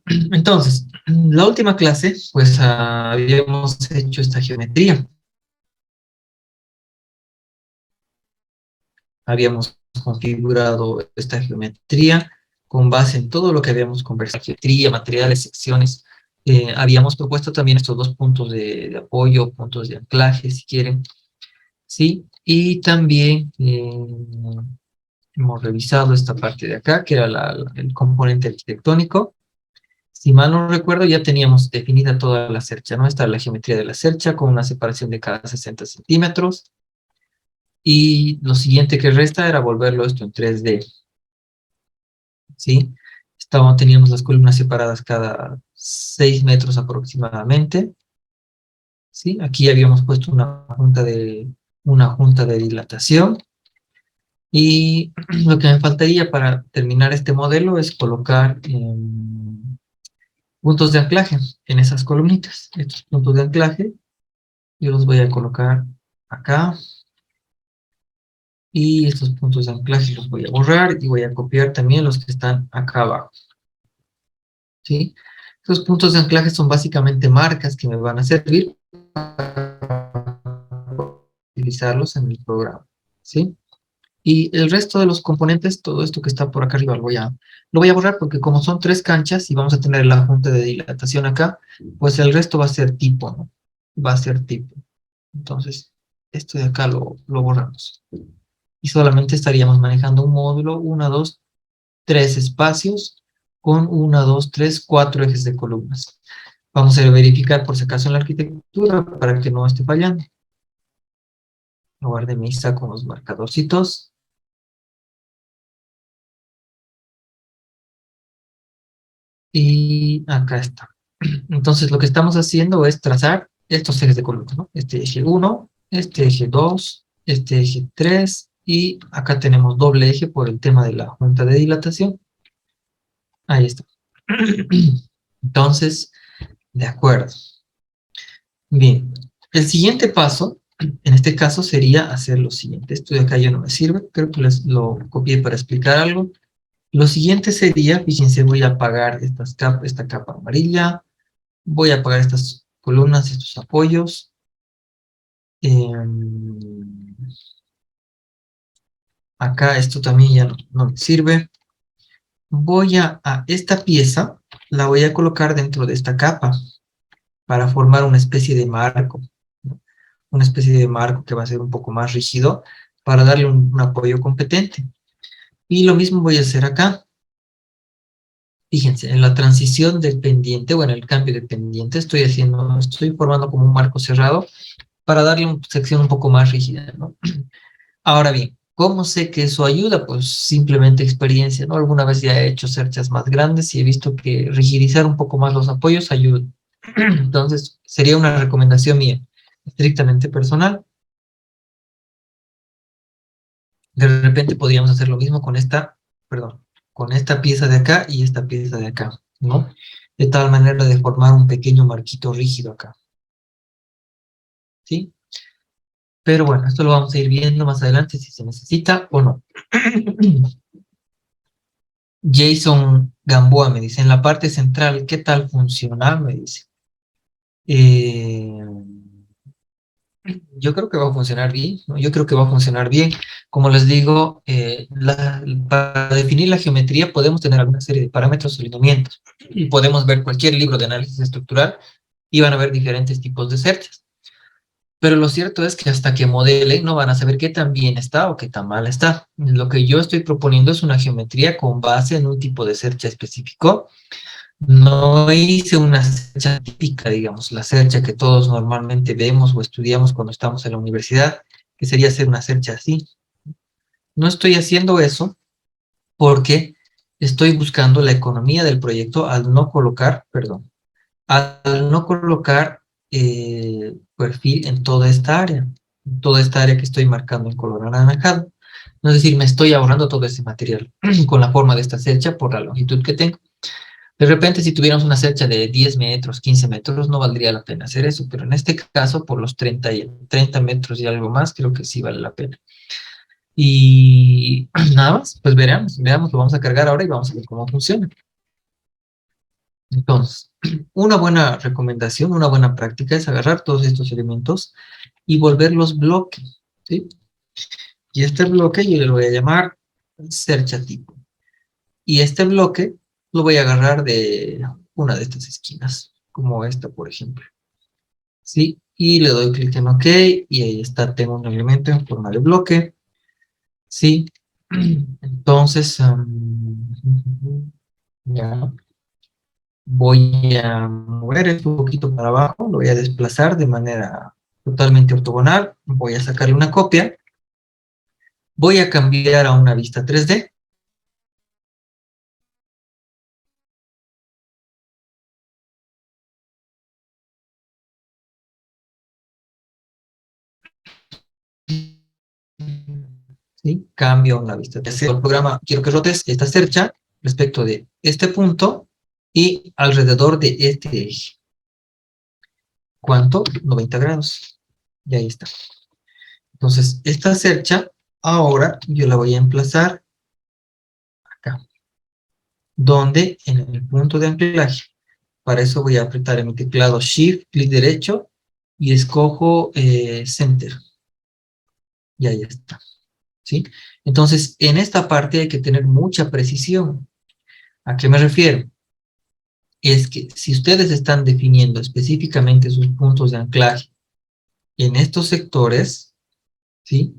Entonces, la última clase, pues habíamos hecho esta geometría. Habíamos configurado esta geometría con base en todo lo que habíamos conversado, geometría, materiales, secciones. Habíamos propuesto también estos dos puntos de apoyo, puntos de anclaje, si quieren, ¿sí? Y también hemos revisado esta parte de acá, que era el componente arquitectónico. Si mal no recuerdo, ya teníamos definida toda la cercha, ¿no? Esta es la geometría de la cercha con una separación de cada 60 centímetros. Y lo siguiente que resta era volverlo esto en 3D, ¿sí? Teníamos las columnas separadas cada 6 metros aproximadamente, ¿sí? Aquí habíamos puesto una junta de dilatación. Y lo que me faltaría para terminar este modelo es colocar puntos de anclaje en esas columnitas. Estos puntos de anclaje yo los voy a colocar acá. Y estos puntos de anclaje los voy a borrar y voy a copiar también los que están acá abajo, ¿sí? Estos puntos de anclaje son básicamente marcas que me van a servir para utilizarlos en mi programa, ¿sí? Y el resto de los componentes, todo esto que está por acá arriba, lo voy a borrar porque como son tres canchas y vamos a tener la junta de dilatación acá, pues el resto va a ser tipo, ¿no? Va a ser tipo. Entonces, esto de acá lo borramos. Y solamente estaríamos manejando un módulo, una, dos, tres espacios con una, dos, tres, cuatro ejes de columnas. Vamos a verificar por si acaso en la arquitectura para que no esté fallando. En lugar de misa con los marcadorcitos. Y acá está. Entonces lo que estamos haciendo es trazar estos ejes de columnas, ¿no? Este eje 1, este eje 2, este eje 3 y acá tenemos doble eje por el tema de la junta de dilatación. Ahí está. Entonces, de acuerdo. Bien, el siguiente paso, en este caso, sería hacer lo siguiente. Esto de acá ya no me sirve, creo que les lo copié para explicar algo. Lo siguiente sería, fíjense, voy a apagar esta capa amarilla, voy a apagar estas columnas, estos apoyos. Acá esto también ya no me sirve. A esta pieza, la voy a colocar dentro de esta capa para formar una especie de marco, ¿no? Una especie de marco que va a ser un poco más rígido para darle un apoyo competente. Y lo mismo voy a hacer acá. Fíjense, en la transición del pendiente o en el cambio de pendiente estoy formando como un marco cerrado para darle una sección un poco más rígida, ¿no? Ahora bien, ¿cómo sé que eso ayuda? Pues simplemente experiencia, ¿no? Alguna vez ya he hecho cerchas más grandes y he visto que rigidizar un poco más los apoyos ayuda. Entonces, sería una recomendación mía, estrictamente personal. De repente podríamos hacer lo mismo con perdón, con esta pieza de acá y esta pieza de acá, ¿no? De tal manera de formar un pequeño marquito rígido acá, ¿sí? Pero bueno, esto lo vamos a ir viendo más adelante si se necesita o no. Jason Gamboa me dice, en la parte central, ¿qué tal funciona? Me dice. Eh, yo creo que va a funcionar bien, ¿no? Yo creo que va a funcionar bien. Como les digo, para definir la geometría podemos tener alguna serie de parámetros o lineamientos. Y podemos ver cualquier libro de análisis estructural y van a ver diferentes tipos de cerchas. Pero lo cierto es que hasta que modelen no van a saber qué tan bien está o qué tan mal está. Lo que yo estoy proponiendo es una geometría con base en un tipo de cercha específico. No hice una cercha típica, digamos, la cercha que todos normalmente vemos o estudiamos cuando estamos en la universidad, que sería hacer una cercha así. No estoy haciendo eso porque estoy buscando la economía del proyecto al no colocar, perdón, al no colocar perfil en toda esta área que estoy marcando en color anaranjado. No es decir, me estoy ahorrando todo ese material con la forma de esta cercha por la longitud que tengo. De repente, si tuviéramos una cercha de 10 metros, 15 metros, no valdría la pena hacer eso, pero en este caso, por los 30 metros y algo más, creo que sí vale la pena. Y nada más, pues veamos, lo vamos a cargar ahora y vamos a ver cómo funciona. Entonces, una buena recomendación, una buena práctica es agarrar todos estos elementos y volverlos bloques, ¿sí? Y este bloque yo le voy a llamar cercha tipo. Y este bloque lo voy a agarrar de una de estas esquinas, como esta, por ejemplo, ¿sí? Y le doy clic en OK, y ahí está, tengo un elemento en forma de bloque, ¿sí? Entonces, ya voy a mover esto un poquito para abajo, lo voy a desplazar de manera totalmente ortogonal, voy a sacarle una copia, voy a cambiar a una vista 3D, ¿sí? Cambio a una vista 3D. El programa, quiero que rotes esta cercha respecto de este punto y alrededor de este eje. ¿Cuánto? 90 grados. Y ahí está. Entonces, esta cercha, ahora yo la voy a emplazar acá, donde en el punto de anclaje. Para eso voy a apretar en mi teclado Shift, clic derecho, y escojo Center. Y ahí está, ¿sí? Entonces, en esta parte hay que tener mucha precisión. ¿A qué me refiero? Es que si ustedes están definiendo específicamente sus puntos de anclaje en estos sectores, ¿sí?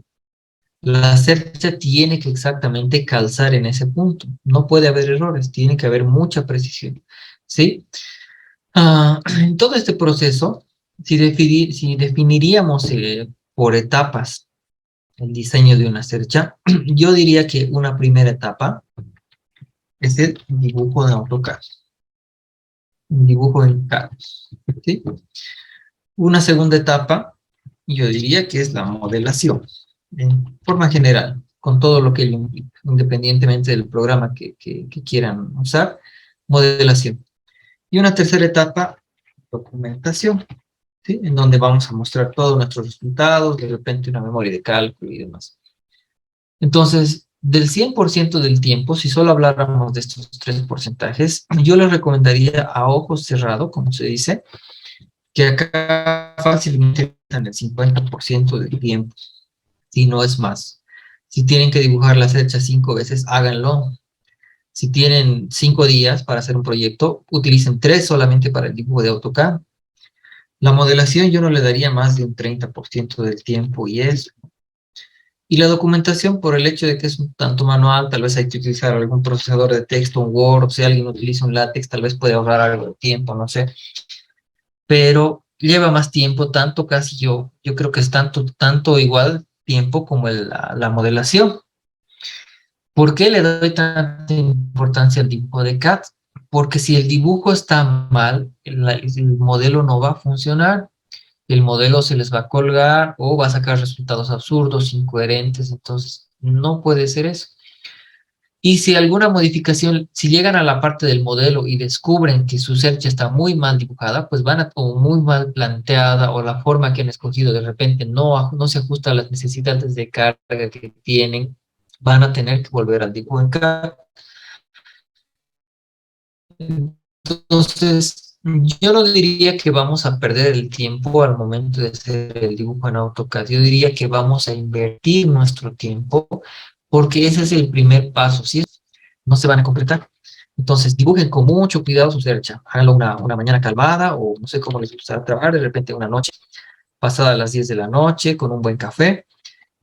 La cercha tiene que exactamente calzar en ese punto. No puede haber errores, tiene que haber mucha precisión, ¿sí? En todo este proceso, si definiríamos por etapas el diseño de una cercha, yo diría que una primera etapa es el dibujo de AutoCAD, un dibujo en CAD, ¿sí? Una segunda etapa, yo diría que es la modelación, en forma general, con todo lo que ello implica, independientemente del programa que quieran usar, modelación. Y una tercera etapa, documentación, ¿sí? En donde vamos a mostrar todos nuestros resultados, de repente una memoria de cálculo y demás. Entonces, del 100% del tiempo, si solo habláramos de estos tres porcentajes, yo les recomendaría a ojos cerrados, como se dice, que acá fácilmente en el 50% del tiempo, si no es más. Si tienen que dibujar las fechas 5 veces, háganlo. Si tienen 5 días para hacer un proyecto, utilicen 3 solamente para el dibujo de AutoCAD. La modelación yo no le daría más de un 30% del tiempo y eso. Y la documentación, por el hecho de que es un tanto manual, tal vez hay que utilizar algún procesador de texto, un Word, si alguien utiliza un látex, tal vez puede ahorrar algo de tiempo, no sé. Pero lleva más tiempo, tanto casi yo creo que es tanto igual tiempo como la modelación. ¿Por qué le doy tanta importancia al dibujo de CAD? Porque si el dibujo está mal, el modelo no va a funcionar, el modelo se les va a colgar o va a sacar resultados absurdos, incoherentes, entonces no puede ser eso. Y si alguna modificación, si llegan a la parte del modelo y descubren que su cercha está muy mal dibujada, pues van a, o muy mal planteada, o la forma que han escogido de repente no se ajusta a las necesidades de carga que tienen, van a tener que volver al dibujo en CAD. Entonces, yo no diría que vamos a perder el tiempo al momento de hacer el dibujo en AutoCAD. Yo diría que vamos a invertir nuestro tiempo porque ese es el primer paso, ¿sí? No se van a completar. Entonces, dibujen con mucho cuidado su cercha. Háganlo una mañana calmada o no sé cómo les gusta trabajar, de repente una noche, pasada las 10 de la noche, con un buen café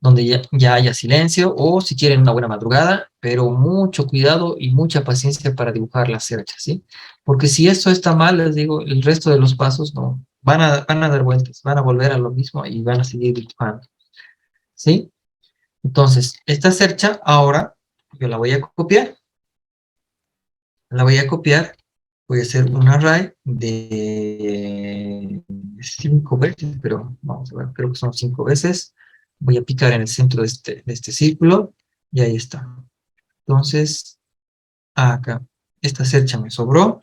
donde ya haya silencio, o si quieren una buena madrugada, pero mucho cuidado y mucha paciencia para dibujar las cerchas, ¿sí? Porque si esto está mal, les digo, el resto de los pasos no, van a dar vueltas, van a volver a lo mismo y van a seguir dibujando, ¿sí? Entonces, esta cercha ahora yo la voy a copiar, voy a hacer un array de 5 veces, pero vamos a ver, creo que son 5 veces. Voy a picar en el centro de este círculo y ahí está. Entonces, acá, esta cercha me sobró.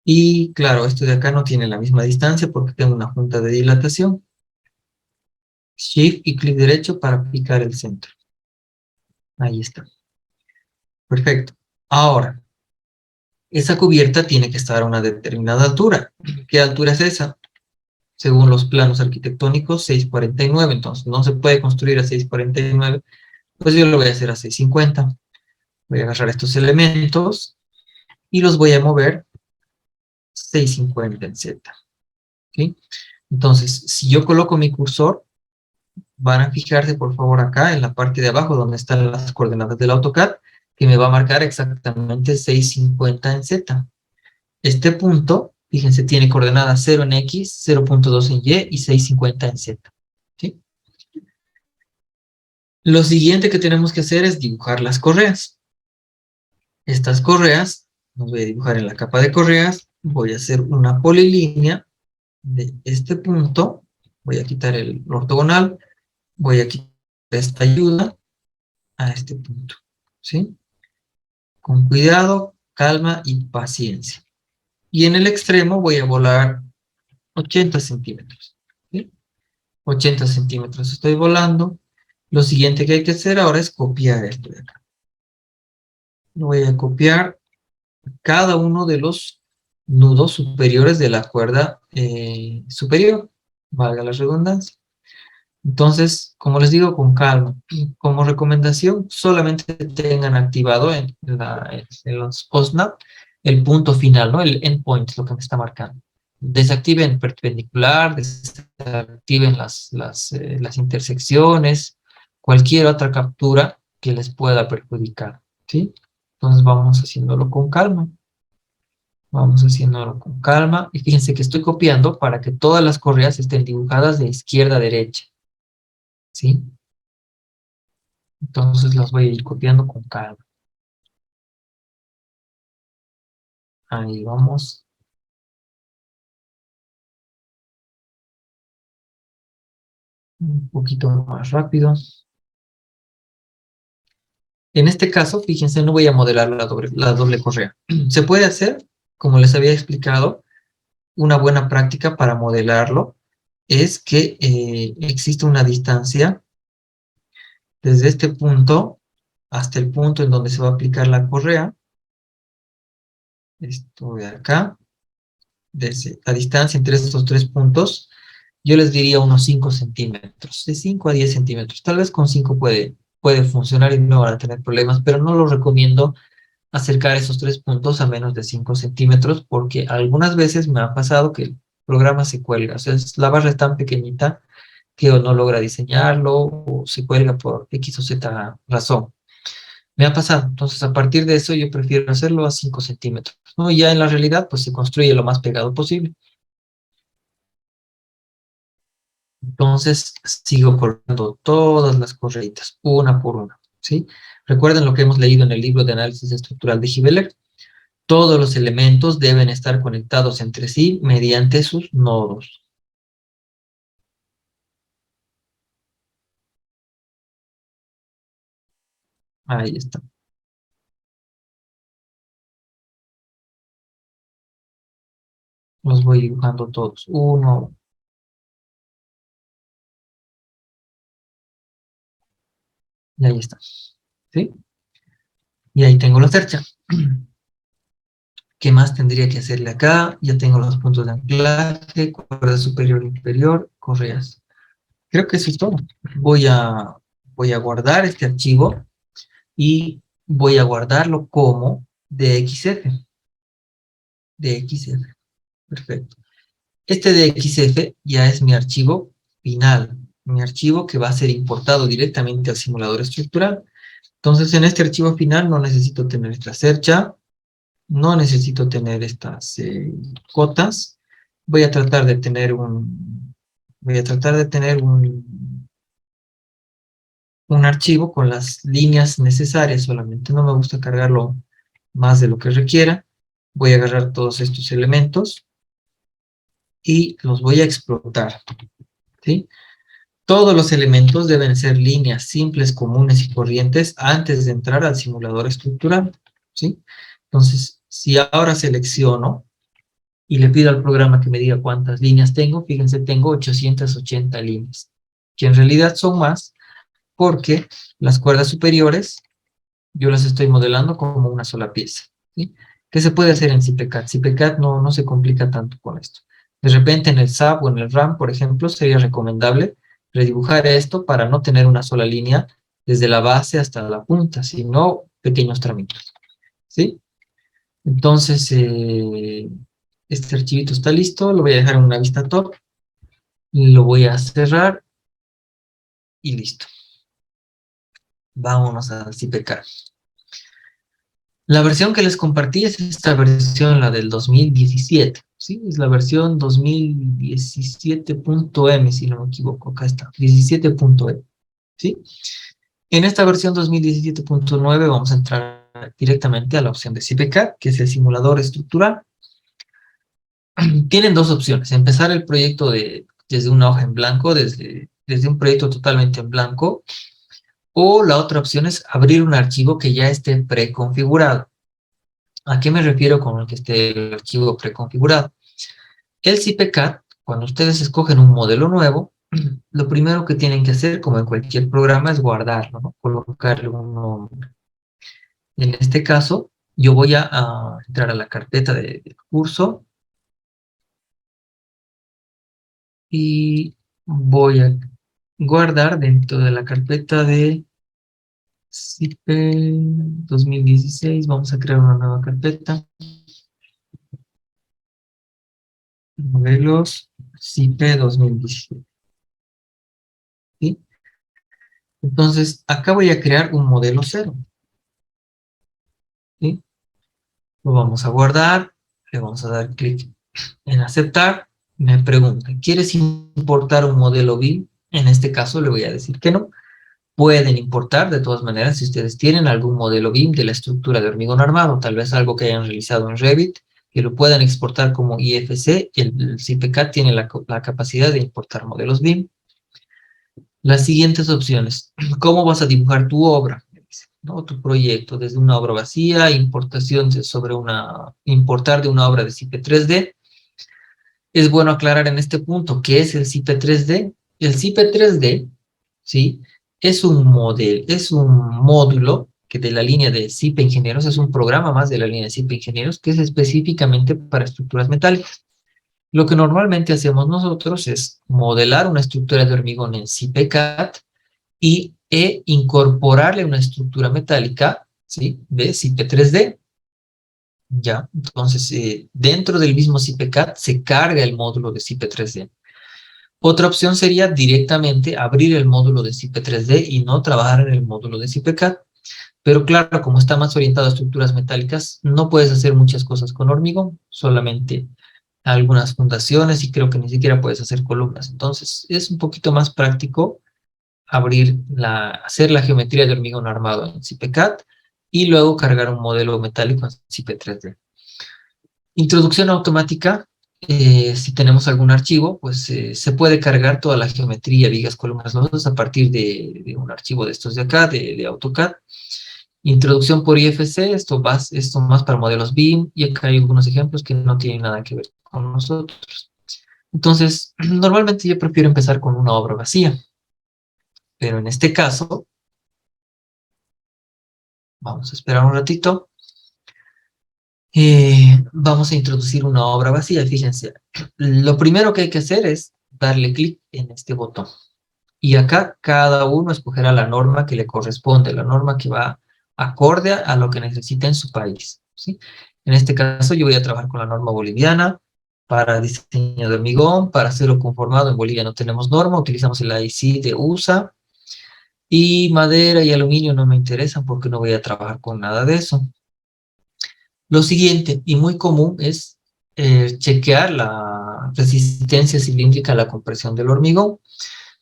Y claro, esto de acá no tiene la misma distancia porque tengo una junta de dilatación. Shift y clic derecho para picar el centro. Ahí está. Perfecto. Ahora, Esa cubierta tiene que estar a una determinada altura. ¿Qué altura es esa? Según los planos arquitectónicos, 649. Entonces, no se puede construir a 649. Pues yo lo voy a hacer a 650. Voy a agarrar estos elementos y los voy a mover 650 en Z. ¿Sí? Entonces, si yo coloco mi cursor, van a fijarse por favor acá en la parte de abajo donde están las coordenadas del AutoCAD, que me va a marcar exactamente 650 en Z. Este punto, fíjense, tiene coordenadas 0 en X, 0.2 en Y y 650 en Z. ¿Sí? Lo siguiente que tenemos que hacer es dibujar las correas. Estas correas, las voy a dibujar en la capa de correas, voy a hacer una polilínea de este punto, voy a quitar el ortogonal, voy a quitar esta ayuda a este punto, ¿sí? Con cuidado, calma y paciencia. Y en el extremo voy a volar 80 centímetros, ¿sí? 80 centímetros estoy volando. Lo siguiente que hay que hacer ahora es copiar esto de acá. Lo voy a copiar cada uno de los nudos superiores de la cuerda superior, valga la redundancia. Entonces, como les digo, con calma. Como recomendación, solamente tengan activado en los OSNAP el punto final, ¿no? El endpoint, lo que me está marcando. Desactiven perpendicular, desactiven las intersecciones, cualquier otra captura que les pueda perjudicar, ¿sí? Entonces vamos haciéndolo con calma. Vamos haciéndolo con calma. Y fíjense que estoy copiando para que todas las correas estén dibujadas de izquierda a derecha, ¿sí? Entonces las voy a ir copiando con calma. Ahí vamos. Un poquito más rápido. En este caso, fíjense, no voy a modelar la doble correa. Se puede hacer, como les había explicado, una buena práctica para modelarlo es que existe una distancia desde este punto hasta el punto en donde se va a aplicar la correa. Esto de acá, desde la distancia entre estos tres puntos, yo les diría unos 5 centímetros, de 5 a 10 centímetros. Tal vez con 5 puede funcionar y no van a tener problemas, pero no lo recomiendo acercar esos tres puntos a menos de 5 centímetros, porque algunas veces me ha pasado que el programa se cuelga. O sea, la barra es tan pequeñita que o no logra diseñarlo o se cuelga por X o Z razón. Me ha pasado. Entonces, a partir de eso, yo prefiero hacerlo a 5 centímetros, ¿no? Y ya en la realidad, pues se construye lo más pegado posible. Entonces, sigo colocando todas las correitas, una por una, ¿sí? Recuerden lo que hemos leído en el libro de análisis estructural de Gibeler. Todos los elementos deben estar conectados entre sí mediante sus nodos. Ahí está. Los voy dibujando todos, uno a uno. Y ahí está, ¿sí? Y ahí tengo la cercha. ¿Qué más tendría que hacerle acá? Ya tengo los puntos de anclaje, cuerda superior e inferior, correas. Creo que eso es todo. Voy a guardar este archivo y voy a guardarlo como DXF. DXF, perfecto. Este DXF ya es mi archivo final, mi archivo que va a ser importado directamente al simulador estructural. Entonces, en este archivo final no necesito tener esta cercha, no necesito tener estas cotas. Voy a tratar de tener un archivo con las líneas necesarias solamente. No me gusta cargarlo más de lo que requiera. Voy a agarrar todos estos elementos y los voy a explotar, ¿sí? Todos los elementos deben ser líneas simples, comunes y corrientes antes de entrar al simulador estructural, ¿sí? Entonces, si ahora selecciono y le pido al programa que me diga cuántas líneas tengo, fíjense, tengo 880 líneas, que en realidad son más porque las cuerdas superiores yo las estoy modelando como una sola pieza, ¿sí? ¿Qué se puede hacer en CIPECAT? CIPECAT no se complica tanto con esto. De repente en el SAP o en el RAM, por ejemplo, sería recomendable redibujar esto para no tener una sola línea desde la base hasta la punta, sino pequeños tramitos, ¿sí? Entonces, este archivito está listo, lo voy a dejar en una vista top, lo voy a cerrar y listo. Vámonos a CIPECAT. La versión que les compartí es esta versión, la del 2017, ¿sí? Es la versión 2017.m, si no me equivoco, acá está, 17.m, ¿sí? En esta versión 2017.9 vamos a entrar directamente a la opción de CIPECAT, que es el simulador estructural. Tienen dos opciones, empezar el proyecto desde una hoja en blanco, desde un proyecto totalmente en blanco, o la otra opción es abrir un archivo que ya esté preconfigurado. ¿A qué me refiero con el que esté el archivo preconfigurado? El CIPECAT, cuando ustedes escogen un modelo nuevo, lo primero que tienen que hacer, como en cualquier programa, es guardarlo, ¿no? Colocarle un nombre. En este caso, yo voy a entrar a la carpeta del curso y voy a guardar dentro de la carpeta de CIPE 2016. Vamos a crear una nueva carpeta. Modelos CIPE 2017. ¿Sí? Entonces, acá voy a crear un modelo cero. ¿Sí? Lo vamos a guardar. Le vamos a dar clic en aceptar. Me pregunta, ¿quieres importar un modelo BIM? En este caso le voy a decir que no. Pueden importar, de todas maneras, si ustedes tienen algún modelo BIM de la estructura de hormigón armado, tal vez algo que hayan realizado en Revit, que lo puedan exportar como IFC, el CIPECAT tiene la capacidad de importar modelos BIM. Las siguientes opciones, ¿cómo vas a dibujar tu obra? ¿No? Tu proyecto, desde una obra vacía, importación importar de una obra de CIPE 3D. Es bueno aclarar en este punto qué es el CIPE 3D. El CIPE 3D, ¿sí? Es un módulo que de la línea de CIPE Ingenieros, es un programa más de la línea de CIPE Ingenieros que es específicamente para estructuras metálicas. Lo que normalmente hacemos nosotros es modelar una estructura de hormigón en CIPECAT e incorporarle una estructura metálica, ¿sí? De CIPE 3D. Ya, entonces dentro del mismo CIPECAT se carga el módulo de CIPE 3D. Otra opción sería directamente abrir el módulo de CIPE 3D y no trabajar en el módulo de CIPECAT. Pero claro, como está más orientado a estructuras metálicas, no puedes hacer muchas cosas con hormigón, solamente algunas fundaciones y creo que ni siquiera puedes hacer columnas. Entonces, es un poquito más práctico hacer la geometría de hormigón armado en CIPECAT y luego cargar un modelo metálico en CIPE 3D. Introducción automática, si tenemos algún archivo, pues se puede cargar toda la geometría, vigas, columnas, losas a partir de un archivo de estos de acá, de AutoCAD. Introducción por IFC, esto más para modelos BIM, y acá hay algunos ejemplos que no tienen nada que ver con nosotros. Entonces, normalmente yo prefiero empezar con una obra vacía, pero en este caso, vamos a esperar un ratito, vamos a introducir una obra vacía. Fíjense, lo primero que hay que hacer es darle clic en este botón. Y acá cada uno escogerá la norma que le corresponde, la norma que va acorde a lo que necesita en su país, ¿sí? En este caso yo voy a trabajar con la norma boliviana para diseño de hormigón, para hacerlo conformado. En Bolivia no tenemos norma, utilizamos el IC de USA, y madera y aluminio no me interesan porque no voy a trabajar con nada de eso. Lo siguiente, y muy común, es chequear la resistencia cilíndrica a la compresión del hormigón.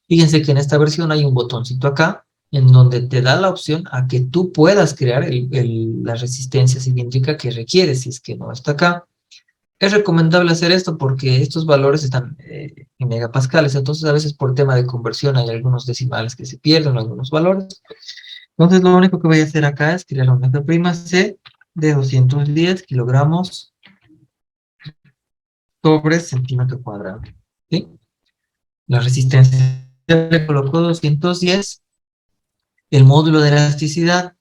Fíjense que en esta versión hay un botoncito acá, en donde te da la opción a que tú puedas crear la resistencia cilíndrica que requieres, si es que no está acá. Es recomendable hacer esto porque estos valores están en megapascales, entonces a veces por tema de conversión hay algunos decimales que se pierden, algunos valores. Entonces lo único que voy a hacer acá es crear una F'(C) de 210 kilogramos sobre centímetro cuadrado, ¿sí? La resistencia le coloco 210, el módulo de elasticidad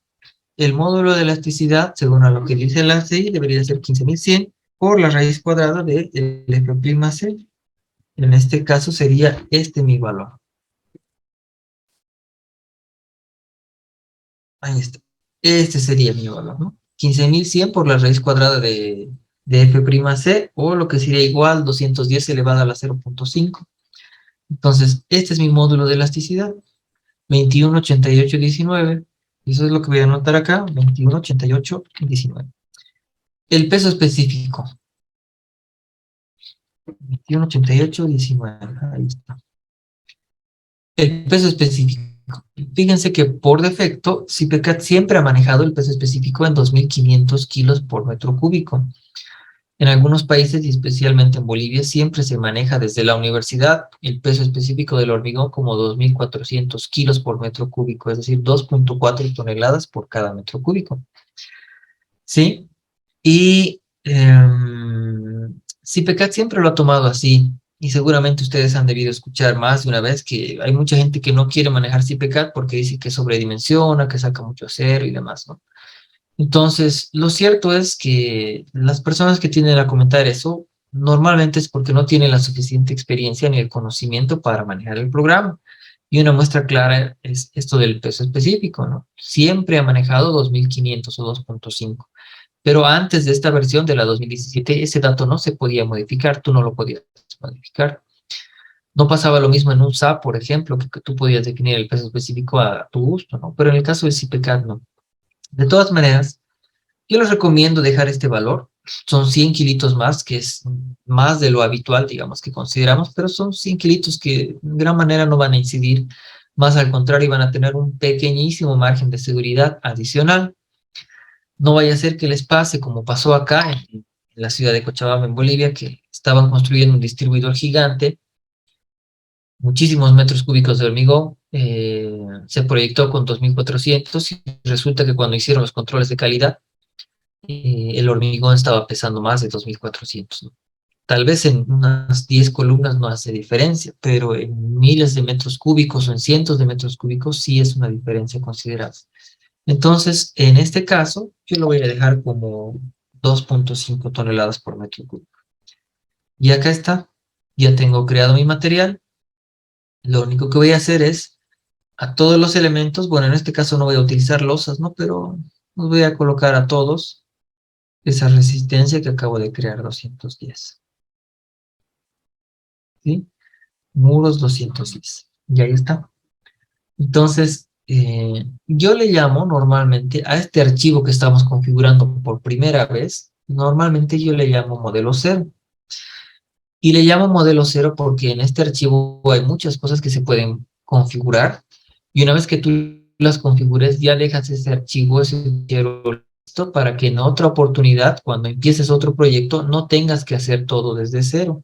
el módulo de elasticidad, según a lo que dice la CI, debería ser 15.100 por la raíz cuadrada de F' más C. En este caso sería este mi valor. Ahí está. Este sería mi valor, ¿no? 15.100 por la raíz cuadrada de F'(C), o lo que sería igual 210 elevado a la 0.5. Entonces, este es mi módulo de elasticidad, 218819. Eso es lo que voy a anotar acá, 218819. El peso específico, 218819. Ahí está. El peso específico. Fíjense que por defecto, CIPECAT siempre ha manejado el peso específico en 2.500 kilos por metro cúbico. En algunos países, y especialmente en Bolivia, siempre se maneja desde la universidad el peso específico del hormigón como 2.400 kilos por metro cúbico, es decir, 2.4 toneladas por cada metro cúbico. ¿Sí? Y CIPECAT siempre lo ha tomado así, y seguramente ustedes han debido escuchar más de una vez que hay mucha gente que no quiere manejar CIPECAT porque dice que sobredimensiona, que saca mucho acero y demás, ¿no? Entonces, lo cierto es que las personas que tienden a comentar eso normalmente es porque no tienen la suficiente experiencia ni el conocimiento para manejar el programa. Y una muestra clara es esto del peso específico, ¿no? Siempre ha manejado 2.500 o 2.5. Pero antes de esta versión de la 2017, ese dato no se podía modificar, tú no lo podías modificar. No pasaba lo mismo en un SAP, por ejemplo, que tú podías definir el peso específico a tu gusto, ¿no? Pero en el caso del CIPECAT, no. De todas maneras, yo les recomiendo dejar este valor. Son 100 kilitos más, que es más de lo habitual, digamos, que consideramos, pero son 100 kilitos que de gran manera no van a incidir. Más al contrario, van a tener un pequeñísimo margen de seguridad adicional. No vaya a ser que les pase como pasó acá en la ciudad de Cochabamba, en Bolivia, que estaban construyendo un distribuidor gigante, muchísimos metros cúbicos de hormigón, se proyectó con 2.400 y resulta que cuando hicieron los controles de calidad, el hormigón estaba pesando más de 2.400, ¿no? Tal vez en unas 10 columnas no hace diferencia, pero en miles de metros cúbicos o en cientos de metros cúbicos sí es una diferencia considerable. Entonces, en este caso, yo lo voy a dejar como 2.5 toneladas por metro cúbico. Y acá está, ya tengo creado mi material. Lo único que voy a hacer es a todos los elementos, bueno, en este caso no voy a utilizar losas, ¿no? Pero los voy a colocar a todos esa resistencia que acabo de crear, 210. ¿Sí? Muros 210. Y ahí está. Entonces, yo le llamo normalmente a este archivo que estamos configurando por primera vez, normalmente yo le llamo modelo cero. Y le llamo modelo cero porque en este archivo hay muchas cosas que se pueden configurar. Y una vez que tú las configures, ya dejas ese archivo listo para que en otra oportunidad, cuando empieces otro proyecto, no tengas que hacer todo desde cero.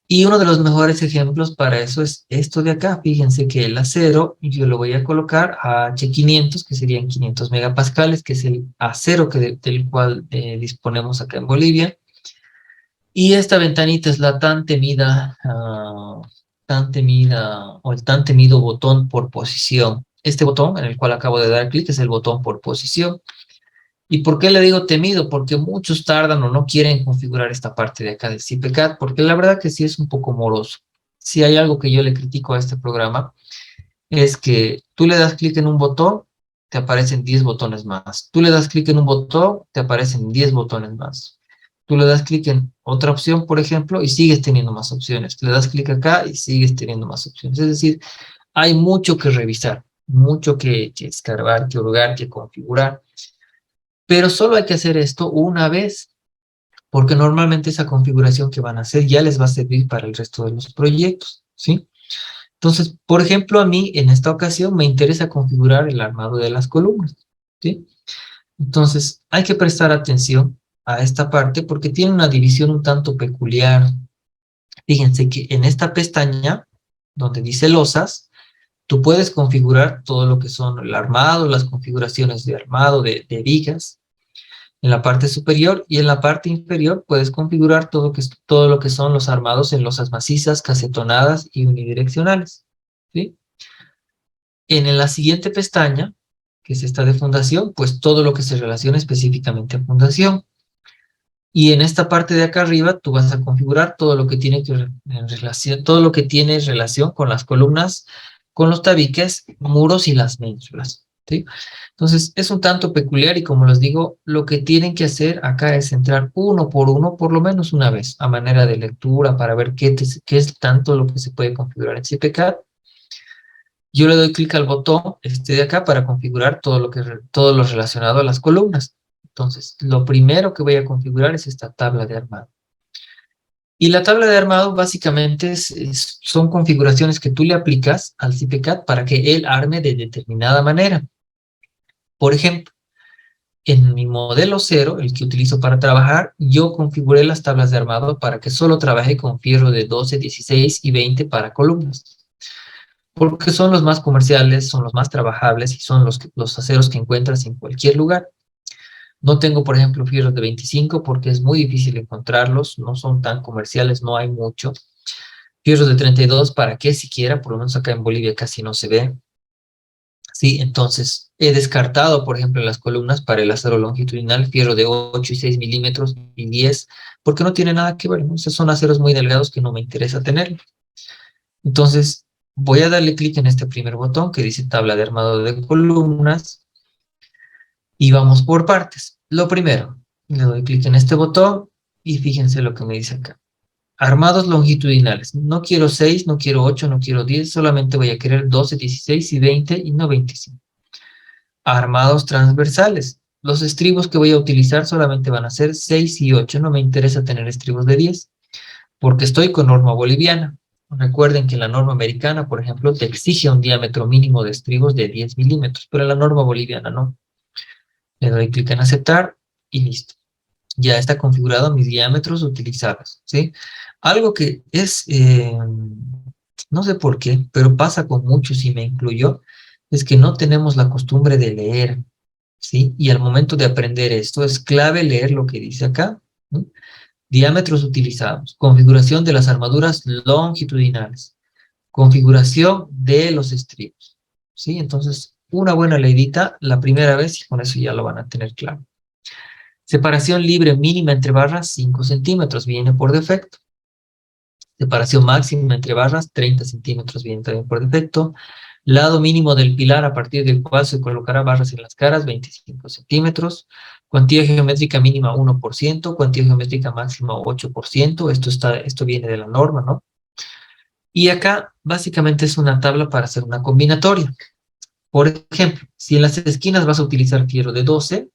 Y uno de los mejores ejemplos para eso es esto de acá. Fíjense que el acero yo lo voy a colocar a H500, que serían 500 megapascales, que es el acero del cual disponemos acá en Bolivia. Y esta ventanita es la tan temida o el tan temido botón por posición. Este botón en el cual acabo de dar clic es el botón por posición. ¿Y por qué le digo temido? Porque muchos tardan o no quieren configurar esta parte de acá del CIPECAT, porque la verdad que sí es un poco moroso. Si hay algo que yo le critico a este programa, es que tú le das clic en un botón, te aparecen 10 botones más. Tú le das clic en un botón, te aparecen 10 botones más. Tú le das clic en otra opción, por ejemplo, y sigues teniendo más opciones. Le das clic acá y sigues teniendo más opciones. Es decir, hay mucho que revisar, mucho que escarbar, que hurgar, que configurar. Pero solo hay que hacer esto una vez, porque normalmente esa configuración que van a hacer ya les va a servir para el resto de los proyectos, ¿sí? Entonces, por ejemplo, a mí en esta ocasión me interesa configurar el armado de las columnas, ¿sí? Entonces, hay que prestar atención a esta parte porque tiene una división un tanto peculiar. Fíjense que en esta pestaña, donde dice losas, tú puedes configurar todo lo que son el armado, las configuraciones de armado, de vigas, en la parte superior, y en la parte inferior puedes configurar todo lo que son los armados en losas macizas, casetonadas y unidireccionales, ¿sí? En la siguiente pestaña que es esta de fundación, pues todo lo que se relaciona específicamente a fundación. Y en esta parte de acá arriba tú vas a configurar todo lo que tiene en relación, todo lo que tiene relación con las columnas, con los tabiques, muros y las ménsulas, ¿sí? Entonces es un tanto peculiar y como les digo, lo que tienen que hacer acá es entrar uno por uno, por lo menos una vez, a manera de lectura para ver qué es tanto lo que se puede configurar en CPCAD. Yo le doy clic al botón este de acá para configurar todo lo relacionado a las columnas. Entonces, lo primero que voy a configurar es esta tabla de armado. Y la tabla de armado básicamente son configuraciones que tú le aplicas al CPCAD para que él arme de determinada manera. Por ejemplo, en mi modelo 0, el que utilizo para trabajar, yo configuré las tablas de armado para que solo trabaje con fierro de 12, 16 y 20 para columnas. Porque son los más comerciales, son los más trabajables y son los aceros que encuentras en cualquier lugar. No tengo, por ejemplo, fierros de 25 porque es muy difícil encontrarlos, no son tan comerciales, no hay mucho. Fierros de 32, ¿para qué siquiera? Por lo menos acá en Bolivia casi no se ve. Sí, entonces he descartado, por ejemplo, en las columnas para el acero longitudinal, fierro de 8 y 6 milímetros y 10, porque no tiene nada que ver, ¿no? Esos son aceros muy delgados que no me interesa tener. Entonces, voy a darle clic en este primer botón que dice tabla de armado de columnas y vamos por partes. Lo primero, le doy clic en este botón y fíjense lo que me dice acá. Armados longitudinales. No quiero 6, no quiero 8, no quiero 10, solamente voy a querer 12, 16 y 20 y no 25. Armados transversales. Los estribos que voy a utilizar solamente van a ser 6 y 8. No me interesa tener estribos de 10 porque estoy con norma boliviana. Recuerden que la norma americana, por ejemplo, te exige un diámetro mínimo de estribos de 10 milímetros, pero la norma boliviana no. Le doy clic en aceptar y listo. Ya está configurado mis diámetros utilizados, ¿sí? Algo que es, no sé por qué, pero pasa con muchos y me incluyo, es que no tenemos la costumbre de leer, ¿sí? Y al momento de aprender esto es clave leer lo que dice acá, ¿no? Diámetros utilizados, configuración de las armaduras longitudinales, configuración de los estribos, ¿sí? Entonces, una buena leidita la primera vez y con eso ya lo van a tener claro. Separación libre mínima entre barras, 5 centímetros, viene por defecto. Separación máxima entre barras, 30 centímetros, viene también por defecto. Lado mínimo del pilar a partir del cual se colocará barras en las caras, 25 centímetros. Cuantía geométrica mínima 1%, cuantía geométrica máxima 8%. Esto viene de la norma, ¿no? Y acá básicamente es una tabla para hacer una combinatoria. Por ejemplo, si en las esquinas vas a utilizar fierro de 12,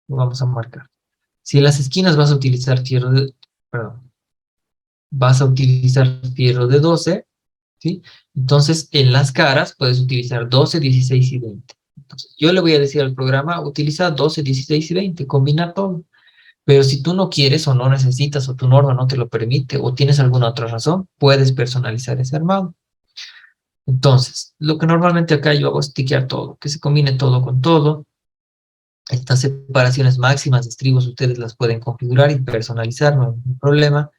lo vamos a marcar. Si en las esquinas vas a utilizar fierro de 12, ¿sí? Entonces, en las caras puedes utilizar 12, 16 y 20. Entonces, yo le voy a decir al programa, utiliza 12, 16 y 20, combina todo. Pero si tú no quieres o no necesitas o tu norma no te lo permite o tienes alguna otra razón, puedes personalizar ese armado. Entonces, lo que normalmente acá yo hago es tiquear todo, que se combine todo con todo. Estas separaciones máximas de estribos ustedes las pueden configurar y personalizar, no hay ningún problema.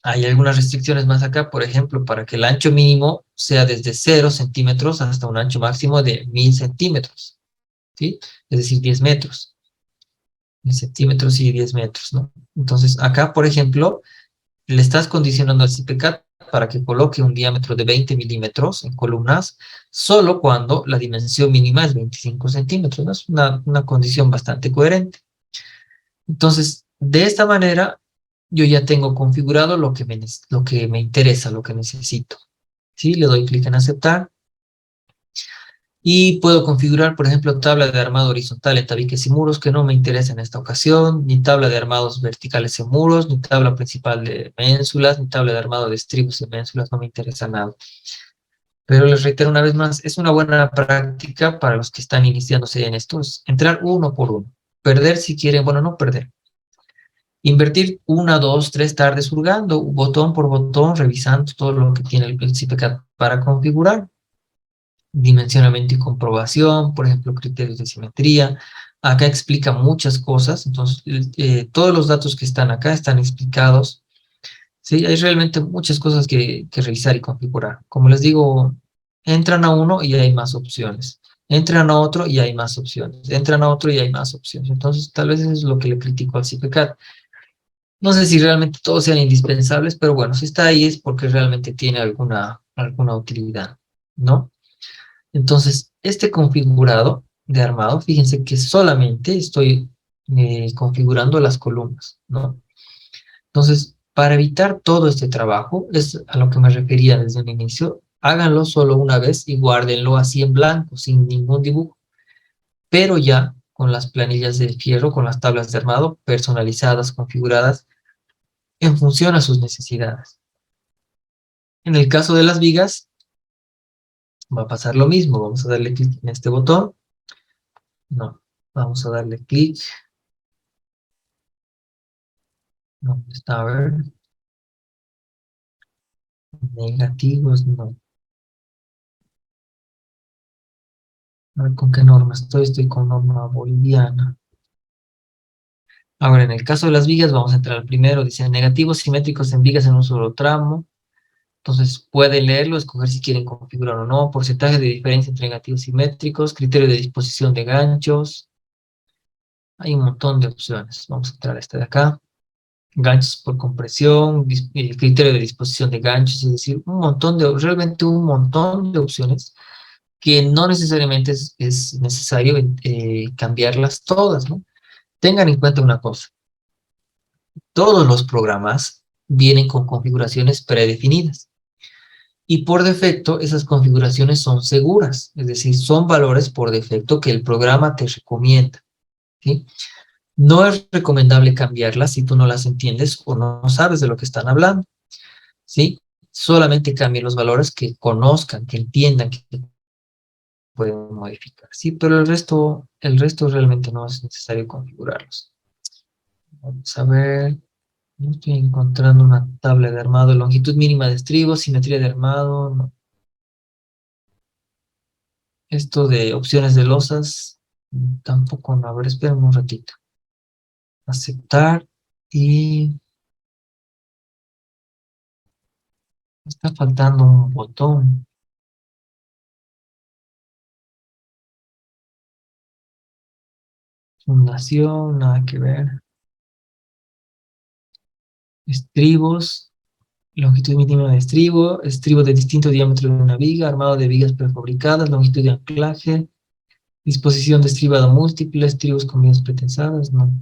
Hay algunas restricciones más acá, por ejemplo, para que el ancho mínimo sea desde 0 centímetros hasta un ancho máximo de 1000 centímetros, ¿sí? Es decir, 10 metros. 10 centímetros y 10 metros, ¿no? Entonces, acá, por ejemplo, le estás condicionando al CPCAD para que coloque un diámetro de 20 milímetros en columnas, solo cuando la dimensión mínima es 25 centímetros, ¿no? Es una condición bastante coherente. Entonces, de esta manera, yo ya tengo configurado lo que me interesa, lo que necesito. ¿Sí? Le doy clic en aceptar. Y puedo configurar, por ejemplo, tabla de armado horizontal en tabiques y muros, que no me interesa en esta ocasión, ni tabla de armados verticales en muros, ni tabla principal de ménsulas, ni tabla de armado de estribos y ménsulas, no me interesa nada. Pero les reitero una vez más, es una buena práctica para los que están iniciándose en esto, es entrar uno por uno. Perder si quieren, bueno, no perder. Invertir 1, 2, 3 tardes hurgando, botón por botón, revisando todo lo que tiene el CPCAD para configurar. Dimensionamiento y comprobación, por ejemplo, criterios de simetría. Acá explica muchas cosas, entonces todos los datos que están acá están explicados. Sí, hay realmente muchas cosas que revisar y configurar. Como les digo, Entran a uno y hay más opciones. Entran a otro y hay más opciones. Entran a otro y hay más opciones. Entonces, tal vez eso es lo que le critico al CIPECAT. No sé si realmente todos sean indispensables, pero bueno, si está ahí es porque realmente tiene alguna utilidad, ¿no? Entonces, este configurado de armado, fíjense que solamente estoy configurando las columnas, ¿no? Entonces, para evitar todo este trabajo, es a lo que me refería desde un inicio, háganlo solo una vez y guárdenlo así en blanco, sin ningún dibujo, pero ya con las planillas de fierro, con las tablas de armado personalizadas, configuradas, en función a sus necesidades. En el caso de las vigas, va a pasar lo mismo. Vamos a darle clic en este botón. No, vamos a darle clic. ¿Dónde está? A ver, negativos, no. A ver, ¿con qué norma estoy? Estoy con norma boliviana. Ahora, en el caso de las vigas, vamos a entrar al primero. Dice negativos simétricos en vigas en un solo tramo. Entonces, pueden leerlo, escoger si quieren configurar o no. Porcentaje de diferencia entre negativos simétricos. Criterio de disposición de ganchos. Hay un montón de opciones. Vamos a entrar a este de acá. Ganchos por compresión, criterio de disposición de ganchos, es decir, realmente un montón de opciones que no necesariamente es necesario cambiarlas todas, ¿no? Tengan en cuenta una cosa, todos los programas vienen con configuraciones predefinidas y por defecto esas configuraciones son seguras, es decir, son valores por defecto que el programa te recomienda, ¿sí? No es recomendable cambiarlas si tú no las entiendes o no sabes de lo que están hablando. ¿Sí? Solamente cambien los valores que conozcan, que entiendan que pueden modificar, ¿sí? Pero el resto realmente no es necesario configurarlos. Vamos a ver, no estoy encontrando una tabla de armado, longitud mínima de estribo, simetría de armado, no. Esto de opciones de losas, tampoco, no. A ver, esperen un ratito. Aceptar y está faltando un botón. Fundación, nada que ver. Estribos. Longitud mínima de estribo, estribo de distinto diámetro de una viga, armado de vigas prefabricadas, longitud de anclaje, disposición de estribado múltiple, estribos con vigas pretensadas, no.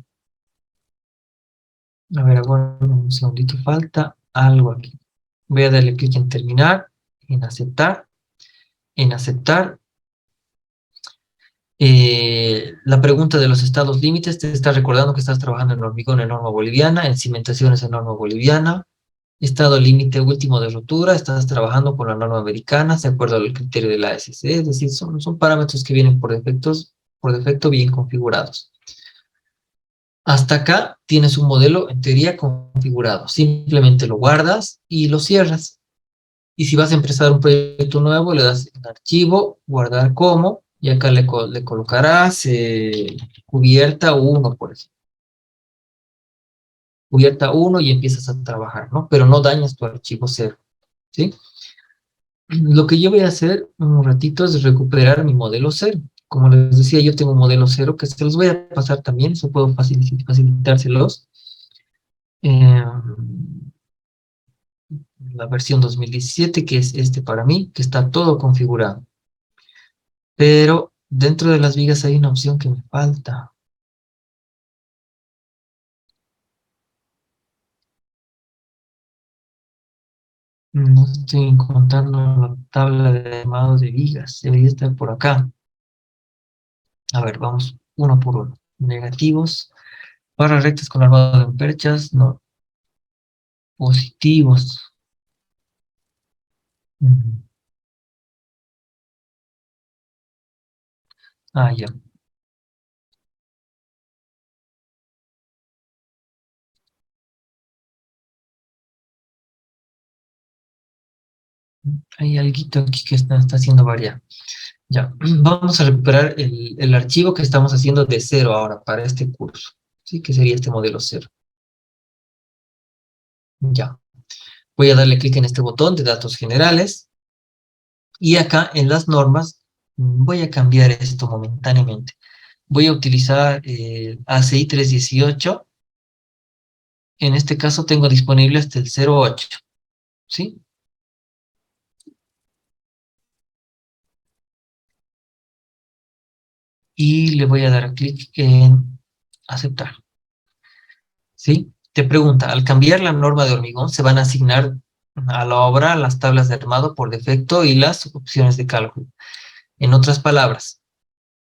A ver, aguarden un segundito, falta algo aquí. Voy a darle clic en terminar, en aceptar. La pregunta de los estados límites, te está recordando que estás trabajando en hormigón en norma boliviana, en cimentaciones en norma boliviana, estado límite último de rotura, estás trabajando con la norma americana, de acuerdo al criterio de la ASC, es decir, son parámetros que vienen por defecto bien configurados. Hasta acá tienes un modelo en teoría configurado. Simplemente lo guardas y lo cierras. Y si vas a empezar un proyecto nuevo, le das en archivo, guardar como, y acá le colocarás cubierta 1, por ejemplo. Cubierta 1 y empiezas a trabajar, ¿no? Pero no dañas tu archivo 0, ¿sí? Lo que yo voy a hacer un ratito es recuperar mi modelo 0. Como les decía, yo tengo un modelo 0 que se los voy a pasar también, eso puedo facilitárselos. Eh, la versión 2017, que es este para mí, que está todo configurado. Pero dentro de las vigas hay una opción que me falta. No estoy encontrando la tabla de armado de vigas, debería estar por acá. A ver, vamos uno por uno. Negativos, barras rectas con armado de perchas, no. Positivos. Ujú. Ah, ya. Hay algo aquí que está haciendo variar. Ya, vamos a recuperar el archivo que estamos haciendo de cero ahora para este curso. Sí, que sería este modelo cero. Ya. Voy a darle clic en este botón de datos generales. Y acá en las normas voy a cambiar esto momentáneamente. Voy a utilizar ACI 318. En este caso tengo disponible hasta el 08, ¿sí? Y le voy a dar clic en aceptar, ¿sí? Te pregunta, al cambiar la norma de hormigón, se van a asignar a la obra las tablas de armado por defecto y las opciones de cálculo. En otras palabras,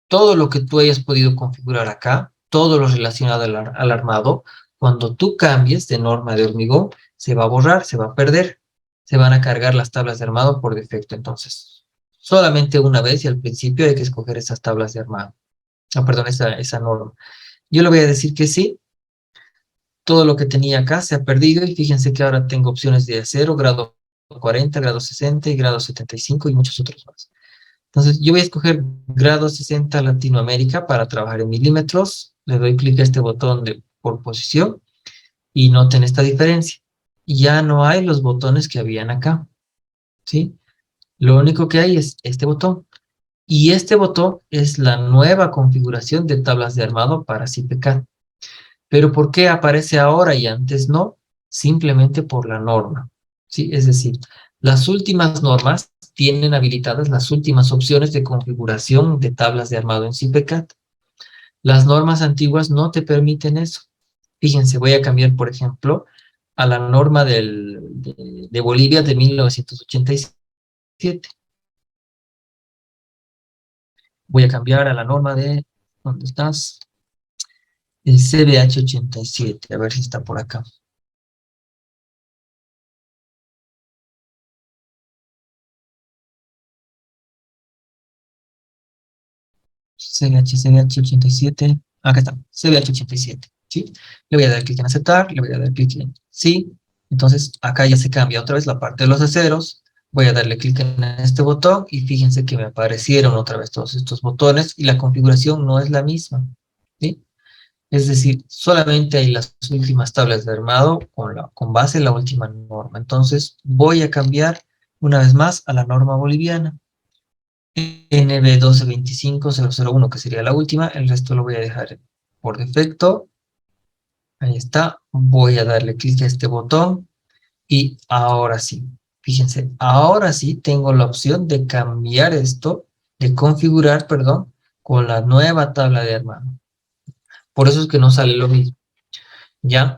todo lo que tú hayas podido configurar acá, todo lo relacionado al armado, cuando tú cambies de norma de hormigón, se va a borrar, se va a perder, se van a cargar las tablas de armado por defecto. Entonces, solamente una vez y al principio hay que escoger esas tablas de armado. Ah, perdón, esa norma. Yo le voy a decir que sí, todo lo que tenía acá se ha perdido y fíjense que ahora tengo opciones de acero, grado 40, grado 60 y grado 75 y muchos otros más. Entonces, yo voy a escoger grado 60 Latinoamérica para trabajar en milímetros. Le doy clic a este botón de por posición y noten esta diferencia. Ya no hay los botones que habían acá, ¿sí? Lo único que hay es este botón. Y este botón es la nueva configuración de tablas de armado para CIPECAD. Pero ¿por qué aparece ahora y antes no? Simplemente por la norma, ¿sí? Es decir, las últimas normas tienen habilitadas las últimas opciones de configuración de tablas de armado en CIPECAD. Las normas antiguas no te permiten eso. Fíjense, voy a cambiar, por ejemplo, a la norma de Bolivia de 1987. Voy a cambiar a la norma de, ¿dónde estás? El CBH 87, a ver si está por acá. CBH 87, acá está, CBH 87, ¿sí? Le voy a dar clic en aceptar, le voy a dar clic en sí, entonces acá ya se cambia otra vez la parte de los aceros, voy a darle clic en este botón y fíjense que me aparecieron otra vez todos estos botones y la configuración no es la misma, ¿sí? Es decir, solamente hay las últimas tablas de armado con base en la última norma, entonces voy a cambiar una vez más a la norma boliviana. NB1225001, que sería la última, el resto lo voy a dejar por defecto. Ahí está. Voy a darle clic a este botón y ahora sí, fíjense, ahora sí tengo la opción de cambiar esto, de configurar, perdón, con la nueva tabla de armado. Por eso es que no sale lo mismo, ¿ya?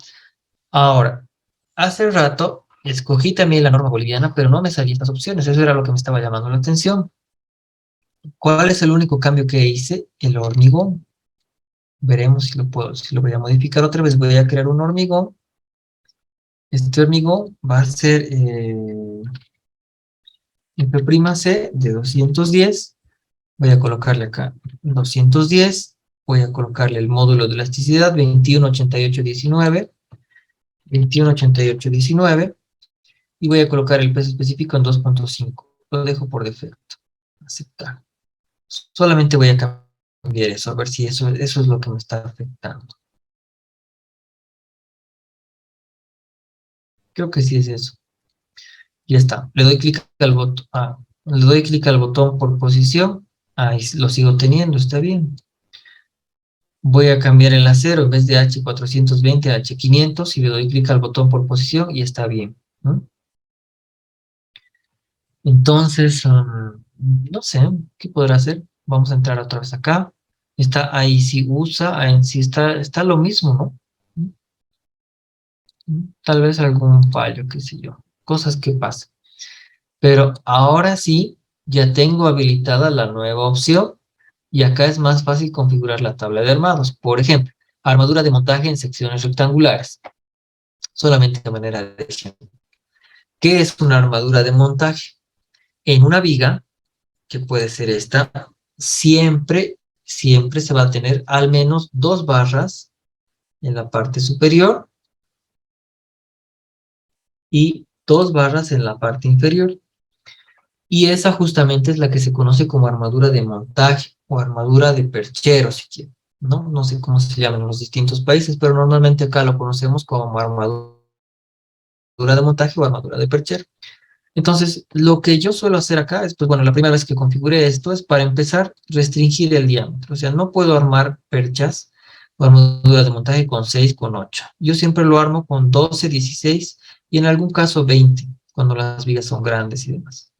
Ahora, hace rato escogí también la norma boliviana, pero no me salían estas opciones, eso era lo que me estaba llamando la atención. ¿Cuál es el único cambio que hice? El hormigón. Veremos si lo puedo, si lo voy a modificar otra vez. Voy a crear un hormigón. Este hormigón va a ser F'C de 210. Voy a colocarle acá 210. Voy a colocarle el módulo de elasticidad 218819. 218819. Y voy a colocar el peso específico en 2.5. Lo dejo por defecto. Aceptar. Solamente voy a cambiar eso, a ver si eso es lo que me está afectando. Creo que sí es eso. Ya está. Le doy clic al botón. Le doy clic al botón por posición. Ahí lo sigo teniendo, está bien. Voy a cambiar el acero en vez de H420 a H500 y le doy clic al botón por posición y está bien, ¿no? Entonces, no sé, ¿qué podrá hacer? Vamos a entrar otra vez acá. Está ahí si usa, ahí sí está lo mismo, ¿no? Tal vez algún fallo, qué sé yo. Cosas que pasan. Pero ahora sí, ya tengo habilitada la nueva opción y acá es más fácil configurar la tabla de armados. Por ejemplo, armadura de montaje en secciones rectangulares, solamente de manera de ejemplo. ¿Qué es una armadura de montaje? En una viga, que puede ser esta, siempre se va a tener al menos dos barras en la parte superior y dos barras en la parte inferior. Y esa justamente es la que se conoce como armadura de montaje o armadura de perchero, si quieren, ¿no? No sé cómo se llaman en los distintos países, pero normalmente acá lo conocemos como armadura de montaje o armadura de perchero. Entonces, lo que yo suelo hacer acá es, pues bueno, la primera vez que configure esto es para empezar, restringir el diámetro. O sea, no puedo armar perchas o armaduras de montaje con 6, con 8. Yo siempre lo armo con 12, 16 y en algún caso 20, cuando las vigas son grandes y demás.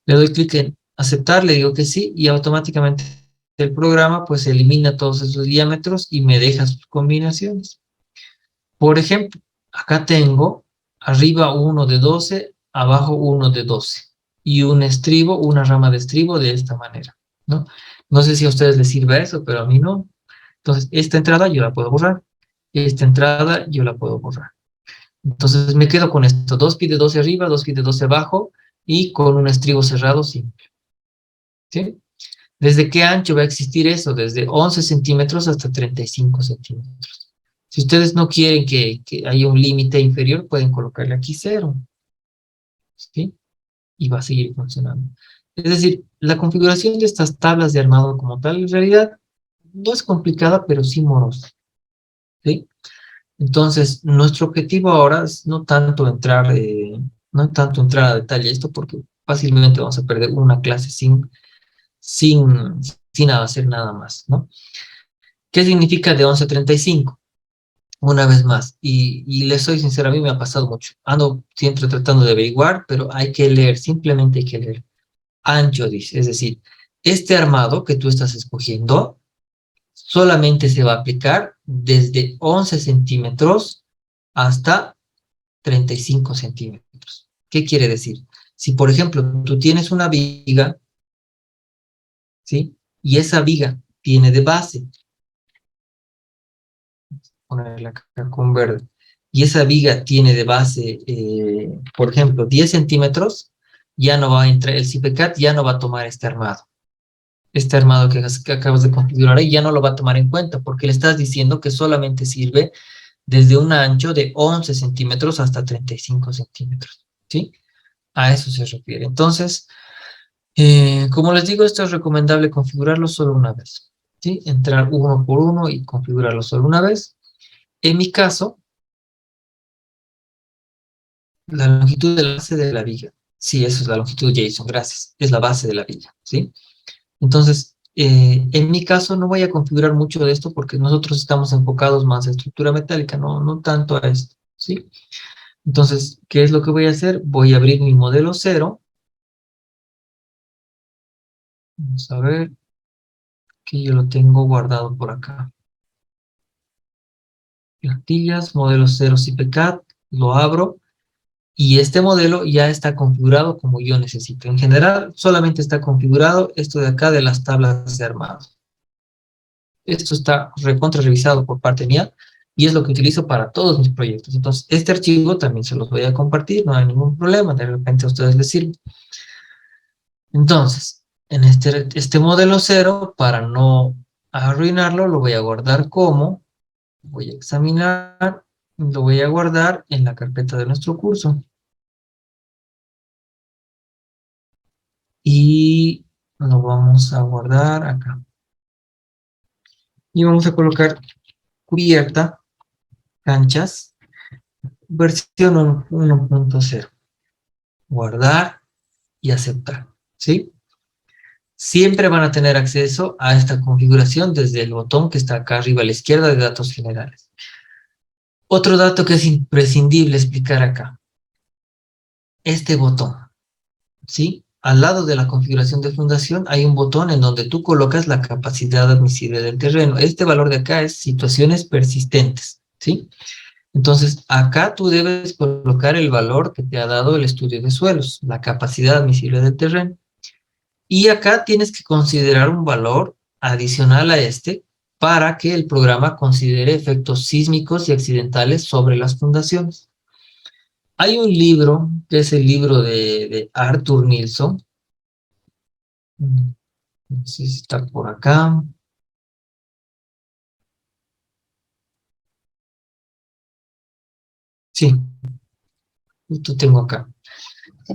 Le doy clic en aceptar, le digo que sí y automáticamente el programa pues elimina todos esos diámetros y me deja sus combinaciones. Por ejemplo, acá tengo arriba uno de 12, abajo uno de 12 y un estribo, una rama de estribo de esta manera, ¿no? No sé si a ustedes les sirve eso, pero a mí no. Entonces, esta entrada yo la puedo borrar. Esta entrada yo la puedo borrar. Entonces, me quedo con esto, 2 pi de 12 arriba, 2 pi de 12 abajo y con un estribo cerrado simple, ¿sí? ¿Desde qué ancho va a existir eso? Desde 11 centímetros hasta 35 centímetros. Si ustedes no quieren que haya un límite inferior, pueden colocarle aquí cero, ¿sí? Y va a seguir funcionando. Es decir, la configuración de estas tablas de armado como tal, en realidad, no es complicada, pero sí morosa, ¿sí? Entonces, nuestro objetivo ahora es no tanto entrar a detalle a esto, porque fácilmente vamos a perder una clase sin, sin hacer nada más, ¿no? ¿Qué significa de 11 a 35? Una vez más, y les soy sincero, a mí me ha pasado mucho. Ando siempre tratando de averiguar, pero hay que leer, simplemente hay que leer. Ancho dice, es decir, este armado que tú estás escogiendo solamente se va a aplicar desde 11 centímetros hasta 35 centímetros. ¿Qué quiere decir? Si, por ejemplo, tú tienes una viga, ¿sí? Y esa viga tiene de base, ponerla acá con verde, y esa viga tiene de base, por ejemplo, 10 centímetros, ya no va a entrar, el CIPECAT ya no va a tomar este armado. Este armado que acabas de configurar ahí ya no lo va a tomar en cuenta porque le estás diciendo que solamente sirve desde un ancho de 11 centímetros hasta 35 centímetros, ¿sí? A eso se refiere. Entonces, como les digo, esto es recomendable configurarlo solo una vez, ¿sí? Entrar uno por uno y configurarlo solo una vez. En mi caso, la longitud de la base de la viga. Sí, eso es la longitud JSON, gracias. Es la base de la viga, ¿sí? Entonces, en mi caso no voy a configurar mucho de esto porque nosotros estamos enfocados más a estructura metálica, no tanto a esto, ¿sí? Entonces, ¿qué es lo que voy a hacer? Voy a abrir mi modelo cero. Vamos a ver que yo lo tengo guardado por acá. Plantillas, modelo cero CPCAT, lo abro. Y este modelo ya está configurado como yo necesito. En general, solamente está configurado esto de acá de las tablas de armado. Esto está recontra revisado por parte mía y es lo que utilizo para todos mis proyectos. Entonces, este archivo también se los voy a compartir, no hay ningún problema, de repente a ustedes les sirve. Entonces, en este modelo cero, para no arruinarlo, lo voy a guardar como, voy a examinar, lo voy a guardar en la carpeta de nuestro curso. Y lo vamos a guardar acá. Y vamos a colocar cubierta, canchas, versión 1.0. Guardar y aceptar, ¿sí? Siempre van a tener acceso a esta configuración desde el botón que está acá arriba a la izquierda de datos generales. Otro dato que es imprescindible explicar acá. Este botón, ¿sí? Al lado de la configuración de fundación hay un botón en donde tú colocas la capacidad admisible del terreno. Este valor de acá es situaciones persistentes, ¿sí? Entonces, acá tú debes colocar el valor que te ha dado el estudio de suelos, la capacidad admisible del terreno. Y acá tienes que considerar un valor adicional a este para que el programa considere efectos sísmicos y accidentales sobre las fundaciones. Hay un libro, que es el libro de Arthur Nilsson. No sé si está por acá. Sí, justo tengo acá.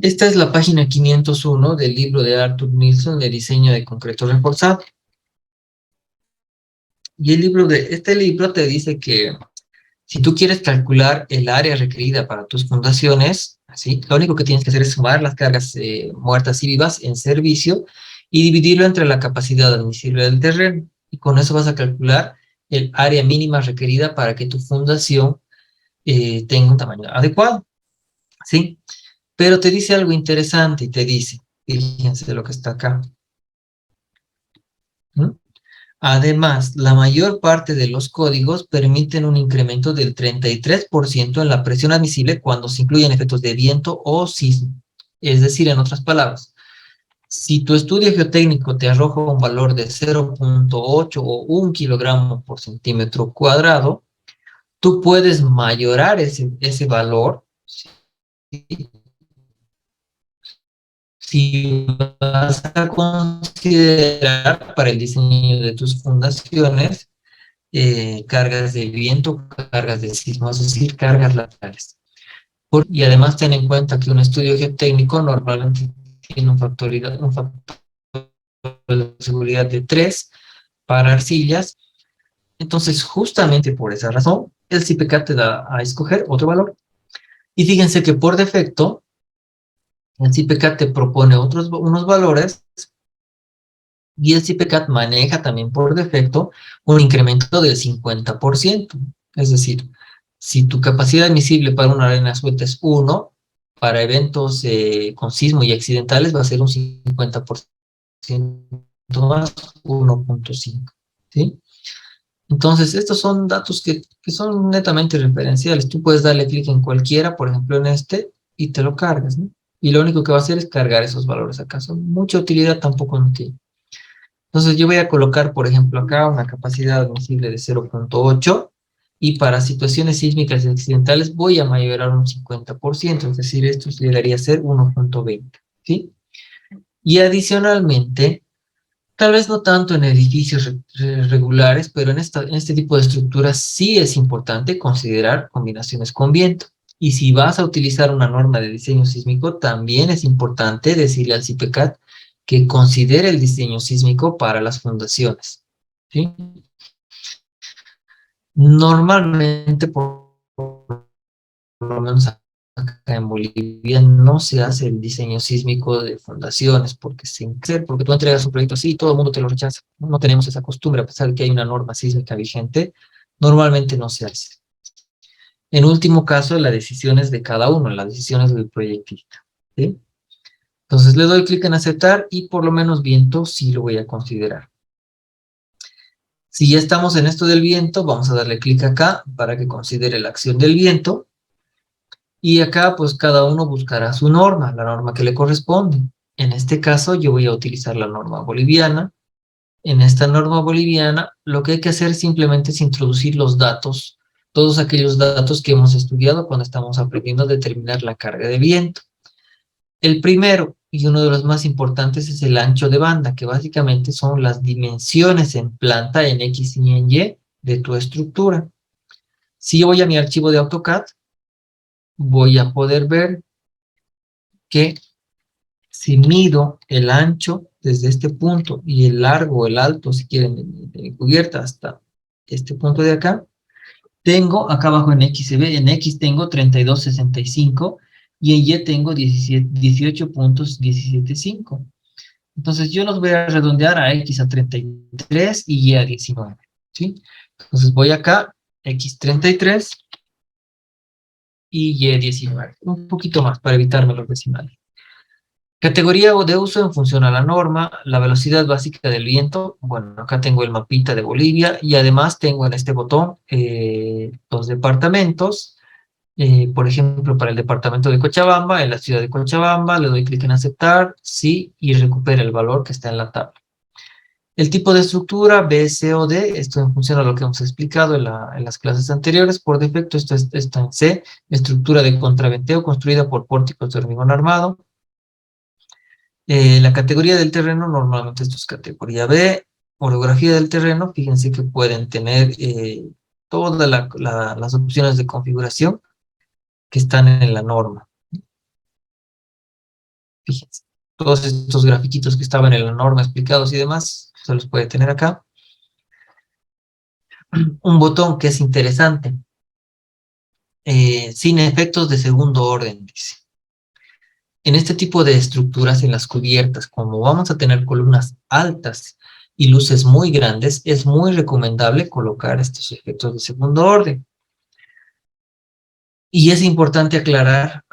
Esta es la página 501 del libro de Arthur Nilsson de diseño de concreto reforzado. Y este libro te dice que Si tú quieres calcular el área requerida para tus fundaciones, ¿sí? Lo único que tienes que hacer es sumar las cargas muertas y vivas en servicio y dividirlo entre la capacidad admisible del terreno. Y con eso vas a calcular el área mínima requerida para que tu fundación tenga un tamaño adecuado, ¿sí? Pero te dice algo interesante y te dice, fíjense lo que está acá. ¿Mm? Además, la mayor parte de los códigos permiten un incremento del 33% en la presión admisible cuando se incluyen efectos de viento o sismo. Es decir, en otras palabras, si tu estudio geotécnico te arroja un valor de 0,8 o 1 kilogramo por centímetro cuadrado, tú puedes mayorar ese valor, ¿sí? Si vas a considerar para el diseño de tus fundaciones cargas de viento, cargas de sismo, es decir, cargas laterales. Y además ten en cuenta que un estudio geotécnico normalmente tiene un factor de seguridad de 3 para arcillas. Entonces, justamente por esa razón, el CIPECAT te da a escoger otro valor. Y fíjense que por defecto, el CIPECAT te propone unos valores y el CIPECAT maneja también por defecto un incremento del 50%. Es decir, si tu capacidad admisible para una arena suelta es 1, para eventos con sismo y accidentales va a ser un 50% más, 1,5. ¿Sí? Entonces, estos son datos que son netamente referenciales. Tú puedes darle clic en cualquiera, por ejemplo en este, y te lo cargas, ¿no? Y lo único que va a hacer es cargar esos valores acá. Son mucha utilidad tampoco no tiene. Entonces yo voy a colocar, por ejemplo, acá una capacidad admisible de 0,8 y para situaciones sísmicas y accidentales voy a mayorar un 50%, es decir, esto llegaría a ser 1,20, ¿sí? Y adicionalmente, tal vez no tanto en edificios regulares, pero en este tipo de estructuras sí es importante considerar combinaciones con viento. Y si vas a utilizar una norma de diseño sísmico, también es importante decirle al CIPECAT que considere el diseño sísmico para las fundaciones, ¿sí? Normalmente, por lo menos acá en Bolivia, no se hace el diseño sísmico de fundaciones porque tú entregas un proyecto así y todo el mundo te lo rechaza. No tenemos esa costumbre, a pesar de que hay una norma sísmica vigente, normalmente no se hace. En último caso, las decisiones de cada uno, las decisiones del proyectista, ¿sí? Entonces le doy clic en aceptar y por lo menos viento sí lo voy a considerar. Si ya estamos en esto del viento, vamos a darle clic acá para que considere la acción del viento. Y acá pues cada uno buscará su norma, la norma que le corresponde. En este caso yo voy a utilizar la norma boliviana. En esta norma boliviana lo que hay que hacer simplemente es introducir los datos, todos aquellos datos que hemos estudiado cuando estamos aprendiendo a determinar la carga de viento. El primero y uno de los más importantes es el ancho de banda, que básicamente son las dimensiones en planta en X y en Y de tu estructura. Si yo voy a mi archivo de AutoCAD, voy a poder ver que si mido el ancho desde este punto y el largo, el alto, si quieren, de mi cubierta hasta este punto de acá, tengo acá abajo en X, se ve, en X tengo 32,65 y en Y tengo 18,175. Entonces yo los voy a redondear a X a 33 y Y a 19, ¿sí? Entonces voy acá, X 33 y Y 19. Un poquito más para evitarme los decimales. Categoría de uso en función a la norma, la velocidad básica del viento. Bueno, acá tengo el mapita de Bolivia y además tengo en este botón los departamentos. Por ejemplo, para el departamento de Cochabamba, en la ciudad de Cochabamba, le doy clic en aceptar, sí, y recupera el valor que está en la tabla. El tipo de estructura, B, C o D, esto en función a lo que hemos explicado en las clases anteriores. Por defecto, esto está en C, estructura de contraventeo construida por pórticos de hormigón armado. La categoría del terreno, normalmente esto es categoría B. Orografía del terreno, fíjense que pueden tener todas las opciones de configuración que están en la norma. Fíjense, todos estos grafiquitos que estaban en la norma explicados y demás, se los puede tener acá. Un botón que es interesante. sin efectos de segundo orden, dice. En este tipo de estructuras, en las cubiertas, como vamos a tener columnas altas y luces muy grandes, es muy recomendable colocar estos efectos de segundo orden. Y es importante aclarar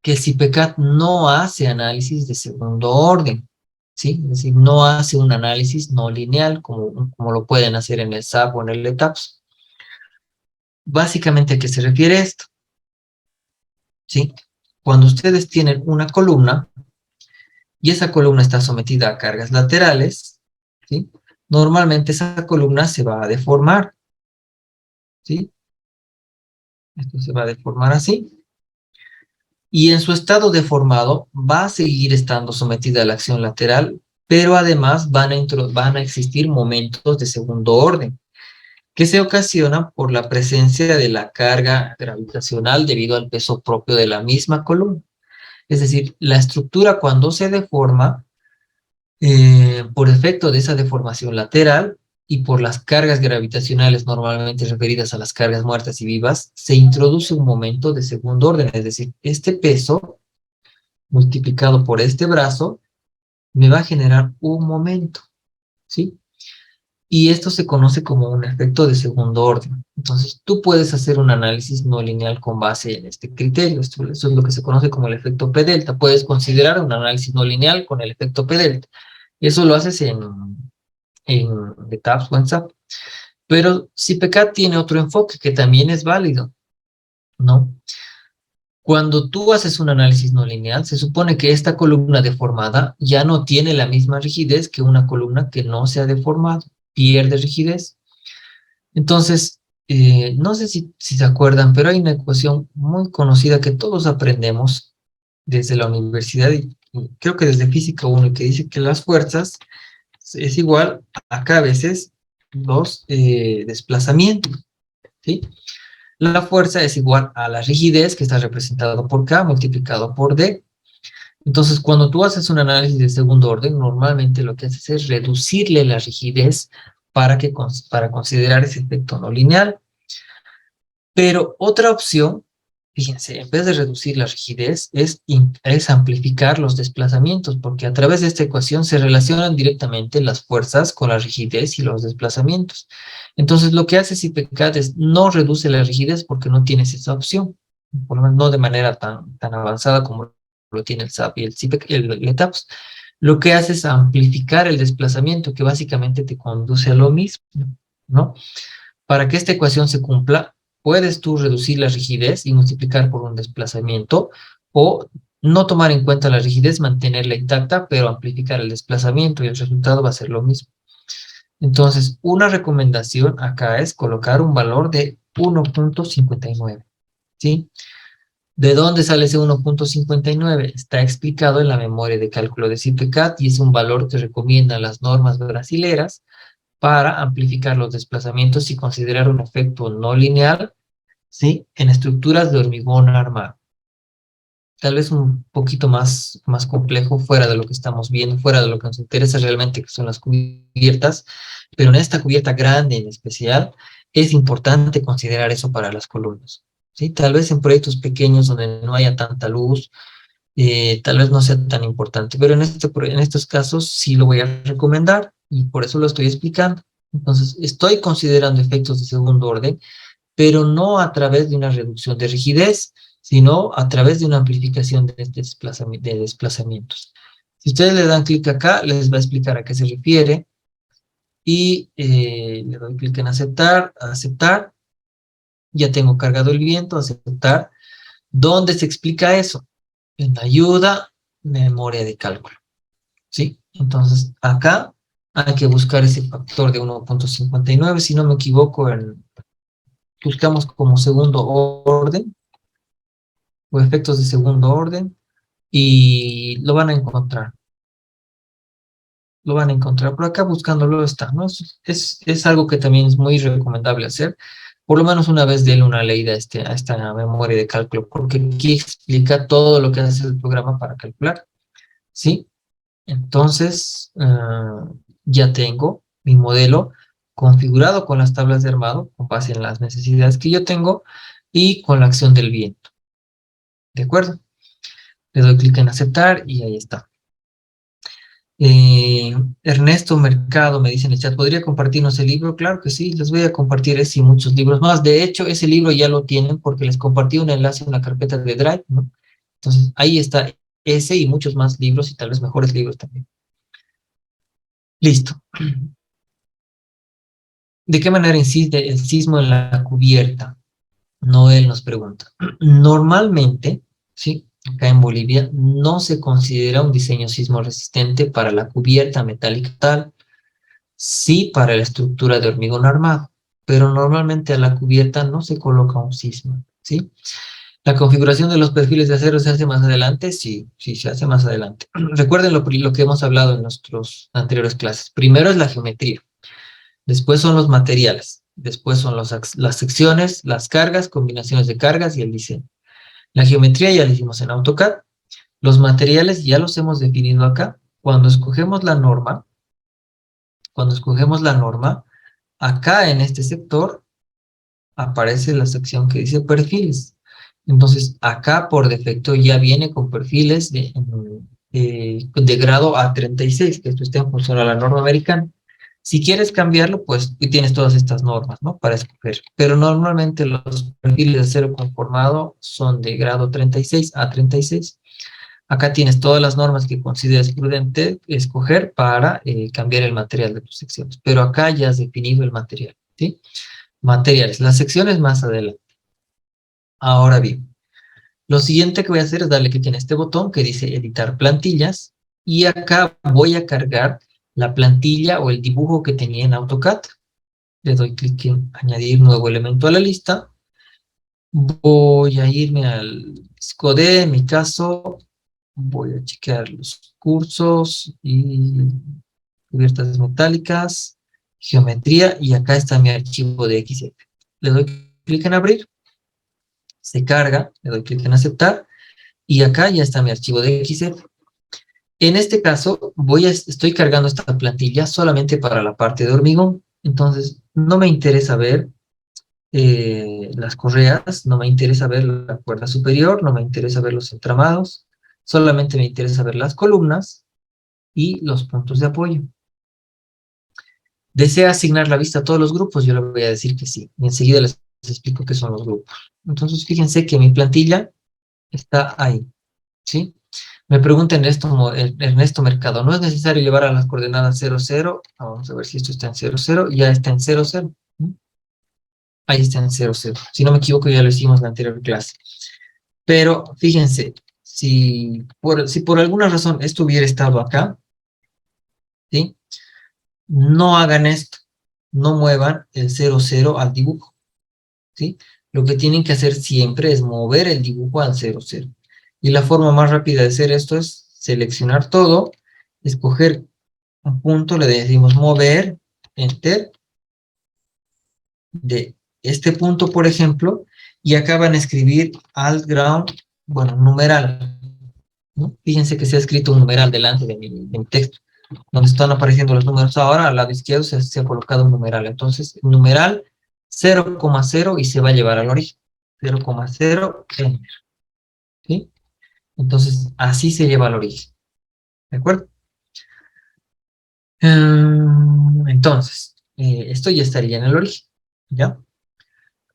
que el CIPECAT no hace análisis de segundo orden, ¿sí? Es decir, no hace un análisis no lineal como lo pueden hacer en el SAP o en el ETAPS. Básicamente, ¿a qué se refiere esto? ¿Sí? Cuando ustedes tienen una columna y esa columna está sometida a cargas laterales, ¿sí? Normalmente esa columna se va a deformar, ¿sí? Esto se va a deformar así. Y en su estado deformado va a seguir estando sometida a la acción lateral, pero además van a existir momentos de segundo orden, que se ocasionan por la presencia de la carga gravitacional debido al peso propio de la misma columna. Es decir, la estructura cuando se deforma, por efecto de esa deformación lateral y por las cargas gravitacionales normalmente referidas a las cargas muertas y vivas, se introduce un momento de segundo orden, es decir, este peso multiplicado por este brazo me va a generar un momento, ¿sí? Y esto se conoce como un efecto de segundo orden. Entonces, tú puedes hacer un análisis no lineal con base en este criterio. Esto es lo que se conoce como el efecto P delta. Puedes considerar un análisis no lineal con el efecto P delta. Eso lo haces en ETAPS o en SAP. Pero CIPECAT tiene otro enfoque que también es válido, ¿no? Cuando tú haces un análisis no lineal, se supone que esta columna deformada ya no tiene la misma rigidez que una columna que no se ha deformado, pierde rigidez. Entonces, no sé si se acuerdan, pero hay una ecuación muy conocida que todos aprendemos desde la universidad y creo que desde Física 1, que dice que las fuerzas es igual a K veces los desplazamientos, ¿sí? La fuerza es igual a la rigidez, que está representado por K, multiplicado por D. Entonces, cuando tú haces un análisis de segundo orden, normalmente lo que haces es reducirle la rigidez para considerar ese efecto no lineal. Pero otra opción, fíjense, en vez de reducir la rigidez, es amplificar los desplazamientos, porque a través de esta ecuación se relacionan directamente las fuerzas con la rigidez y los desplazamientos. Entonces, lo que hace CIPECAT es no reduce la rigidez porque no tienes esa opción, por lo menos no de manera tan avanzada como lo tiene el SAP y el CIPEC, el ETAPS. Lo que hace es amplificar el desplazamiento, que básicamente te conduce a lo mismo, ¿no? Para que esta ecuación se cumpla, puedes tú reducir la rigidez y multiplicar por un desplazamiento, o no tomar en cuenta la rigidez, mantenerla intacta, pero amplificar el desplazamiento y el resultado va a ser lo mismo. Entonces, una recomendación acá es colocar un valor de 1.59, ¿sí? ¿De dónde sale ese 1.59? Está explicado en la memoria de cálculo de CIPECAT y es un valor que recomiendan las normas brasileras para amplificar los desplazamientos y considerar un efecto no lineal, ¿sí? En estructuras de hormigón armado. Tal vez un poquito más complejo, fuera de lo que estamos viendo, fuera de lo que nos interesa realmente, que son las cubiertas, pero en esta cubierta grande en especial, es importante considerar eso para las columnas, ¿sí? Tal vez en proyectos pequeños donde no haya tanta luz, tal vez no sea tan importante, pero en estos casos sí lo voy a recomendar y por eso lo estoy explicando. Entonces, estoy considerando efectos de segundo orden, pero no a través de una reducción de rigidez, sino a través de una amplificación de desplazamientos. Si ustedes le dan clic acá, les va a explicar a qué se refiere y le doy clic en aceptar, aceptar, ya tengo cargado el viento, aceptar. ¿Dónde se explica eso? En ayuda, memoria de cálculo, ¿sí? Entonces, acá hay que buscar ese factor de 1.59, si no me equivoco, buscamos como segundo orden, o efectos de segundo orden, y lo van a encontrar. Lo van a encontrar. Por acá buscándolo está, ¿no? Es algo que también es muy recomendable hacer. Por lo menos una vez denle una leída a esta memoria de cálculo, porque aquí explica todo lo que hace el programa para calcular, ¿sí? Entonces, ya tengo mi modelo configurado con las tablas de armado, con base en las necesidades que yo tengo, y con la acción del viento. ¿De acuerdo? Le doy clic en aceptar y ahí está. Ernesto Mercado me dice en el chat, ¿podría compartirnos el libro? Claro que sí, les voy a compartir ese y muchos libros más. De hecho, ese libro ya lo tienen porque les compartí un enlace en la carpeta de Drive, ¿no? Entonces, ahí está ese y muchos más libros y tal vez mejores libros también. Listo. ¿De qué manera incide el sismo en la cubierta? Noel nos pregunta. Normalmente, ¿sí? Acá en Bolivia no se considera un diseño sismo resistente para la cubierta metálica tal, sí para la estructura de hormigón armado, pero normalmente a la cubierta no se coloca un sismo, ¿sí? ¿La configuración de los perfiles de acero se hace más adelante? Sí, sí, se hace más adelante. Recuerden lo que hemos hablado en nuestras anteriores clases. Primero es la geometría, después son los materiales, después son las secciones, las cargas, combinaciones de cargas y el diseño. La geometría ya la hicimos en AutoCAD, los materiales ya los hemos definido acá. Cuando escogemos la norma, acá en este sector aparece la sección que dice perfiles. Entonces, acá por defecto ya viene con perfiles de grado A36, que esto está en función a la norma americana. Si quieres cambiarlo, pues tienes todas estas normas, ¿no? Para escoger. Pero normalmente los perfiles de acero conformado son de grado 36 a 36. Acá tienes todas las normas que consideres prudente escoger para cambiar el material de tus secciones. Pero acá ya has definido el material, ¿sí? Materiales. Las secciones más adelante. Ahora bien, lo siguiente que voy a hacer es darle clic en este botón que dice editar plantillas y acá voy a cargar la plantilla o el dibujo que tenía en AutoCAD. Le doy clic en añadir nuevo elemento a la lista. Voy a irme al disco D, en mi caso, voy a chequear los cursos y cubiertas metálicas, geometría y acá está mi archivo de XF. Le doy clic en abrir. Se carga, le doy clic en aceptar y acá ya está mi archivo de XF. En este caso, estoy cargando esta plantilla solamente para la parte de hormigón, entonces no me interesa ver las correas, no me interesa ver la cuerda superior, no me interesa ver los entramados, solamente me interesa ver las columnas y los puntos de apoyo. ¿Desea asignar la vista a todos los grupos? Yo le voy a decir que sí, y enseguida les explico qué son los grupos. Entonces, fíjense que mi plantilla está ahí, ¿sí? Me pregunta Ernesto Mercado, ¿no es necesario llevar a las coordenadas 0, 0? Vamos a ver si esto está en 0, 0. Ya está en 0, 0. Ahí está en 0, 0. Si no me equivoco, ya lo hicimos en la anterior clase. Pero fíjense, si por alguna razón esto hubiera estado acá, ¿sí? No hagan esto. No muevan el 0, 0 al dibujo, ¿sí? Lo que tienen que hacer siempre es mover el dibujo al 0, 0. Y la forma más rápida de hacer esto es seleccionar todo, escoger un punto, le decimos mover, enter, de este punto, por ejemplo, y acá van a escribir alt ground, bueno, numeral, ¿no? Fíjense que se ha escrito un numeral delante de mi texto, donde están apareciendo los números ahora, al lado izquierdo se ha colocado un numeral, entonces, numeral 0,0 y se va a llevar al origen, 0,0, enter, ¿sí? Entonces, así se lleva al origen, ¿de acuerdo? Entonces, esto ya estaría en el origen, ¿ya?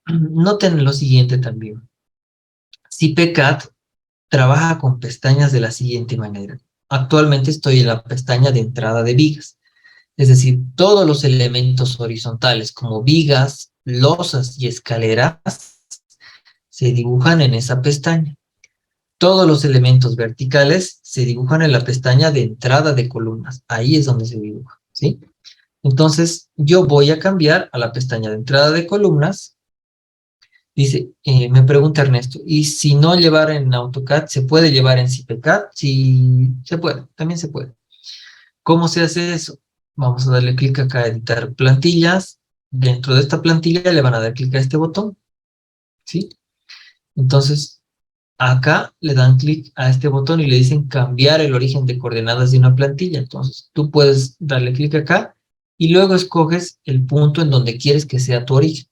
Noten lo siguiente también. CPCAD trabaja con pestañas de la siguiente manera. Actualmente estoy en la pestaña de entrada de vigas, es decir, todos los elementos horizontales como vigas, losas y escaleras se dibujan en esa pestaña. Todos los elementos verticales se dibujan en la pestaña de entrada de columnas. Ahí es donde se dibuja, ¿sí? Entonces, yo voy a cambiar a la pestaña de entrada de columnas. Dice, me pregunta Ernesto, ¿y si no llevar en AutoCAD, se puede llevar en CPCAD? Sí, se puede, también se puede. ¿Cómo se hace eso? Vamos a darle clic acá a editar plantillas. Dentro de esta plantilla le van a dar clic a este botón, ¿sí? Entonces, acá le dan clic a este botón y le dicen cambiar el origen de coordenadas de una plantilla. Entonces, tú puedes darle clic acá y luego escoges el punto en donde quieres que sea tu origen.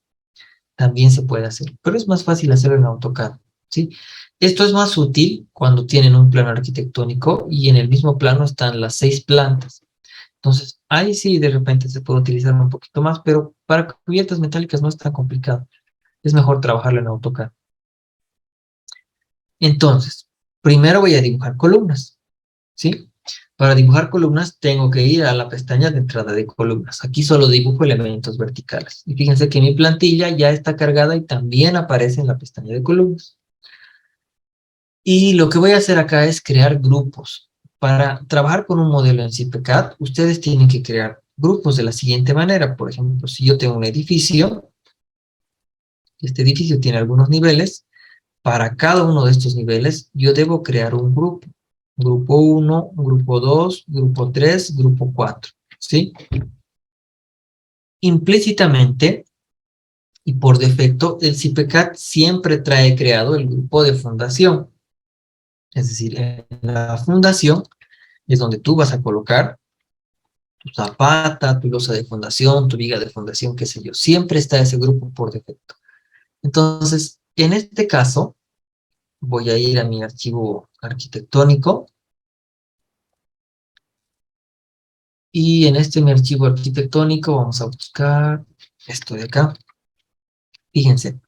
también se puede hacer, pero es más fácil hacerlo en AutoCAD, ¿sí? Esto es más útil cuando tienen un plano arquitectónico y en el mismo plano están las 6 plantas. Entonces, ahí sí de repente se puede utilizar un poquito más, pero para cubiertas metálicas no es tan complicado. Es mejor trabajarlo en AutoCAD. Entonces, primero voy a dibujar columnas, ¿sí? Para dibujar columnas tengo que ir a la pestaña de entrada de columnas. Aquí solo dibujo elementos verticales. Y fíjense que mi plantilla ya está cargada y también aparece en la pestaña de columnas. Y lo que voy a hacer acá es crear grupos. Para trabajar con un modelo en CPCAD, ustedes tienen que crear grupos de la siguiente manera. Por ejemplo, si yo tengo un edificio, este edificio tiene algunos niveles, para cada uno de estos niveles yo debo crear un grupo. Grupo 1, grupo 2, grupo 3, grupo 4. ¿Sí? Implícitamente y por defecto, el CPCAD siempre trae creado el grupo de fundación. Es decir, en la fundación es donde tú vas a colocar tu zapata, tu losa de fundación, tu viga de fundación, qué sé yo. Siempre está ese grupo por defecto. Entonces, en este caso, voy a ir a mi archivo arquitectónico y en mi archivo arquitectónico vamos a buscar esto de acá. Fíjense,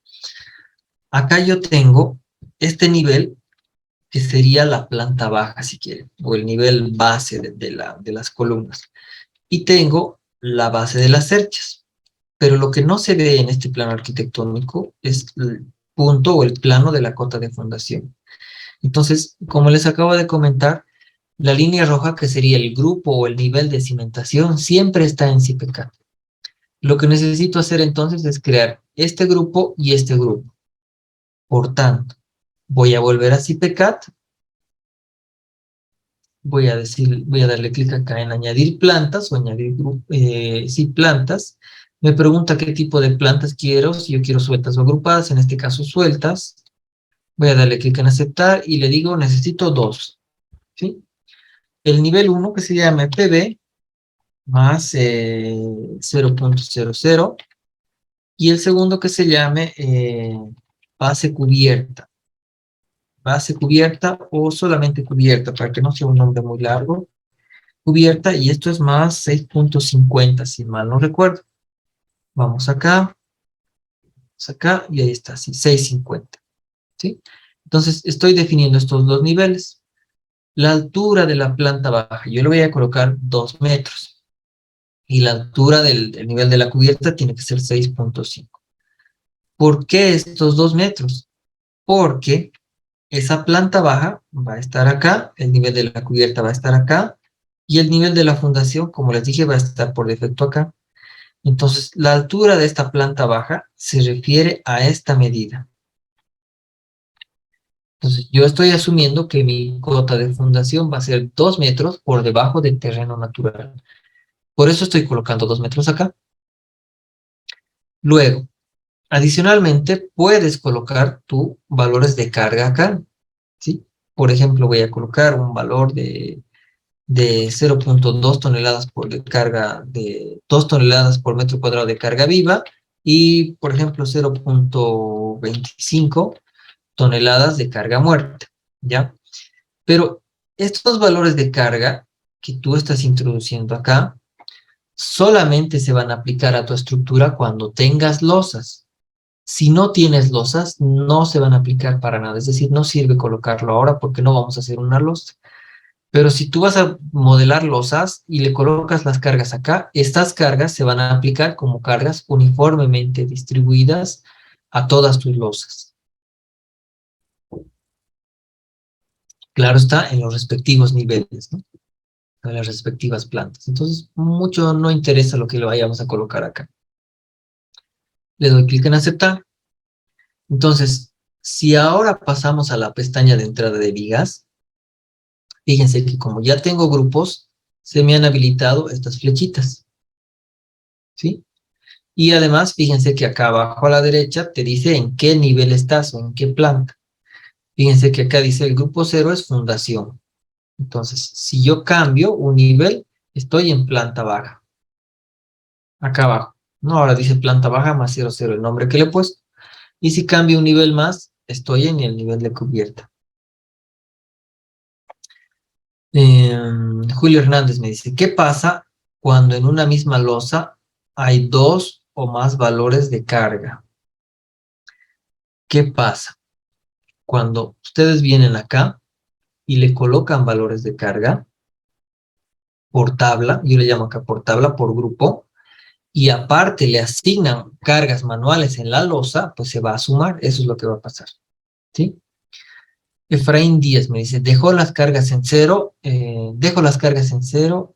acá yo tengo este nivel que sería la planta baja, si quieren, o el nivel base de las columnas. Y tengo la base de las cerchas. Pero lo que no se ve en este plano arquitectónico es el punto o el plano de la cota de fundación. Entonces, como les acabo de comentar, la línea roja, que sería el grupo o el nivel de cimentación, siempre está en CPK. Lo que necesito hacer entonces es crear este grupo y este grupo. Por tanto, voy a volver a CPCAD, voy a darle clic acá en añadir plantas o añadir sí, plantas. Me pregunta qué tipo de plantas quiero, si yo quiero sueltas o agrupadas, en este caso sueltas. Voy a darle clic en aceptar y le digo necesito dos, ¿sí? El nivel 1 que se llama PB más 0.00 y el segundo que se llame base cubierta. Base cubierta o solamente cubierta para que no sea un nombre muy largo. Cubierta y esto es más 6.50 si mal no recuerdo. Vamos acá y ahí está, sí, 650, ¿sí? Entonces estoy definiendo estos dos niveles. La altura de la planta baja, yo le voy a colocar 2 metros y la altura del nivel de la cubierta tiene que ser 6.5. ¿Por qué estos 2 metros? Porque esa planta baja va a estar acá, el nivel de la cubierta va a estar acá y el nivel de la fundación, como les dije, va a estar por defecto acá. Entonces, la altura de esta planta baja se refiere a esta medida. Entonces, yo estoy asumiendo que mi cota de fundación va a ser 2 metros por debajo del terreno natural. Por eso estoy colocando 2 metros acá. Luego, adicionalmente, puedes colocar tus valores de carga acá, ¿sí? Por ejemplo, voy a colocar un valor de 0.2 toneladas por de carga, de 2 toneladas por metro cuadrado de carga viva y, por ejemplo, 0.25 toneladas de carga muerta, ¿ya? Pero estos valores de carga que tú estás introduciendo acá solamente se van a aplicar a tu estructura cuando tengas losas. Si no tienes losas, no se van a aplicar para nada. Es decir, no sirve colocarlo ahora porque no vamos a hacer una losa. Pero si tú vas a modelar losas y le colocas las cargas acá, estas cargas se van a aplicar como cargas uniformemente distribuidas a todas tus losas. Claro está, en los respectivos niveles, ¿no? En las respectivas plantas. Entonces, mucho no interesa lo que le vayamos a colocar acá. Le doy clic en aceptar. Entonces, si ahora pasamos a la pestaña de entrada de vigas, fíjense que como ya tengo grupos, se me han habilitado estas flechitas, ¿sí? Y además, fíjense que acá abajo a la derecha te dice en qué nivel estás o en qué planta. Fíjense que acá dice el grupo 0 es fundación. Entonces, si yo cambio un nivel, estoy en planta baja. Acá abajo. No, ahora dice planta baja más 00, el nombre que le he puesto. Y si cambio un nivel más, estoy en el nivel de cubierta. Julio Hernández me dice, ¿qué pasa cuando en una misma losa hay dos o más valores de carga? ¿Qué pasa cuando ustedes vienen acá y le colocan valores de carga por tabla? Yo le llamo acá por tabla, por grupo, y aparte le asignan cargas manuales en la losa, pues se va a sumar, eso es lo que va a pasar, ¿sí? Efraín Díaz me dice, dejo las cargas en cero, dejo las cargas en cero.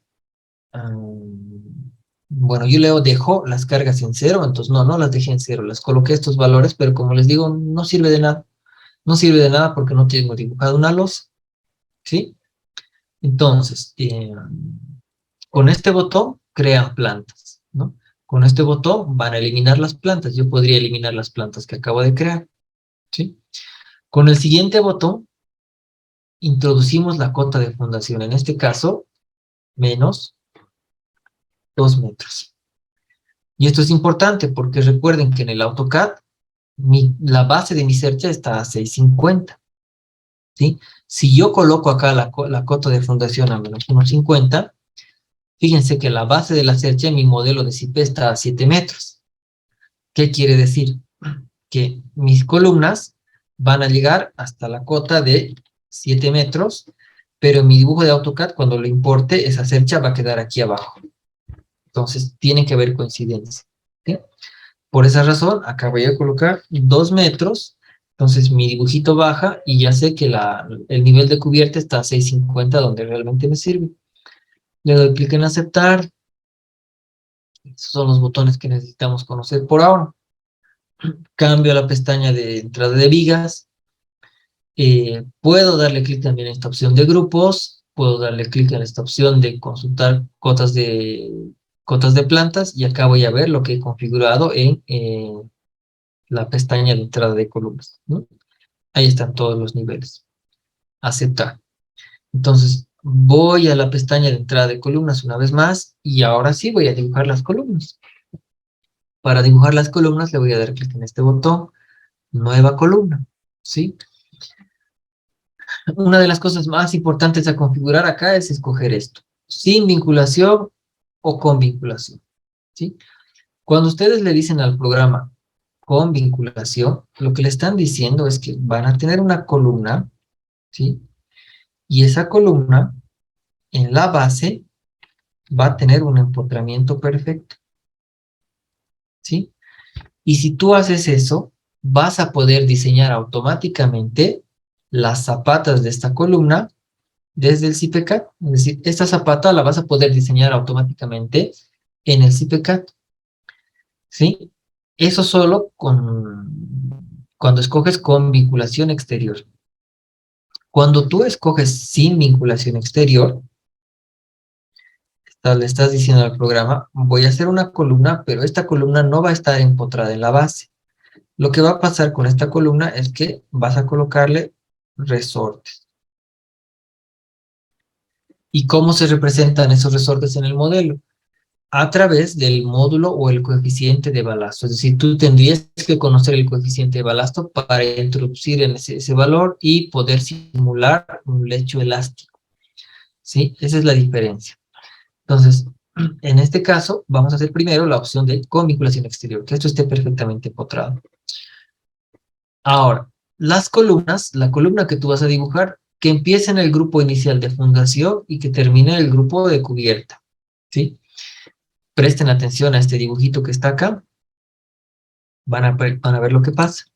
Bueno, yo leo dejó las cargas en cero, entonces no las dejé en cero, las coloqué estos valores, pero como les digo, no sirve de nada. No sirve de nada porque no tengo dibujado una losa, ¿sí? Entonces, con este botón crean plantas, ¿no? Con este botón van a eliminar las plantas. Yo podría eliminar las plantas que acabo de crear, ¿sí? Con el siguiente botón introducimos la cota de fundación, en este caso, menos 2 metros. Y esto es importante porque recuerden que en el AutoCAD la base de mi cercha está a 650, ¿sí? Si yo coloco acá la cota de fundación a menos 150, fíjense que la base de la cercha en mi modelo de CIP está a 7 metros. ¿Qué quiere decir? Que mis columnas van a llegar hasta la cota de 7 metros, pero en mi dibujo de AutoCAD, cuando lo importe, esa cercha va a quedar aquí abajo. Entonces, tiene que haber coincidencia, ¿sí? Por esa razón, acá voy a colocar 2 metros, entonces mi dibujito baja y ya sé que el nivel de cubierta está a 650, donde realmente me sirve. Le doy clic en aceptar. Esos son los botones que necesitamos conocer por ahora. Cambio a la pestaña de entrada de vigas. Puedo darle clic también en esta opción de grupos. Puedo darle clic en esta opción de consultar cotas de plantas. Y acá voy a ver lo que he configurado en la pestaña de entrada de columnas, ¿no? Ahí están todos los niveles. Aceptar. Entonces, voy a la pestaña de entrada de columnas una vez más. Y ahora sí voy a dibujar las columnas. Para dibujar las columnas le voy a dar clic en este botón, nueva columna, ¿sí? Una de las cosas más importantes a configurar acá es escoger esto, sin vinculación o con vinculación, ¿sí? Cuando ustedes le dicen al programa con vinculación, lo que le están diciendo es que van a tener una columna, ¿sí? Y esa columna en la base va a tener un empotramiento perfecto, ¿sí? Y si tú haces eso, vas a poder diseñar automáticamente las zapatas de esta columna desde el CIPCAD. Es decir, esta zapata la vas a poder diseñar automáticamente en el CIPCAD, ¿sí? Eso solo cuando escoges con vinculación exterior. Cuando tú escoges sin vinculación exterior, le estás diciendo al programa, voy a hacer una columna, pero esta columna no va a estar empotrada en la base. Lo que va a pasar con esta columna es que vas a colocarle resortes. ¿Y cómo se representan esos resortes en el modelo? A través del módulo o el coeficiente de balasto. Es decir, tú tendrías que conocer el coeficiente de balasto para introducir en ese valor y poder simular un lecho elástico, ¿sí? Esa es la diferencia. Entonces, en este caso, vamos a hacer primero la opción de con vinculación exterior, que esto esté perfectamente empotrado. Ahora, las columnas, la columna que tú vas a dibujar, que empiece en el grupo inicial de fundación y que termine en el grupo de cubierta, ¿sí? Presten atención a este dibujito que está acá, van a ver lo que pasa.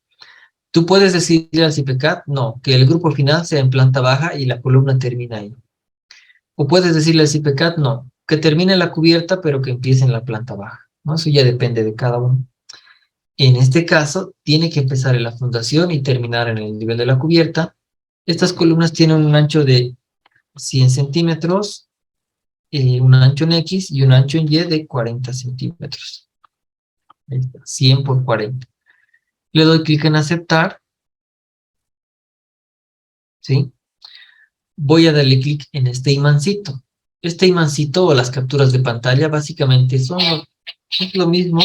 Tú puedes decirle al CIPCAD, no, que el grupo final sea en planta baja y la columna termina ahí. O puedes decirle al CIPCAD, no, que termine en la cubierta, pero que empiece en la planta baja, ¿no? Eso ya depende de cada uno. En este caso, tiene que empezar en la fundación y terminar en el nivel de la cubierta. Estas columnas tienen un ancho de 100 centímetros, un ancho en X y un ancho en Y de 40 centímetros. 100 por 40. Le doy clic en aceptar, ¿sí? Voy a darle clic en este imancito. Este imancito o las capturas de pantalla básicamente es lo mismo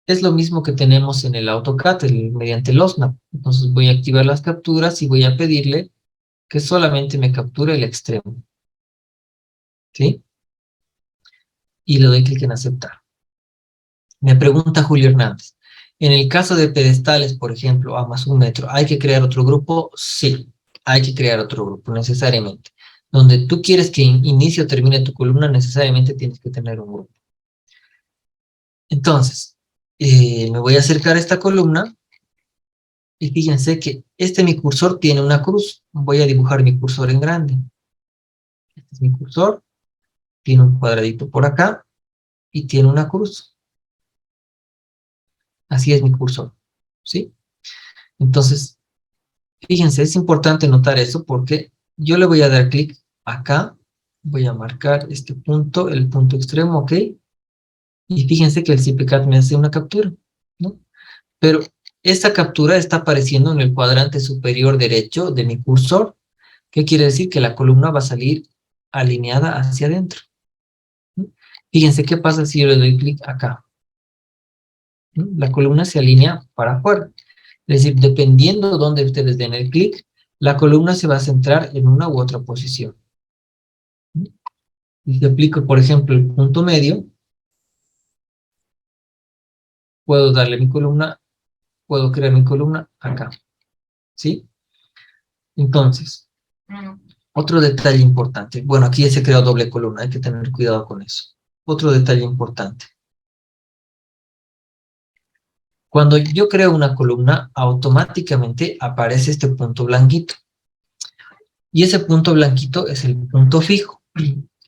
Es lo mismo que tenemos en el AutoCAD, mediante el OSNAP. Entonces voy a activar las capturas y voy a pedirle que solamente me capture el extremo. ¿Sí? Y le doy clic en aceptar. Me pregunta Julio Hernández. En el caso de pedestales, por ejemplo, a más 1 metro, ¿hay que crear otro grupo? Sí, hay que crear otro grupo, necesariamente. Donde tú quieres que inicie o termine tu columna, necesariamente tienes que tener un grupo. Entonces, me voy a acercar a esta columna y fíjense que mi cursor tiene una cruz. Voy a dibujar mi cursor en grande. Este es mi cursor, tiene un cuadradito por acá y tiene una cruz. Así es mi cursor, ¿sí? Entonces, fíjense, es importante notar eso porque yo le voy a dar clic acá, voy a marcar este punto, el punto extremo, ¿ok? Y fíjense que el CPCAD me hace una captura, ¿no? Pero esta captura está apareciendo en el cuadrante superior derecho de mi cursor. ¿Qué quiere decir? Que la columna va a salir alineada hacia adentro, ¿no? Fíjense qué pasa si yo le doy clic acá, ¿no? La columna se alinea para afuera. Es decir, dependiendo de dónde ustedes den el clic, la columna se va a centrar en una u otra posición. Y si aplico, por ejemplo, el punto medio, puedo darle mi columna, puedo crear mi columna acá, ¿sí? Entonces, otro detalle importante. Bueno, aquí ya se creó doble columna, hay que tener cuidado con eso. Otro detalle importante. Cuando yo creo una columna, automáticamente aparece este punto blanquito. Y ese punto blanquito es el punto fijo.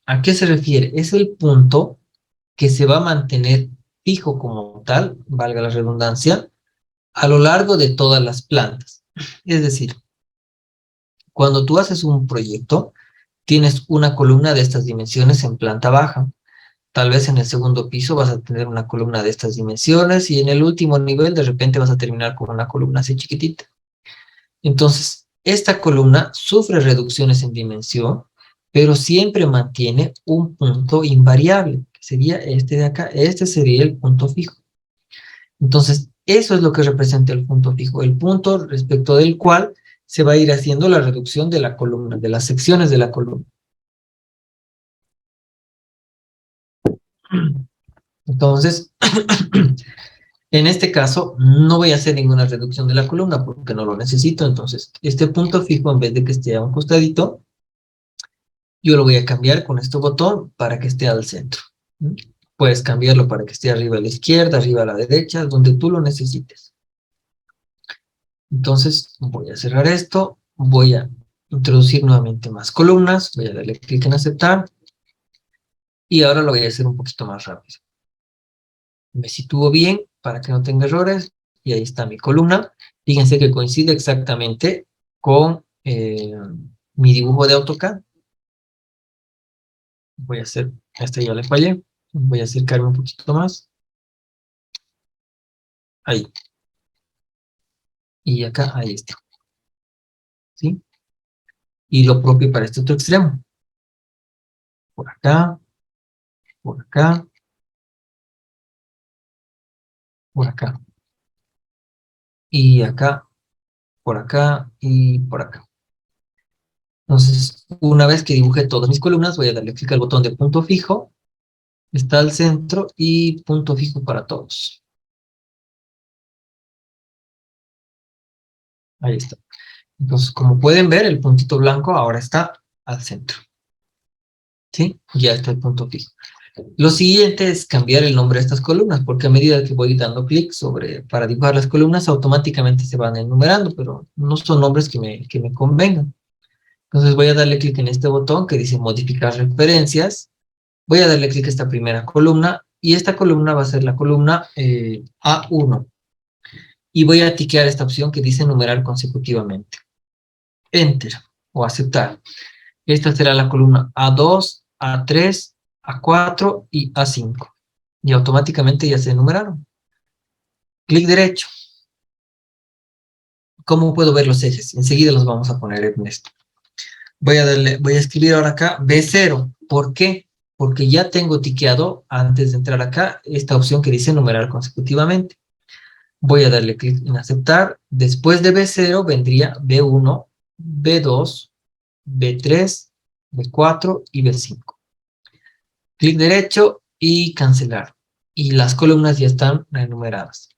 ¿A qué se refiere? Es el punto que se va a mantener fijo como tal, valga la redundancia, a lo largo de todas las plantas. Es decir, cuando tú haces un proyecto, tienes una columna de estas dimensiones en planta baja. Tal vez en el segundo piso vas a tener una columna de estas dimensiones y en el último nivel de repente vas a terminar con una columna así chiquitita. Entonces, esta columna sufre reducciones en dimensión, pero siempre mantiene un punto invariable, que sería este de acá. Este sería el punto fijo. Entonces, eso es lo que representa el punto fijo, el punto respecto del cual se va a ir haciendo la reducción de la columna, de las secciones de la columna. Entonces, en este caso, no voy a hacer ninguna reducción de la columna porque no lo necesito. Entonces, este punto fijo, en vez de que esté a un costadito, yo lo voy a cambiar con este botón para que esté al centro. Puedes cambiarlo para que esté arriba a la izquierda, arriba a la derecha, donde tú lo necesites. Entonces, voy a cerrar esto, voy a introducir nuevamente más columnas, voy a darle clic en aceptar, y ahora lo voy a hacer un poquito más rápido. Me sitúo bien para que no tenga errores, y ahí está mi columna. Fíjense que coincide exactamente con mi dibujo de AutoCAD. Voy a hacer, este ya le fallé, voy a acercarme un poquito más. Ahí. Y acá, ahí está. ¿Sí? Y lo propio para este otro extremo. Por acá, por acá, por acá. Y acá, por acá y por acá. Entonces, una vez que dibujé todas mis columnas, voy a darle clic al botón de punto fijo. Está al centro y punto fijo para todos. Ahí está. Entonces, como pueden ver, el puntito blanco ahora está al centro. ¿Sí? Ya está el punto fijo. Lo siguiente es cambiar el nombre de estas columnas, porque a medida que voy dando clic para dibujar las columnas, automáticamente se van enumerando, pero no son nombres que me convengan. Entonces voy a darle clic en este botón que dice modificar referencias. Voy a darle clic a esta primera columna, y esta columna va a ser la columna A1. Y voy a tiquear esta opción que dice numerar consecutivamente. Enter o aceptar. Esta será la columna A2, A3, A4 y A5. Y automáticamente ya se enumeraron. Clic derecho. ¿Cómo puedo ver los ejes? Enseguida los vamos a poner en esto. Voy a escribir ahora acá B0. ¿Por qué? porque ya tengo tiqueado antes de entrar acá esta opción que dice numerar consecutivamente. Voy a darle clic en aceptar. Después de B0 vendría B1, B2, B3, B4 y B5. Clic derecho y cancelar. Y las columnas ya están enumeradas.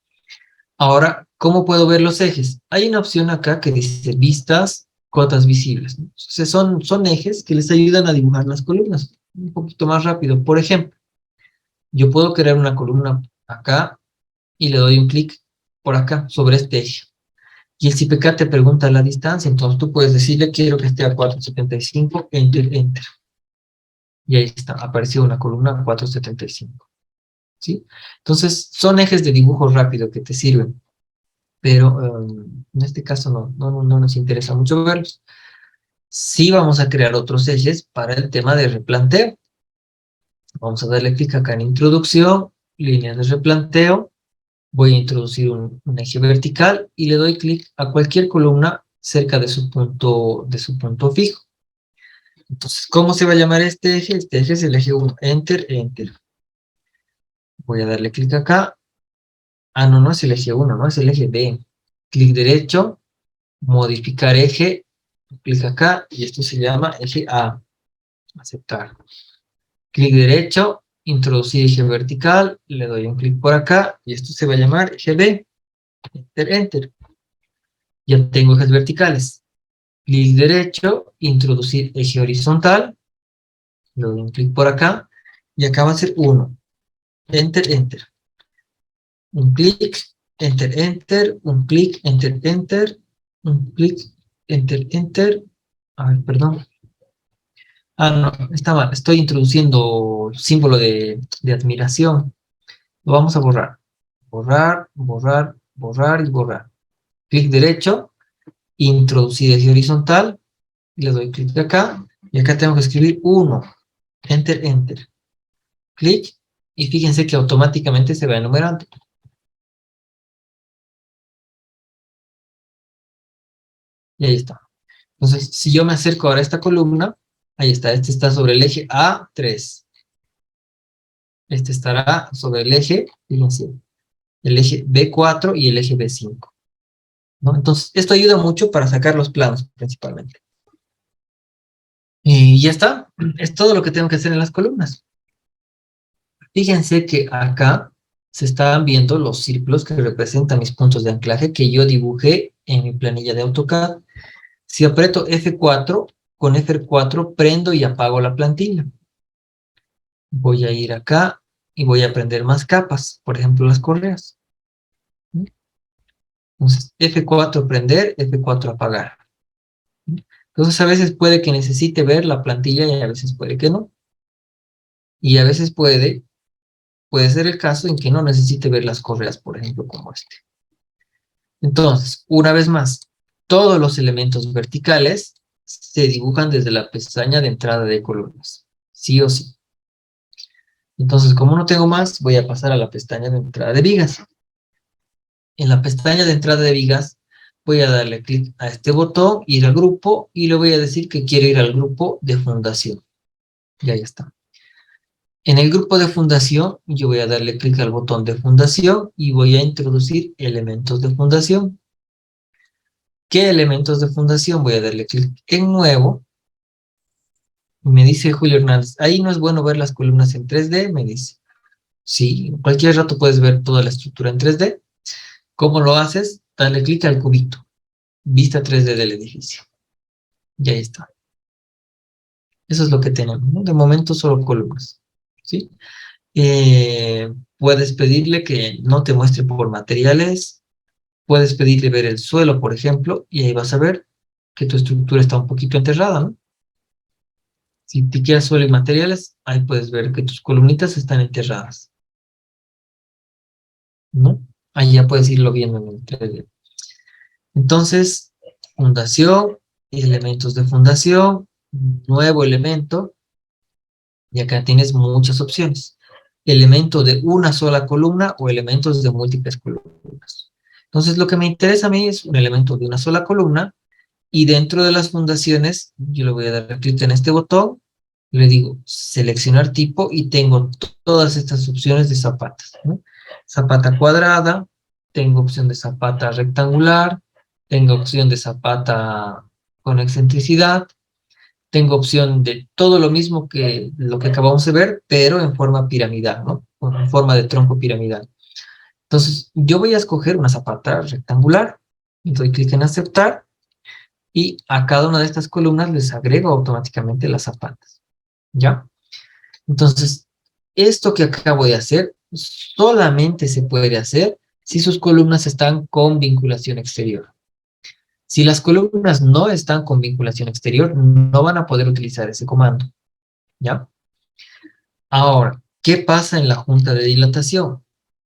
Ahora, ¿cómo puedo ver los ejes? Hay una opción acá que dice vistas, cotas visibles, ¿no? Entonces son ejes que les ayudan a dibujar las columnas un poquito más rápido. Por ejemplo, yo puedo crear una columna acá y le doy un clic por acá sobre este eje. Y el CPK te pregunta la distancia, entonces tú puedes decirle quiero que esté a 475, enter, enter. Y ahí está, apareció una columna 475. ¿Sí? Entonces, son ejes de dibujo rápido que te sirven, pero en este caso no nos interesa mucho verlos. Sí vamos a crear otros ejes para el tema de replanteo. Vamos a darle clic acá en introducción, líneas de replanteo, voy a introducir un eje vertical y le doy clic a cualquier columna cerca de su punto fijo. Entonces, ¿cómo se va a llamar este eje? Este eje es el eje 1, enter, enter. Voy a darle clic acá. Ah, no es el eje 1, no es el eje B. Clic derecho, modificar eje, clic acá y esto se llama eje A. Aceptar. Clic derecho, introducir eje vertical, le doy un clic por acá y esto se va a llamar eje B. Enter, enter. Ya tengo ejes verticales. Clic derecho, introducir eje horizontal, le doy un clic por acá y acá va a ser 1. Enter, enter. Un clic, enter, enter, un clic, enter, enter, un clic, enter, enter. A ver, perdón. Ah, no, está mal. Estoy introduciendo símbolo de admiración. Lo vamos a borrar. Borrar, borrar, borrar y borrar. Clic derecho, introducir eje horizontal. Le doy clic acá. Y acá tengo que escribir 1. Enter, enter. Clic. Y fíjense que automáticamente se va enumerando. Y ahí está. Entonces, si yo me acerco ahora a esta columna, ahí está, este está sobre el eje A3. Este estará sobre el eje, fíjense, el eje B4 y el eje B5. ¿No? Entonces, esto ayuda mucho para sacar los planos, principalmente. Y ya está, es todo lo que tengo que hacer en las columnas. Fíjense que acá se están viendo los círculos que representan mis puntos de anclaje que yo dibujé en mi planilla de AutoCAD. Si aprieto F4, con F4 prendo y apago la plantilla. Voy a ir acá y voy a prender más capas, por ejemplo las correas. Entonces, F4 prender, F4 apagar. Entonces, a veces puede que necesite ver la plantilla y a veces puede que no. Y a veces puede ser el caso en que no necesite ver las correas, por ejemplo, como este. Entonces, una vez más, todos los elementos verticales se dibujan desde la pestaña de entrada de columnas, sí o sí. Entonces, como no tengo más, voy a pasar a la pestaña de entrada de vigas. En la pestaña de entrada de vigas, voy a darle clic a este botón, ir al grupo, y le voy a decir que quiero ir al grupo de fundación. Y ahí está. En el grupo de fundación, yo voy a darle clic al botón de fundación y voy a introducir elementos de fundación. ¿Qué elementos de fundación? Voy a darle clic en nuevo. Me dice Julio Hernández, ahí no es bueno ver las columnas en 3D, me dice. Sí, en cualquier rato puedes ver toda la estructura en 3D. ¿Cómo lo haces? Dale clic al cubito. Vista 3D del edificio. Y ahí está. Eso es lo que tenemos, ¿no? De momento solo columnas. ¿Sí? Puedes pedirle que no te muestre por materiales. Puedes pedirle ver el suelo, por ejemplo, y ahí vas a ver que tu estructura está un poquito enterrada, ¿no? Si te quieres suelo y materiales, ahí puedes ver que tus columnitas están enterradas, ¿no? Ahí ya puedes irlo viendo en el 3D. Entonces, fundación, elementos de fundación, nuevo elemento, y acá tienes muchas opciones. Elemento de una sola columna o elementos de múltiples columnas. Entonces, lo que me interesa a mí es un elemento de una sola columna, y dentro de las fundaciones, yo le voy a dar clic en este botón, Le digo seleccionar tipo y tengo todas estas opciones de zapatas, ¿no? Zapata cuadrada, tengo opción de zapata rectangular, tengo opción de zapata con excentricidad, tengo opción de todo lo mismo que lo que acabamos de ver, pero en forma piramidal, ¿no? En forma de tronco piramidal. Entonces, yo voy a escoger una zapata rectangular, doy clic en aceptar y a cada una de estas columnas les agrego automáticamente las zapatas, ¿ya? Entonces, esto que acabo de hacer solamente se puede hacer si sus columnas están con vinculación exterior. Si las columnas no están con vinculación exterior, no van a poder utilizar ese comando, ¿ya? Ahora, ¿qué pasa en la junta de dilatación?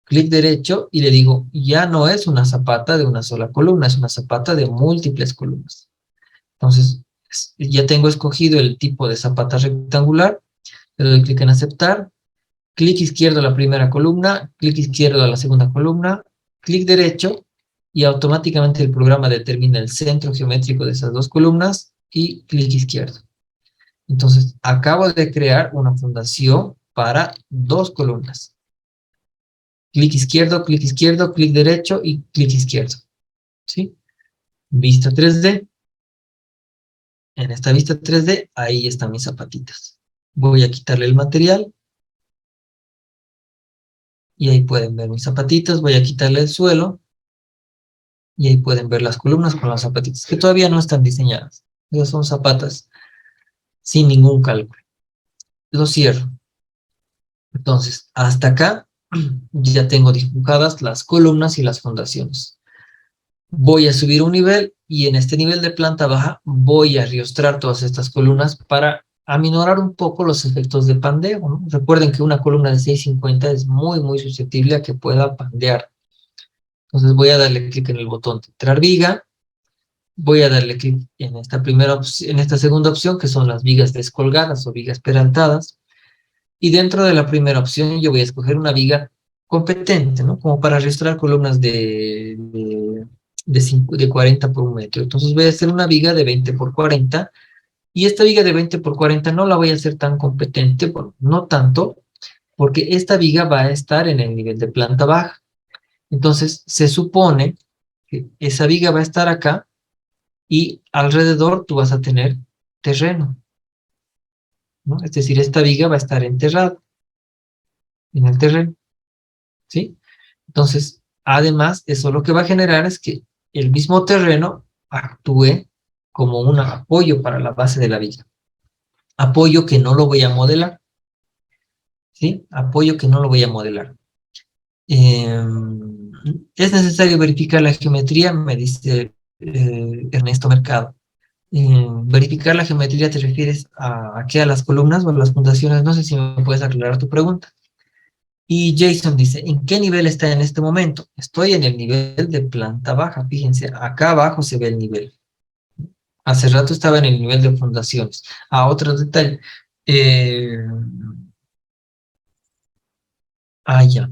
Clic derecho y le digo, ya no es una zapata de una sola columna, es una zapata de múltiples columnas. Entonces, ya tengo escogido el tipo de zapata rectangular, le doy clic en aceptar, clic izquierdo a la primera columna, clic izquierdo a la segunda columna, clic derecho y automáticamente el programa determina el centro geométrico de esas dos columnas y clic izquierdo. Entonces, acabo de crear una fundación para dos columnas. Clic izquierdo, clic derecho y clic izquierdo. ¿Sí? Vista 3D. En esta vista 3D, ahí están mis zapatitas. Voy a quitarle el material. Y ahí pueden ver mis zapatitas. Voy a quitarle el suelo. Y ahí pueden ver las columnas con las zapatitas, que todavía no están diseñadas. Esas son zapatas sin ningún cálculo. Lo cierro. Entonces, hasta acá ya tengo dibujadas las columnas y las fundaciones. Voy a subir un nivel y en este nivel de planta baja voy a riostrar todas estas columnas para aminorar un poco los efectos de pandeo, ¿no? Recuerden que una columna de 650 es muy susceptible a que pueda pandear. Entonces voy a darle clic en el botón de entrar viga, voy a darle clic en esta en esta segunda opción, que son las vigas descolgadas o vigas peraltadas, y dentro de la primera opción yo voy a escoger una viga competente, ¿no? Como para registrar columnas de 40 por 1 metro. Entonces voy a hacer una viga de 20 por 40, y esta viga de 20 por 40 no la voy a hacer tan competente, bueno, no tanto, porque esta viga va a estar en el nivel de planta baja. Entonces se supone que esa viga va a estar acá, y alrededor tú vas a tener terreno, ¿no? Es decir, esta viga va a estar enterrada en el terreno, ¿sí? Entonces, además, eso lo que va a generar es que el mismo terreno actúe como un apoyo para la base de la viga. Apoyo que no lo voy a modelar, ¿sí? Apoyo que no lo voy a modelar. Es necesario verificar la geometría, me dice Ernesto Mercado. Verificar la geometría, ¿te refieres a qué? ¿A las columnas o a las fundaciones? No sé si me puedes aclarar tu pregunta. Y Jason dice, ¿en qué nivel está en este momento? Estoy en el nivel de planta baja, fíjense, acá abajo se ve el nivel. Hace rato estaba en el nivel de fundaciones. Otro detalle. Eh, ya.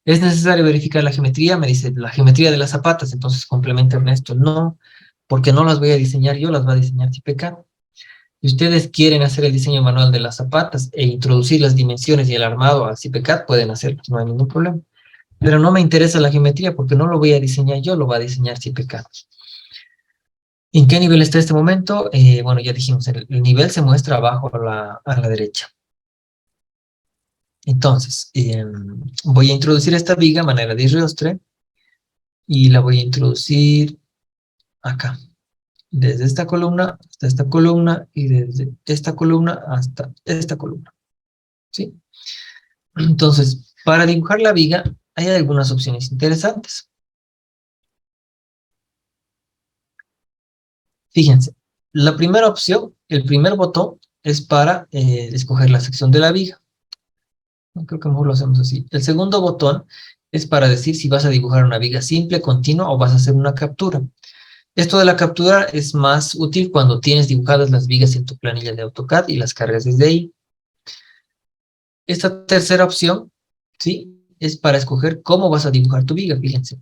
¿Es necesario verificar la geometría? Me dice, la geometría de las zapatas. Entonces complementa Ernesto. No, porque no las voy a diseñar yo, las va a diseñar TPK. Si ustedes quieren hacer el diseño manual de las zapatas e introducir las dimensiones y el armado al CIPECAD, pueden hacerlo, no hay ningún problema. Pero no me interesa la geometría porque no lo voy a diseñar yo, lo va a diseñar CIPECAD. ¿En qué nivel está este momento? Bueno, ya dijimos, el nivel se muestra abajo a la derecha. Entonces, voy a introducir esta viga a manera de riostre y la voy a introducir acá. Desde esta columna hasta esta columna y desde esta columna hasta esta columna. ¿Sí? Entonces, para dibujar la viga hay algunas opciones interesantes. Fíjense, la primera opción, el primer botón, es para escoger la sección de la viga. Creo que mejor lo hacemos así. El segundo botón es para decir si vas a dibujar una viga simple, continua o vas a hacer una captura. Esto de la captura es más útil cuando tienes dibujadas las vigas en tu planilla de AutoCAD y las cargas desde ahí. Esta tercera opción, ¿sí? Es para escoger cómo vas a dibujar tu viga, fíjense.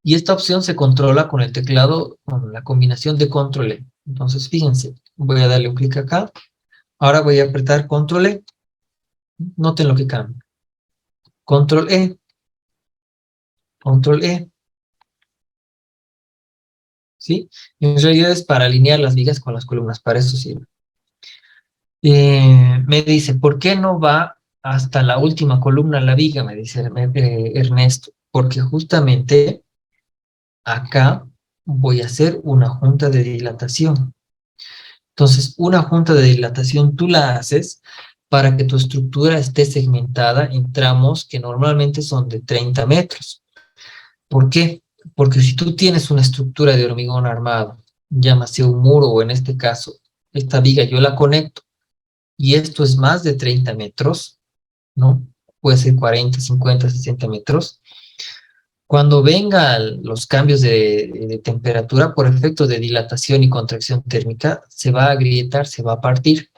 Y esta opción se controla con el teclado, con la combinación de control E. Entonces, fíjense, Voy a darle un clic acá. Ahora voy a apretar Control E. Noten lo que cambia. Control E. Control E. ¿Sí? En realidad es para alinear las vigas con las columnas. Para eso sirve. Me dice, ¿por qué no va hasta la última columna la viga? Me dice Ernesto. Porque justamente acá voy a hacer una junta de dilatación. Entonces, una junta de dilatación tú la haces para que tu estructura esté segmentada en tramos que normalmente son de 30 metros. ¿Por qué? Porque si tú tienes una estructura de hormigón armado, llámase un muro o en este caso, esta viga yo la conecto y esto es más de 30 metros, ¿no? Puede ser 40, 50, 60 metros. Cuando vengan los cambios de temperatura por efecto de dilatación y contracción térmica, se va a agrietar, se va a partir.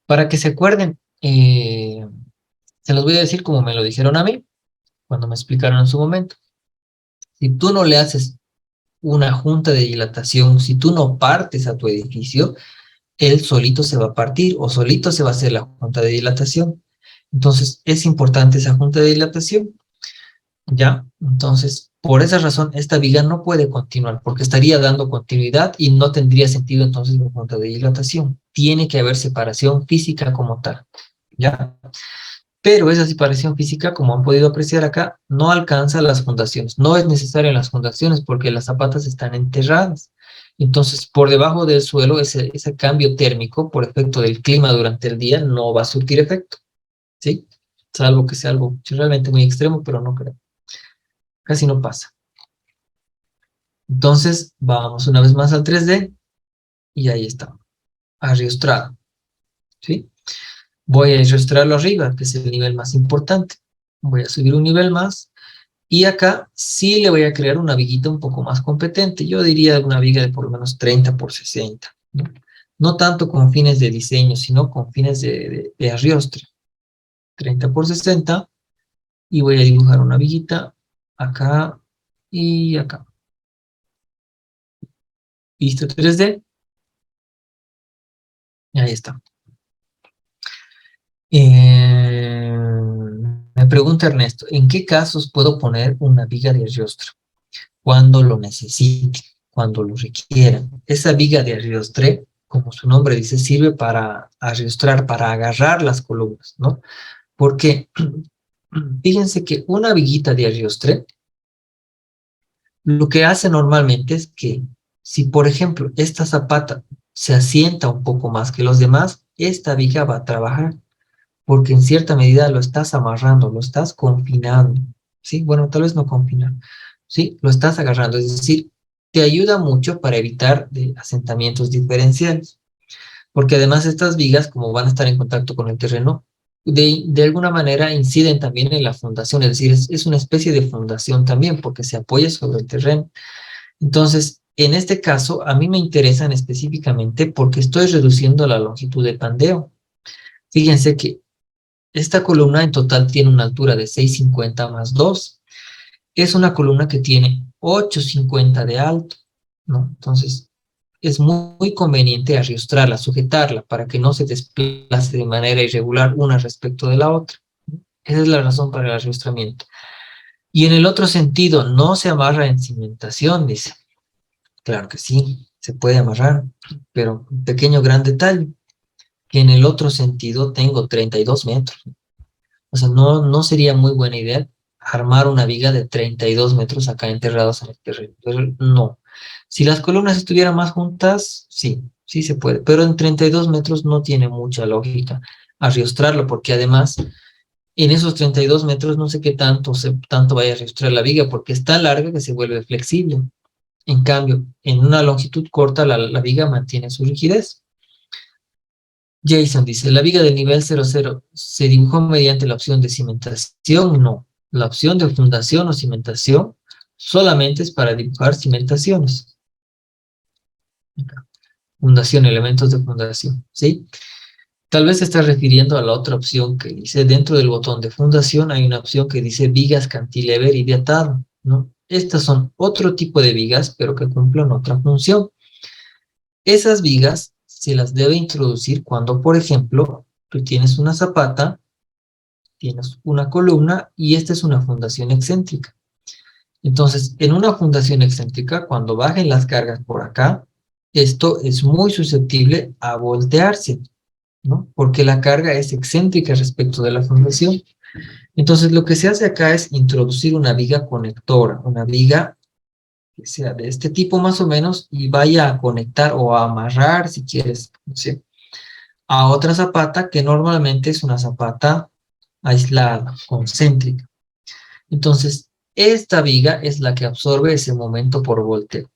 Para que se acuerden, se los voy a decir como me lo dijeron a mí, cuando me explicaron en su momento. Si tú no le haces una junta de dilatación, si tú no partes a tu edificio, él solito se va a partir o solito se va a hacer la junta de dilatación. Entonces, es importante esa junta de dilatación, ¿ya? Entonces, por esa razón, esta viga no puede continuar porque estaría dando continuidad y no tendría sentido entonces la junta de dilatación. Tiene que haber separación física como tal, ¿ya? Pero esa separación física, como han podido apreciar acá, no alcanza las fundaciones. No es necesario en las fundaciones porque las zapatas están enterradas. Entonces, por debajo del suelo, ese cambio térmico por efecto del clima durante el día no va a surtir efecto, ¿sí? Salvo que sea algo realmente muy extremo, pero no creo. Casi no pasa. Entonces, vamos una vez más al 3D y ahí está. Arriostrado, ¿sí? Voy a arriostrarlo arriba, que es el nivel más importante. Voy a subir un nivel más. Y acá sí le voy a crear una viguita un poco más competente. Yo diría una viga de por lo menos 30 por 60. ¿No? No tanto con fines de diseño, sino con fines de arriostre. 30 por 60. Y voy a dibujar una viguita acá y acá. Listo, 3D. Y ahí está. Me pregunta Ernesto, ¿en qué casos puedo poner una viga de arriostre? Cuando lo necesite, cuando lo requieran. Esa viga de arriostre, como su nombre dice, sirve para arriostrar, para agarrar las columnas, ¿no? Porque fíjense que una viguita de arriostre, lo que hace normalmente es que si, por ejemplo, esta zapata se asienta un poco más que los demás, esta viga va a trabajar, porque en cierta medida lo estás amarrando, lo estás confinando, ¿sí? Bueno, tal vez no confinar, ¿sí? Lo estás agarrando, es decir, te ayuda mucho para evitar de asentamientos diferenciales, porque además estas vigas, como van a estar en contacto con el terreno, de alguna manera inciden también en la fundación, es decir, es una especie de fundación también, porque se apoya sobre el terreno. Entonces, en este caso, a mí me interesan específicamente porque estoy reduciendo la longitud de pandeo. Fíjense que esta columna en total tiene una altura de 6,50 más 2. Es una columna que tiene 8,50 de alto, ¿no? Entonces, es muy conveniente arriostrarla, sujetarla, para que no se desplace de manera irregular una respecto de la otra. Esa es la razón para el arriostramiento. Y en el otro sentido, no se amarra en cimentación, dice. Claro que sí, se puede amarrar, pero un pequeño gran detalle, que en el otro sentido tengo 32 metros. O sea, no sería muy buena idea armar una viga de 32 metros acá enterrados en el terreno. Pero no. Si las columnas estuvieran más juntas, sí se puede. Pero en 32 metros no tiene mucha lógica arriostrarlo, porque además en esos 32 metros no sé qué tanto vaya a arriostrar la viga, porque es tan larga que se vuelve flexible. En cambio, en una longitud corta la viga mantiene su rigidez. Jason dice, la viga del nivel 00 se dibujó mediante la opción de cimentación. No, la opción de fundación o cimentación solamente es para dibujar cimentaciones. Fundación, elementos de fundación, ¿sí? Tal vez se está refiriendo a la otra opción que dice, dentro del botón de fundación hay una opción que dice vigas cantilever y de atado, ¿no? Estas son otro tipo de vigas, pero que cumplen otra función. Esas vigas se las debe introducir cuando, por ejemplo, tú tienes una zapata, tienes una columna y esta es una fundación excéntrica. Entonces, en una fundación excéntrica, cuando bajen las cargas por acá, esto es muy susceptible a voltearse, ¿no? Porque la carga es excéntrica respecto de la fundación. Entonces, lo que se hace acá es introducir una viga conectora, una viga que sea de este tipo más o menos y vaya a conectar o a amarrar, si quieres, no sé, a otra zapata que normalmente es una zapata aislada, concéntrica. Entonces, esta viga es la que absorbe ese momento por volteo.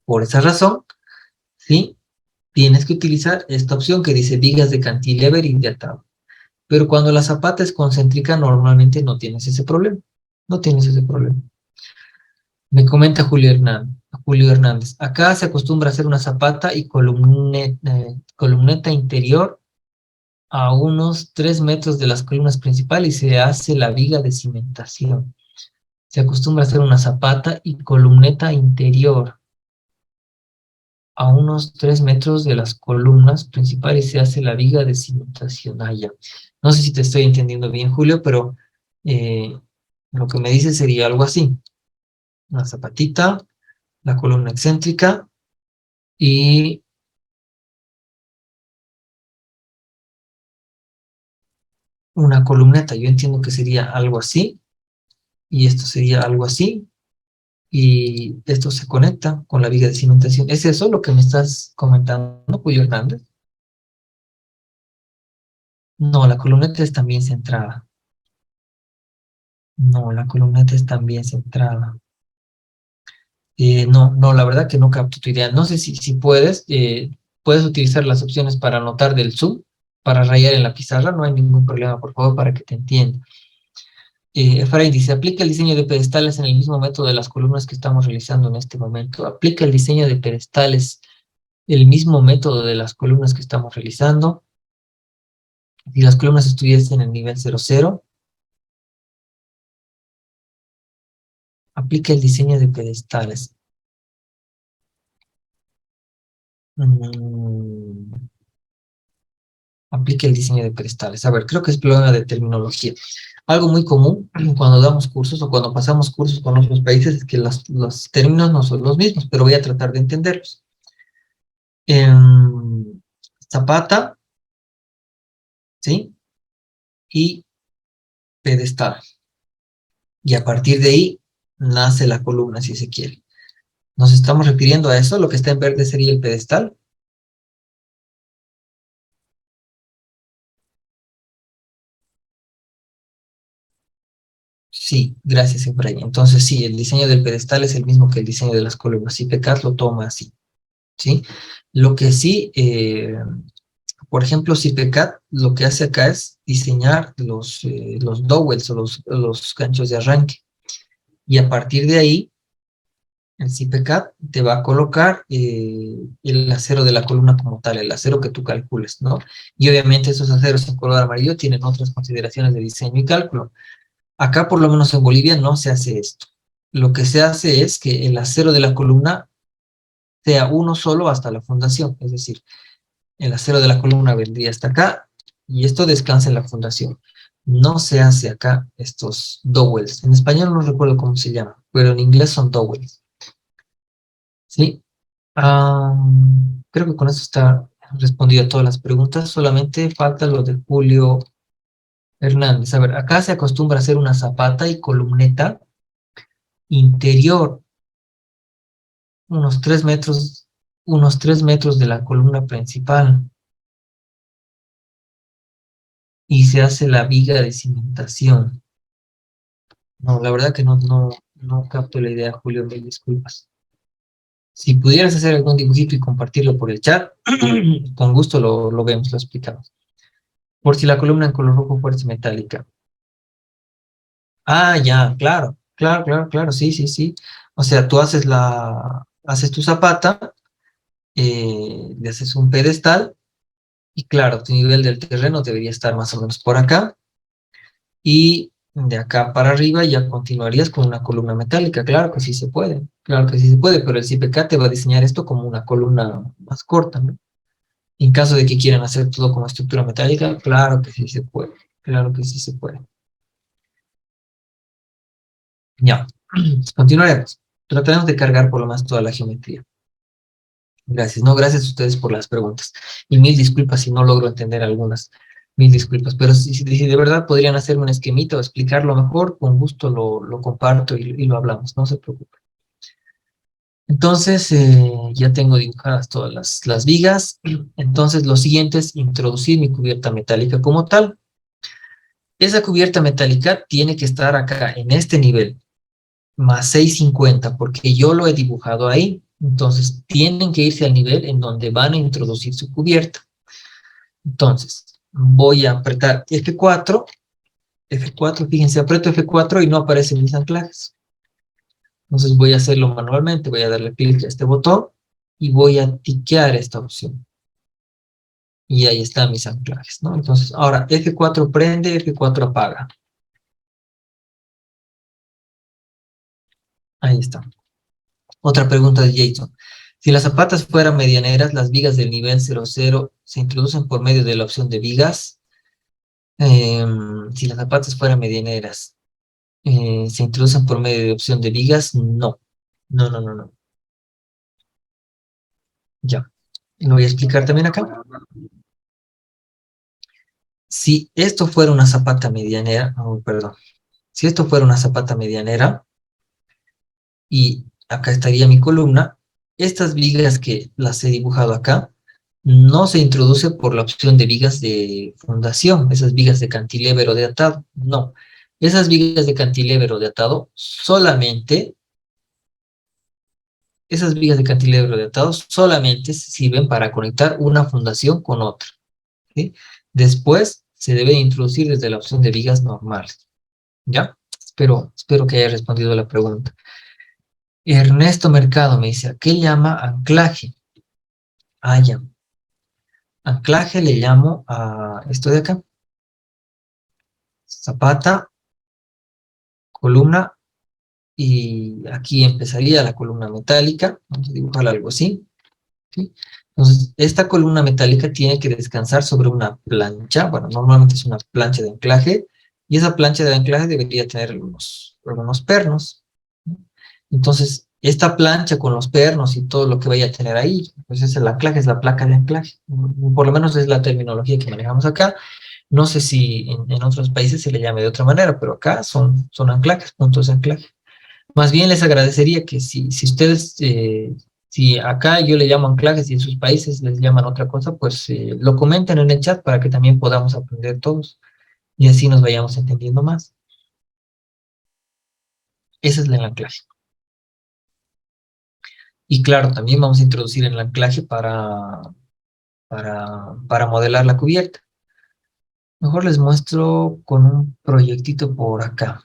Por esa razón, ¿sí? Tienes que utilizar esta opción que dice vigas de cantilever y de atado. Pero cuando la zapata es concéntrica, normalmente no tienes ese problema. No tienes ese problema. Me comenta Julio Hernández. Acá se acostumbra a hacer una zapata y columneta interior a unos 3 metros de las columnas principales y se hace la viga de cimentación. Se acostumbra a hacer una zapata y columneta interior a unos 3 metros de las columnas principales y se hace la viga de cimentación. Ah, ya. No sé si te estoy entendiendo bien, Julio, pero eh, lo que me dice sería algo así. Una zapatita, la columna excéntrica y una columneta. Yo entiendo que sería algo así y esto sería algo así y esto se conecta con la viga de cimentación. ¿Es eso lo que me estás comentando, Julio Hernández? No, la columneta es también centrada. No, la columneta es también centrada. No, no, la verdad que no capto tu idea. No sé si puedes, puedes utilizar las opciones para anotar del Zoom, para rayar en la pizarra, no hay ningún problema, por favor, para que te entienda. Efraín dice, aplica el diseño de pedestales en el mismo método de las columnas que estamos realizando en este momento. Aplica el diseño de pedestales, el mismo método de las columnas que estamos realizando. Si las columnas estuviesen en el nivel 00, aplica el diseño de pedestales. Mm, aplique el diseño de pedestales. A ver, creo que es problema de terminología. Algo muy común cuando damos cursos o cuando pasamos cursos con otros países es que los términos no son los mismos, pero voy a tratar de entenderlos. Zapata, ¿sí? Y pedestal. Y a partir de ahí nace la columna, si se quiere. ¿Nos estamos refiriendo a eso? Lo que está en verde sería el pedestal. Sí, gracias, Efraín. Entonces, sí, el diseño del pedestal es el mismo que el diseño de las columnas. Y PECAT lo toma así, ¿sí? Lo que sí, por ejemplo, si PECAT lo que hace acá es diseñar los dowels o los ganchos de arranque. Y a partir de ahí, el CIPECAT te va a colocar el acero de la columna como tal, el acero que tú calcules, ¿no? Y obviamente esos aceros en color amarillo tienen otras consideraciones de diseño y cálculo. Acá, por lo menos en Bolivia, no se hace esto. Lo que se hace es que el acero de la columna sea uno solo hasta la fundación, es decir, el acero de la columna vendría hasta acá y esto descansa en la fundación. No se hace acá estos dowels. En español no recuerdo cómo se llama, pero en inglés son dowels. ¿Sí? Creo que con eso está respondido a todas las preguntas. Solamente falta lo de Julio Hernández. A ver, acá se acostumbra a hacer una zapata y columneta interior, unos 3 metros, unos 3 metros de la columna principal. Y se hace la viga de cimentación. No, la verdad que no capto la idea, Julio, me disculpas. Si pudieras hacer algún dibujito y compartirlo por el chat, con gusto lo vemos, lo explicamos. Por si la columna en color rojo fuese metálica. Ah, ya, claro, claro, claro, claro, sí, sí, sí. O sea, tú haces tu zapata, le haces un pedestal, y claro, tu nivel del terreno debería estar más o menos por acá, y de acá para arriba ya continuarías con una columna metálica. Claro que sí se puede, claro que sí se puede, pero el CPK te va a diseñar esto como una columna más corta, ¿no? En caso de que quieran hacer todo como estructura metálica, claro que sí se puede. Claro que sí se puede. Ya, continuaremos. Trataremos de cargar por lo más toda la geometría. Gracias, no, gracias a ustedes por las preguntas. Y mil disculpas si no logro entender algunas. Mil disculpas. Pero si de verdad podrían hacerme un esquemita o explicarlo mejor, con gusto lo comparto y lo hablamos. No se preocupen. Entonces, ya tengo dibujadas todas las vigas. Entonces, lo siguiente es introducir mi cubierta metálica como tal. Esa cubierta metálica tiene que estar acá, en este nivel, más 650, porque yo lo he dibujado ahí. Entonces, tienen que irse al nivel en donde van a introducir su cubierta. Entonces, voy a apretar F4, F4, fíjense, aprieto F4 y no aparecen mis anclajes. Entonces voy a hacerlo manualmente, voy a darle clic a este botón y voy a tiquear esta opción. Y ahí están mis anclajes, ¿no? Entonces, ahora F4 prende, F4 apaga. Ahí está. Otra pregunta de Jason. Si las zapatas fueran medianeras, las vigas del nivel 00 se introducen por medio de la opción de vigas. Si las zapatas fueran medianeras, ¿se introducen por medio de opción de vigas? No. No, no, no, no. Ya. Lo voy a explicar también acá. Si esto fuera una zapata medianera, oh, perdón. Si esto fuera una zapata medianera, y acá estaría mi columna, estas vigas que las he dibujado acá, no se introduce por la opción de vigas de fundación, esas vigas de cantilever o de atado, no. Esas vigas de cantilever o de atado solamente, esas vigas de cantilever o de atado solamente sirven para conectar una fundación con otra, ¿sí? Después se debe introducir desde la opción de vigas normales, ¿ya? Espero que haya respondido a la pregunta. Ernesto Mercado me dice, ¿a qué llama anclaje? Ah, ya. Anclaje le llamo a esto de acá. Zapata, columna, y aquí empezaría la columna metálica. Vamos a dibujar algo así, ¿sí? Entonces, esta columna metálica tiene que descansar sobre una plancha. Bueno, normalmente es una plancha de anclaje, y esa plancha de anclaje debería tener algunos pernos, ¿no? Entonces, esta plancha con los pernos y todo lo que vaya a tener ahí, pues es el anclaje, es la placa de anclaje. Por lo menos es la terminología que manejamos acá. No sé si en otros países se le llame de otra manera, pero acá son anclajes, puntos de anclaje. Más bien les agradecería que si ustedes, si acá yo le llamo anclajes y en sus países les llaman otra cosa, pues lo comenten en el chat para que también podamos aprender todos y así nos vayamos entendiendo más. Ese es el anclaje. Y claro, también vamos a introducir el anclaje para modelar la cubierta. Mejor les muestro con un proyectito por acá.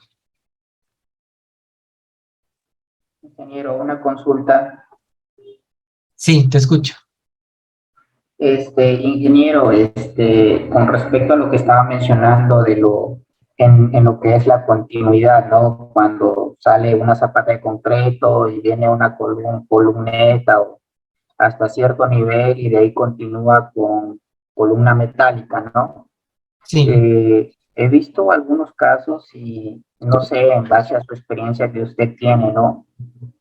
Ingeniero, una consulta. Sí, te escucho. Ingeniero, con respecto a lo que estaba mencionando en lo que es la continuidad, ¿no? Cuando sale una zapata de concreto y viene una columneta o hasta cierto nivel y de ahí continúa con columna metálica, ¿no? Sí. He visto algunos casos y no sé, en base a su experiencia que usted tiene, ¿no?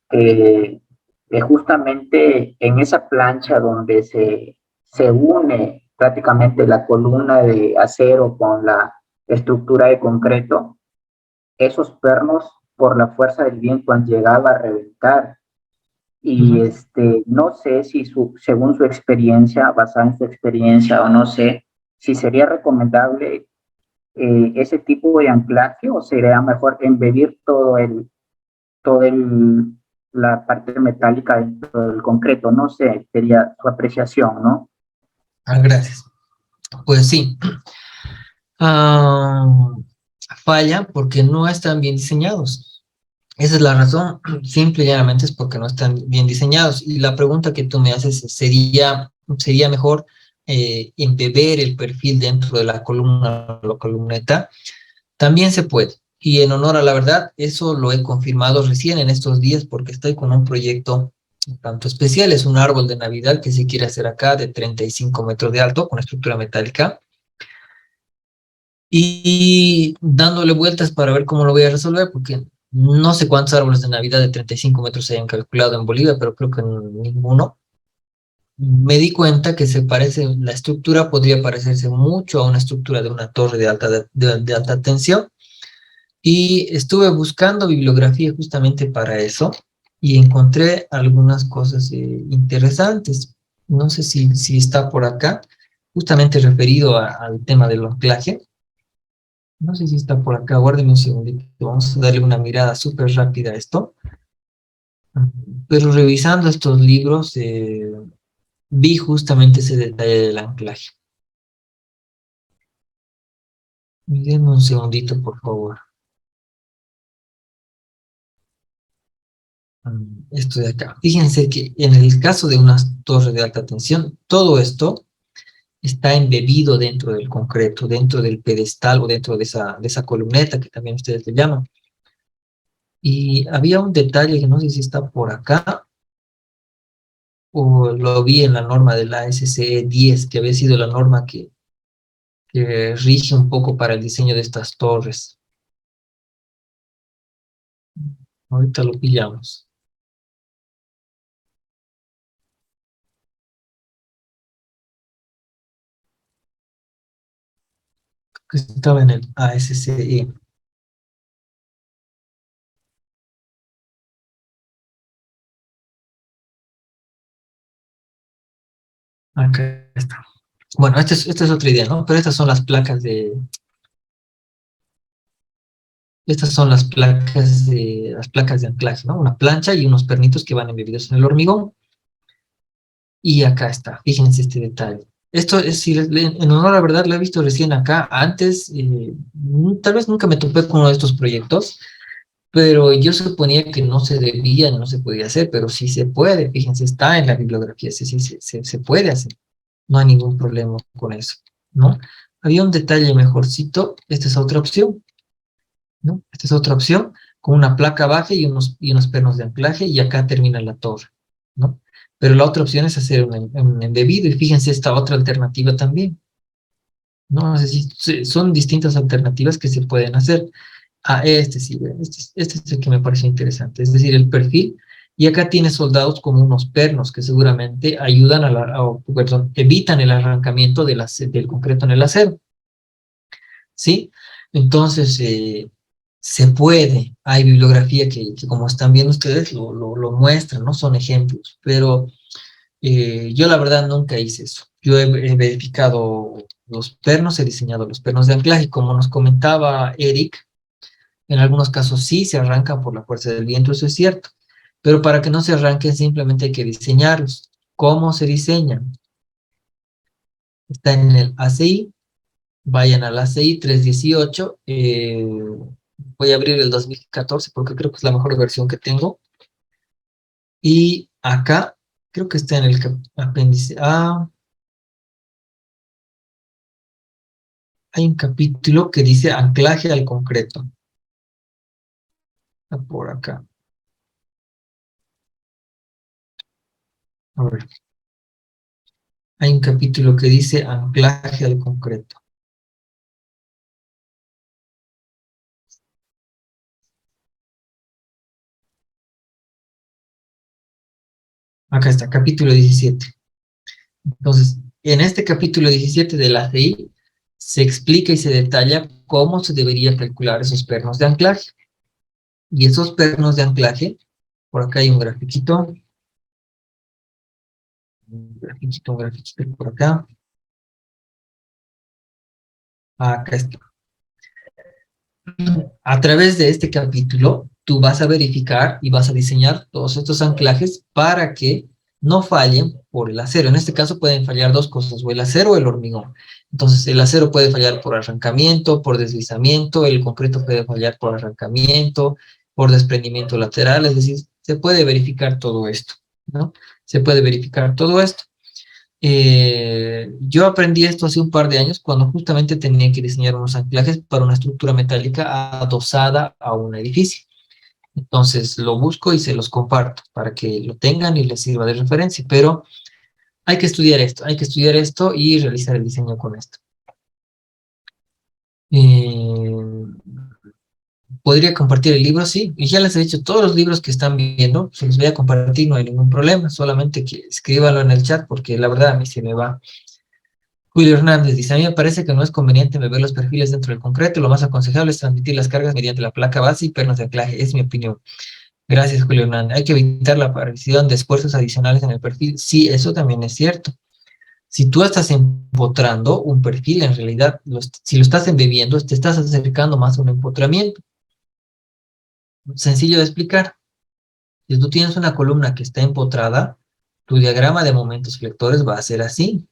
Que, que justamente en esa plancha donde se une prácticamente la columna de acero con la estructura de concreto, esos pernos por la fuerza del viento han llegado a reventar. Y Ujú. no sé si según su experiencia, basada en su experiencia, o no sé si sería recomendable ese tipo de anclaje o sería mejor embedir todo la parte metálica dentro del concreto. No sé, sería su apreciación, ¿no? Ah, gracias. Pues sí. Ah, falla porque no están bien diseñados. Esa es la razón. Simple y llanamente es porque no están bien diseñados. Y la pregunta que tú me haces sería mejor embeber el perfil dentro de la columna o la columneta. También se puede. Y en honor a la verdad, eso lo he confirmado recién en estos días porque estoy con un proyecto tanto especial, es un árbol de Navidad que se quiere hacer acá de 35 metros de alto con estructura metálica y dándole vueltas para ver cómo lo voy a resolver, porque no sé cuántos árboles de Navidad de 35 metros se hayan calculado en Bolivia, pero creo que ninguno. Me di cuenta que se parece, la estructura podría parecerse mucho a una estructura de una torre de de alta tensión y estuve buscando bibliografía justamente para eso y encontré algunas cosas interesantes. No sé si está por acá, justamente referido al tema del anclaje. No sé si está por acá, guárdeme un segundito. Vamos a darle una mirada súper rápida a esto. Pero revisando estos libros, vi justamente ese detalle del anclaje. Denme un segundito, por favor. Esto de acá. Fíjense que en el caso de unas torres de alta tensión, todo esto está embebido dentro del concreto, dentro del pedestal o dentro de esa columneta que también ustedes le llaman. Y había un detalle que no sé si está por acá o lo vi en la norma de la SCE 10, que había sido la norma que rige un poco para el diseño de estas torres. Ahorita lo pillamos. Que estaba en el ASCE. Acá está. Bueno, esta es otra idea, ¿no? Pero estas son las placas de anclaje, ¿no? Una plancha y unos pernitos que van embebidos en el hormigón. Y acá está, fíjense este detalle. Esto es, si en honor a la verdad, lo he visto recién acá. Antes, tal vez nunca me topé con uno de estos proyectos, pero yo suponía que no se debía, no se podía hacer, pero sí se puede. Fíjense, está en la bibliografía, sí, sí, se puede hacer. No hay ningún problema con eso, ¿no? Había un detalle mejorcito, esta es otra opción, ¿no? Esta es otra opción, con una placa baja y unos pernos de anclaje, y acá termina la torre, ¿no? Pero la otra opción es hacer un embebido, y fíjense esta otra alternativa también, ¿no? Es decir, son distintas alternativas que se pueden hacer. Ah, este sí, este es el que me pareció interesante, es decir, el perfil, y acá tiene soldados como unos pernos que seguramente ayudan perdón, evitan el arrancamiento del concreto en el acero, ¿sí? Entonces, se puede, hay bibliografía que como están viendo ustedes lo muestran, ¿no? Son ejemplos, pero yo la verdad nunca hice eso. Yo he verificado los pernos, he diseñado los pernos de anclaje, como nos comentaba Eric, en algunos casos sí se arrancan por la fuerza del viento, eso es cierto, pero para que no se arranquen simplemente hay que diseñarlos. ¿Cómo se diseñan? Está en el ACI, vayan al ACI 318, voy a abrir el 2014 porque creo que es la mejor versión que tengo, y acá creo que está en el apéndice A, hay un capítulo que dice anclaje al concreto, está por acá, a ver, hay un capítulo que dice anclaje al concreto. Acá está, capítulo 17. Entonces, en este capítulo 17 de la ACI se explica y se detalla cómo se debería calcular esos pernos de anclaje. Y esos pernos de anclaje, por acá hay un grafiquito por acá. Acá está. A través de este capítulo, tú vas a verificar y vas a diseñar todos estos anclajes para que no fallen por el acero. En este caso pueden fallar dos cosas, o el acero o el hormigón. Entonces, el acero puede fallar por arrancamiento, por deslizamiento, el concreto puede fallar por arrancamiento, por desprendimiento lateral, es decir, se puede verificar todo esto, ¿no? Se puede verificar todo esto. Yo aprendí esto hace un par de años cuando justamente tenía que diseñar unos anclajes para una estructura metálica adosada a un edificio. Entonces lo busco y se los comparto para que lo tengan y les sirva de referencia, pero hay que estudiar esto y realizar el diseño con esto. Eh, ¿Podría compartir el libro? Sí, y ya les he dicho, todos los libros que están viendo, se los voy a compartir, no hay ningún problema, solamente que escríbanlo en el chat, porque la verdad a mí se me va. Julio Hernández dice, a mí me parece que no es conveniente beber los perfiles dentro del concreto, lo más aconsejable es transmitir las cargas mediante la placa base y pernos de anclaje, es mi opinión. Gracias, Julio Hernández. Hay que evitar la aparición de esfuerzos adicionales en el perfil. Sí, eso también es cierto. Si tú estás empotrando un perfil, en realidad, si lo estás embebiendo, te estás acercando más a un empotramiento. Sencillo de explicar. Si tú tienes una columna que está empotrada, tu diagrama de momentos flectores va a ser así.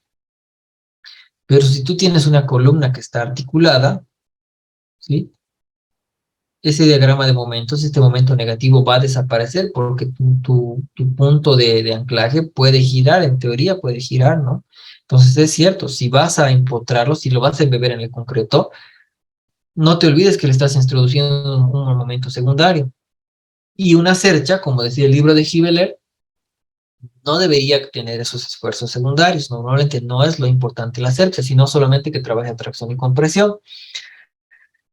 Pero si tú tienes una columna que está articulada, ¿sí? Ese diagrama de momentos, este momento negativo va a desaparecer porque tu punto de anclaje puede girar, en teoría puede girar, ¿no? Entonces es cierto, si vas a empotrarlo, si lo vas a embeber en el concreto, no te olvides que le estás introduciendo un momento secundario. Y una cercha, como decía el libro de Gibeler, no debería tener esos esfuerzos secundarios. Normalmente no es lo importante la cercha, sino solamente que trabaje tracción y compresión.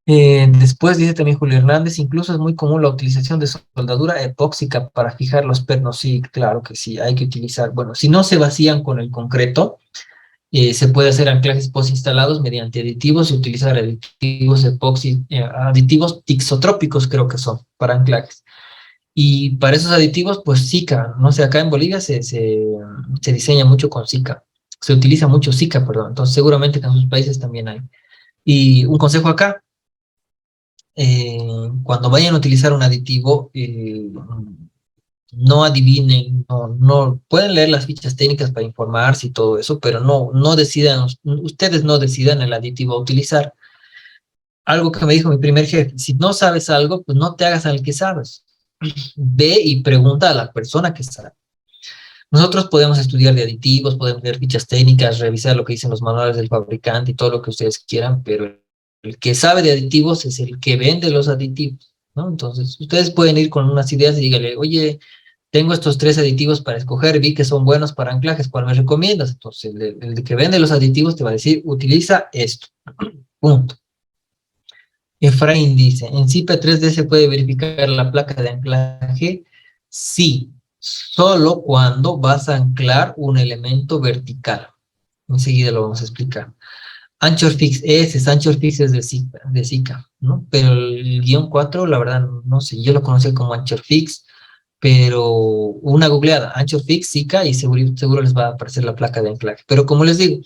Después dice también Julio Hernández, incluso es muy común la utilización de soldadura epóxica para fijar los pernos. Sí, claro que sí, hay que utilizar. Bueno, si no se vacían con el concreto, se puede hacer anclajes postinstalados mediante aditivos y utilizar aditivos aditivos tixotrópicos creo que son para anclajes. Y para esos aditivos, pues Zika, no sé, acá en Bolivia se diseña mucho con Zika, se utiliza mucho Zika, perdón, entonces seguramente que en sus países también hay. Y un consejo acá, eh, cuando vayan a utilizar un aditivo, no adivinen, no, pueden leer las fichas técnicas para informarse y todo eso, pero no decidan, ustedes no decidan el aditivo a utilizar. Algo que me dijo mi primer jefe, si no sabes algo, pues no te hagas al que sabes. Ve y pregunta a la persona que sabe. Nosotros podemos estudiar de aditivos, podemos ver fichas técnicas, revisar lo que dicen los manuales del fabricante y todo lo que ustedes quieran, pero el que sabe de aditivos es el que vende los aditivos, ¿no? Entonces, ustedes pueden ir con unas ideas y díganle, oye, tengo estos 3 aditivos para escoger, vi que son buenos para anclajes, ¿cuál me recomiendas? Entonces, el que vende los aditivos te va a decir, utiliza esto, punto. Efraín dice, ¿en CIPA 3D se puede verificar la placa de anclaje? Sí, solo cuando vas a anclar un elemento vertical. Enseguida lo vamos a explicar. Anchor Fix, ese es Anchor Fix es de Zika, ¿no? Pero el guión 4, la verdad, no sé, yo lo conocí como Anchor Fix, pero una googleada, Anchor Fix, Zika, y seguro les va a aparecer la placa de anclaje. Pero como les digo,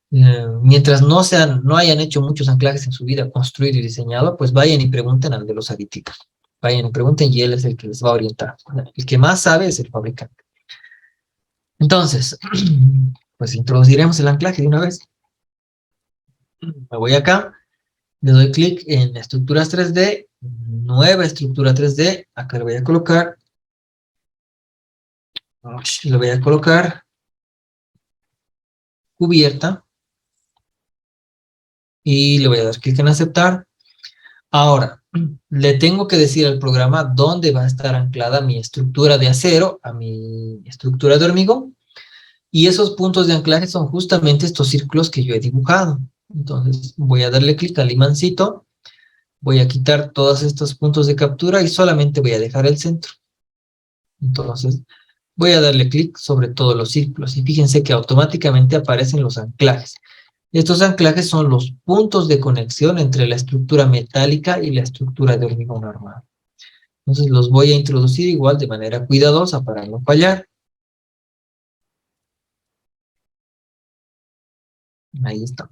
mientras no hayan hecho muchos anclajes en su vida, construido y diseñado, pues vayan y pregunten al de los aditivos. Vayan y pregunten y él es el que les va a orientar. El que más sabe es el fabricante. Entonces, pues introduciremos el anclaje de una vez. Me voy acá, le doy clic en estructuras 3D, nueva estructura 3D, acá le voy a colocar cubierta y le voy a dar clic en aceptar. Ahora, le tengo que decir al programa dónde va a estar anclada mi estructura de acero a mi estructura de hormigón. Y esos puntos de anclaje son justamente estos círculos que yo he dibujado. Entonces, voy a darle clic al imancito, voy a quitar todos estos puntos de captura y solamente voy a dejar el centro. Entonces, voy a darle clic sobre todos los círculos y fíjense que automáticamente aparecen los anclajes. Estos anclajes son los puntos de conexión entre la estructura metálica y la estructura de hormigón armado. Entonces los voy a introducir igual de manera cuidadosa para no fallar. Ahí está.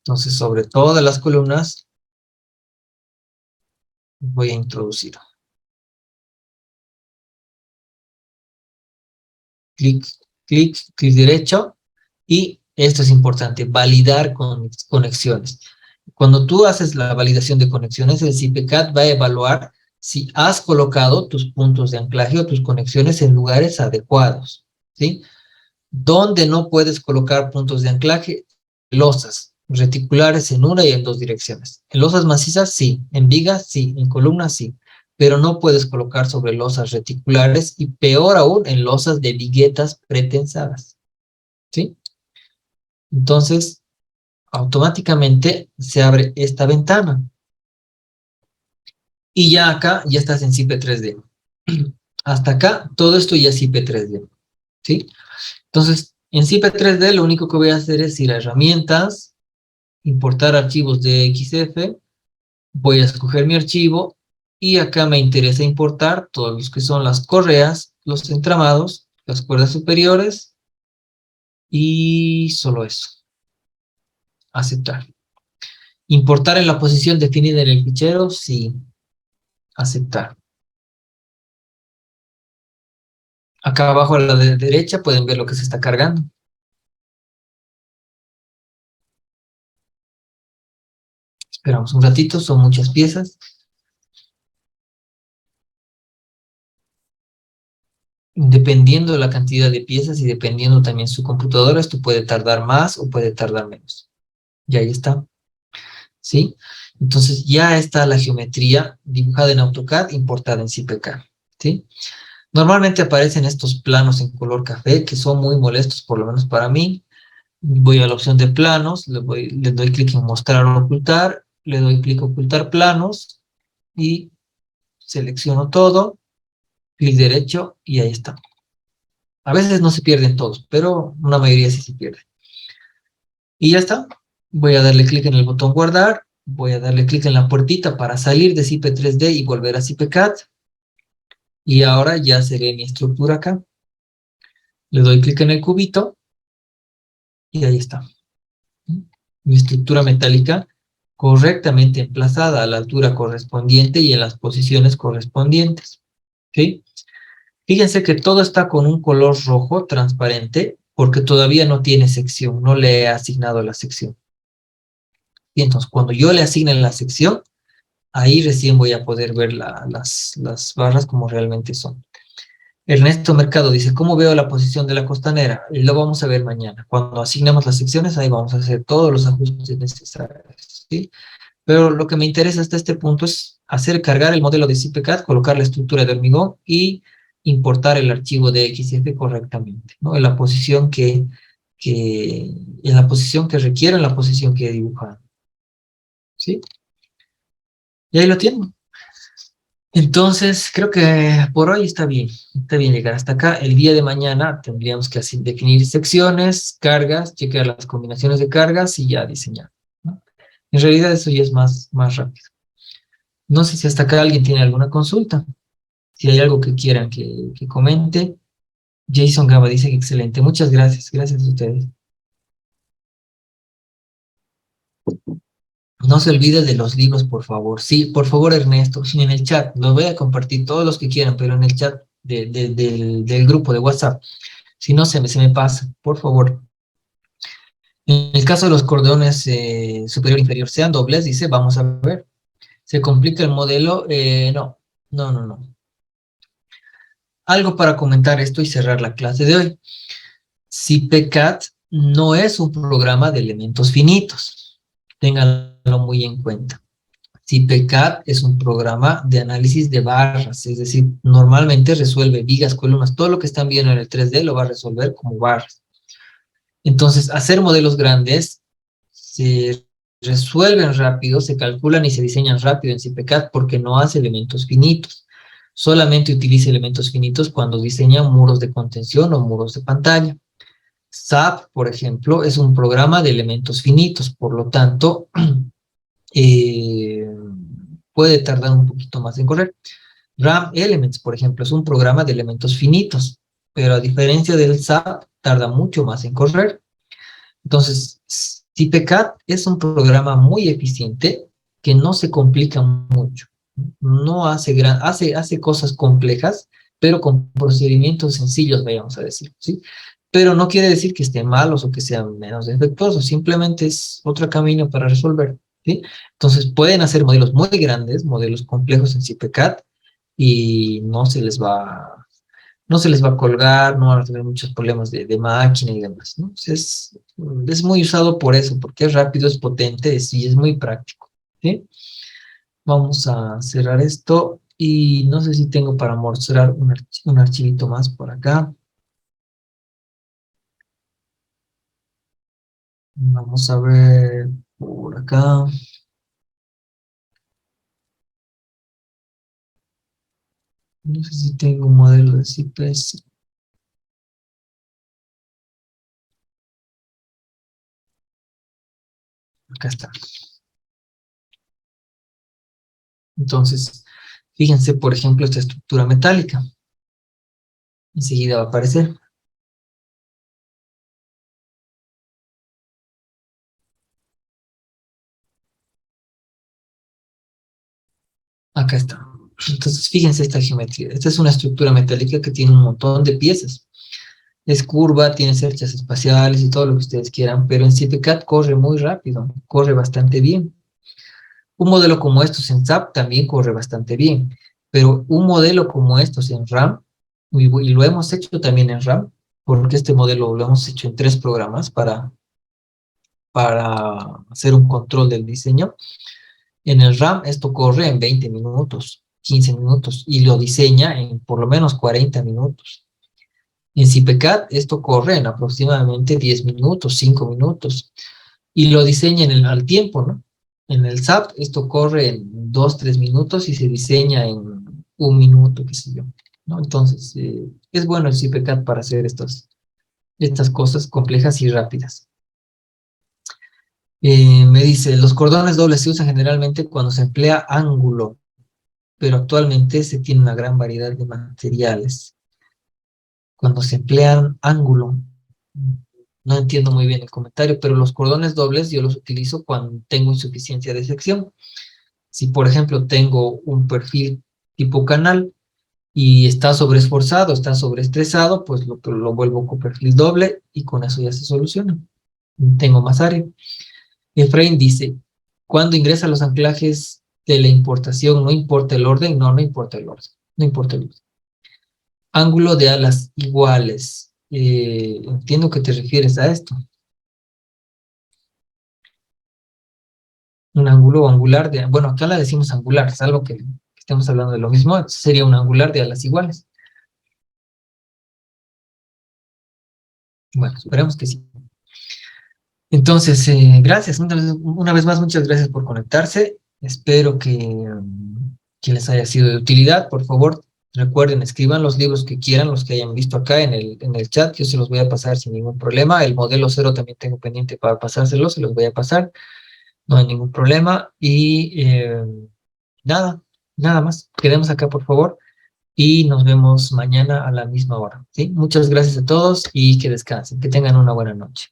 Entonces sobre todas las columnas voy a introducir. Clic, clic, clic derecho. Y esto es importante, validar con conexiones. Cuando tú haces la validación de conexiones, el CIPECAD va a evaluar si has colocado tus puntos de anclaje o tus conexiones en lugares adecuados, ¿sí? Donde no puedes colocar puntos de anclaje, losas. reticulares en una y en dos direcciones. En losas macizas, sí. En vigas, sí. En columnas, sí. Pero no puedes colocar sobre losas reticulares y peor aún en losas de viguetas pretensadas. ¿Sí? Entonces, automáticamente se abre esta ventana. Y ya acá, ya estás en CIPE 3D. Hasta acá, todo esto ya es CIPE 3D. ¿Sí? Entonces, en CIPE 3D lo único que voy a hacer es ir a herramientas, importar archivos de XF, voy a escoger mi archivo y acá me interesa importar todos los que son las correas, los entramados, las cuerdas superiores y solo eso. Aceptar. Importar en la posición definida en el fichero, sí. Aceptar. Acá abajo a la derecha pueden ver lo que se está cargando. Esperamos un ratito, son muchas piezas. Dependiendo de la cantidad de piezas y dependiendo también su computadora, esto puede tardar más o puede tardar menos. Y ahí está. ¿Sí? Entonces ya está la geometría dibujada en AutoCAD, importada en CPK. ¿Sí? Normalmente aparecen estos planos en color café que son muy molestos, por lo menos para mí. Voy a la opción de planos, le doy clic en mostrar o ocultar, le doy clic en ocultar planos y selecciono todo, clic derecho y ahí está. A veces no se pierden todos, pero una mayoría sí se pierde. Y ya está. Voy a darle clic en el botón guardar, voy a darle clic en la puertita para salir de CIPE 3D y volver a CIPECAD. Y ahora ya seré mi estructura acá. Le doy clic en el cubito y ahí está. Mi estructura metálica correctamente emplazada a la altura correspondiente y en las posiciones correspondientes. ¿Sí? Fíjense que todo está con un color rojo transparente porque todavía no tiene sección, no le he asignado la sección. Y entonces cuando yo le asigne la sección, ahí recién voy a poder ver las barras como realmente son. Ernesto Mercado dice, ¿cómo veo la posición de la costanera? Lo vamos a ver mañana. Cuando asignemos las secciones, ahí vamos a hacer todos los ajustes necesarios, ¿sí? Pero lo que me interesa hasta este punto es hacer cargar el modelo de CPCAD, colocar la estructura de hormigón y importar el archivo de XF correctamente, ¿no? En la posición en la posición que requiero, en la posición que he dibujado, ¿sí? Y ahí lo tienen. Entonces, creo que por hoy está bien llegar hasta acá. El día de mañana tendríamos que así definir secciones, cargas, chequear las combinaciones de cargas y ya diseñar, ¿no? En realidad eso ya es más rápido. No sé si hasta acá alguien tiene alguna consulta. Si hay algo que quieran que comente. Jason Gaba dice que excelente. Muchas gracias. Gracias a ustedes. No se olvide de los libros, por favor. Sí, por favor, Ernesto. Sí, en el chat. Los voy a compartir todos los que quieran, pero en el chat del grupo de WhatsApp. Si no, se me pasa. Por favor. En el caso de los cordones superior e inferior sean dobles, dice, vamos a ver. ¿Se complica el modelo? No. No, no, no. Algo para comentar esto y cerrar la clase de hoy. CPCAD no es un programa de elementos finitos. Ténganlo muy en cuenta. CPCAD es un programa de análisis de barras, es decir, normalmente resuelve vigas, columnas, todo lo que están viendo en el 3D lo va a resolver como barras. Entonces, hacer modelos grandes se resuelven rápido, se calculan y se diseñan rápido en CPCAD porque no hace elementos finitos. Solamente utiliza elementos finitos cuando diseña muros de contención o muros de pantalla. SAP, por ejemplo, es un programa de elementos finitos, por lo tanto, puede tardar un poquito más en correr. RAM Elements, por ejemplo, es un programa de elementos finitos, pero a diferencia del SAP, tarda mucho más en correr. Entonces, CPCAD es un programa muy eficiente que no se complica mucho. No hace cosas complejas, pero con procedimientos sencillos, vayamos a decir, ¿sí? Pero no quiere decir que estén malos o que sean menos defectuosos, simplemente es otro camino para resolver, ¿sí? Entonces pueden hacer modelos muy grandes, modelos complejos en CPCAD y no se les va a colgar, no van a tener muchos problemas de máquina y demás, ¿no? Es muy usado por eso, porque es rápido, es potente y es muy práctico, ¿sí? Vamos a cerrar esto y no sé si tengo para mostrar un archivito más por acá. Vamos a ver por acá. No sé si tengo un modelo de CIPES. Acá está. Entonces, fíjense, por ejemplo, esta estructura metálica. Enseguida va a aparecer. Acá está. Entonces, fíjense esta geometría. Esta es una estructura metálica que tiene un montón de piezas. Es curva, tiene cerchas espaciales y todo lo que ustedes quieran, pero en CPCAD corre muy rápido, corre bastante bien. Un modelo como estos en SAP también corre bastante bien, pero un modelo como estos en RAM, y lo hemos hecho también en RAM, porque este modelo lo hemos hecho en 3 programas para hacer un control del diseño. En el RAM esto corre en 20 minutos, 15 minutos, y lo diseña en por lo menos 40 minutos. En CPCAD esto corre en aproximadamente 10 minutos, 5 minutos, y lo diseña al tiempo, ¿no? En el SAP esto corre en 2, 3 minutos y se diseña en 1 minuto, qué sé yo, ¿no? Entonces, es bueno el CPCAD para hacer estas cosas complejas y rápidas. Me dice, los cordones dobles se usan generalmente cuando se emplea ángulo, pero actualmente se tiene una gran variedad de materiales. Cuando se emplean ángulo, no entiendo muy bien el comentario, pero los cordones dobles yo los utilizo cuando tengo insuficiencia de sección. Si, por ejemplo, tengo un perfil tipo canal y está sobreesforzado, está sobreestresado, pues lo vuelvo con perfil doble y con eso ya se soluciona. Tengo más área. Efraín dice, cuando ingresa los anclajes de la importación, no importa el orden, no importa el orden, no importa el orden. Ángulo de alas iguales. Entiendo que te refieres a esto. Un ángulo angular de, bueno, acá la decimos angular, es algo que estamos hablando de lo mismo, sería un angular de alas iguales. Bueno, esperemos que sí. Entonces, gracias. Una vez más, muchas gracias por conectarse. Espero que les haya sido de utilidad. Por favor, recuerden, escriban los libros que quieran, los que hayan visto acá en el chat. Yo se los voy a pasar sin ningún problema. El modelo cero también tengo pendiente para pasárselo, se los voy a pasar. No hay ningún problema. Y nada, nada más. Quedemos acá, por favor. Y nos vemos mañana a la misma hora. ¿Sí? Muchas gracias a todos y que descansen. Que tengan una buena noche.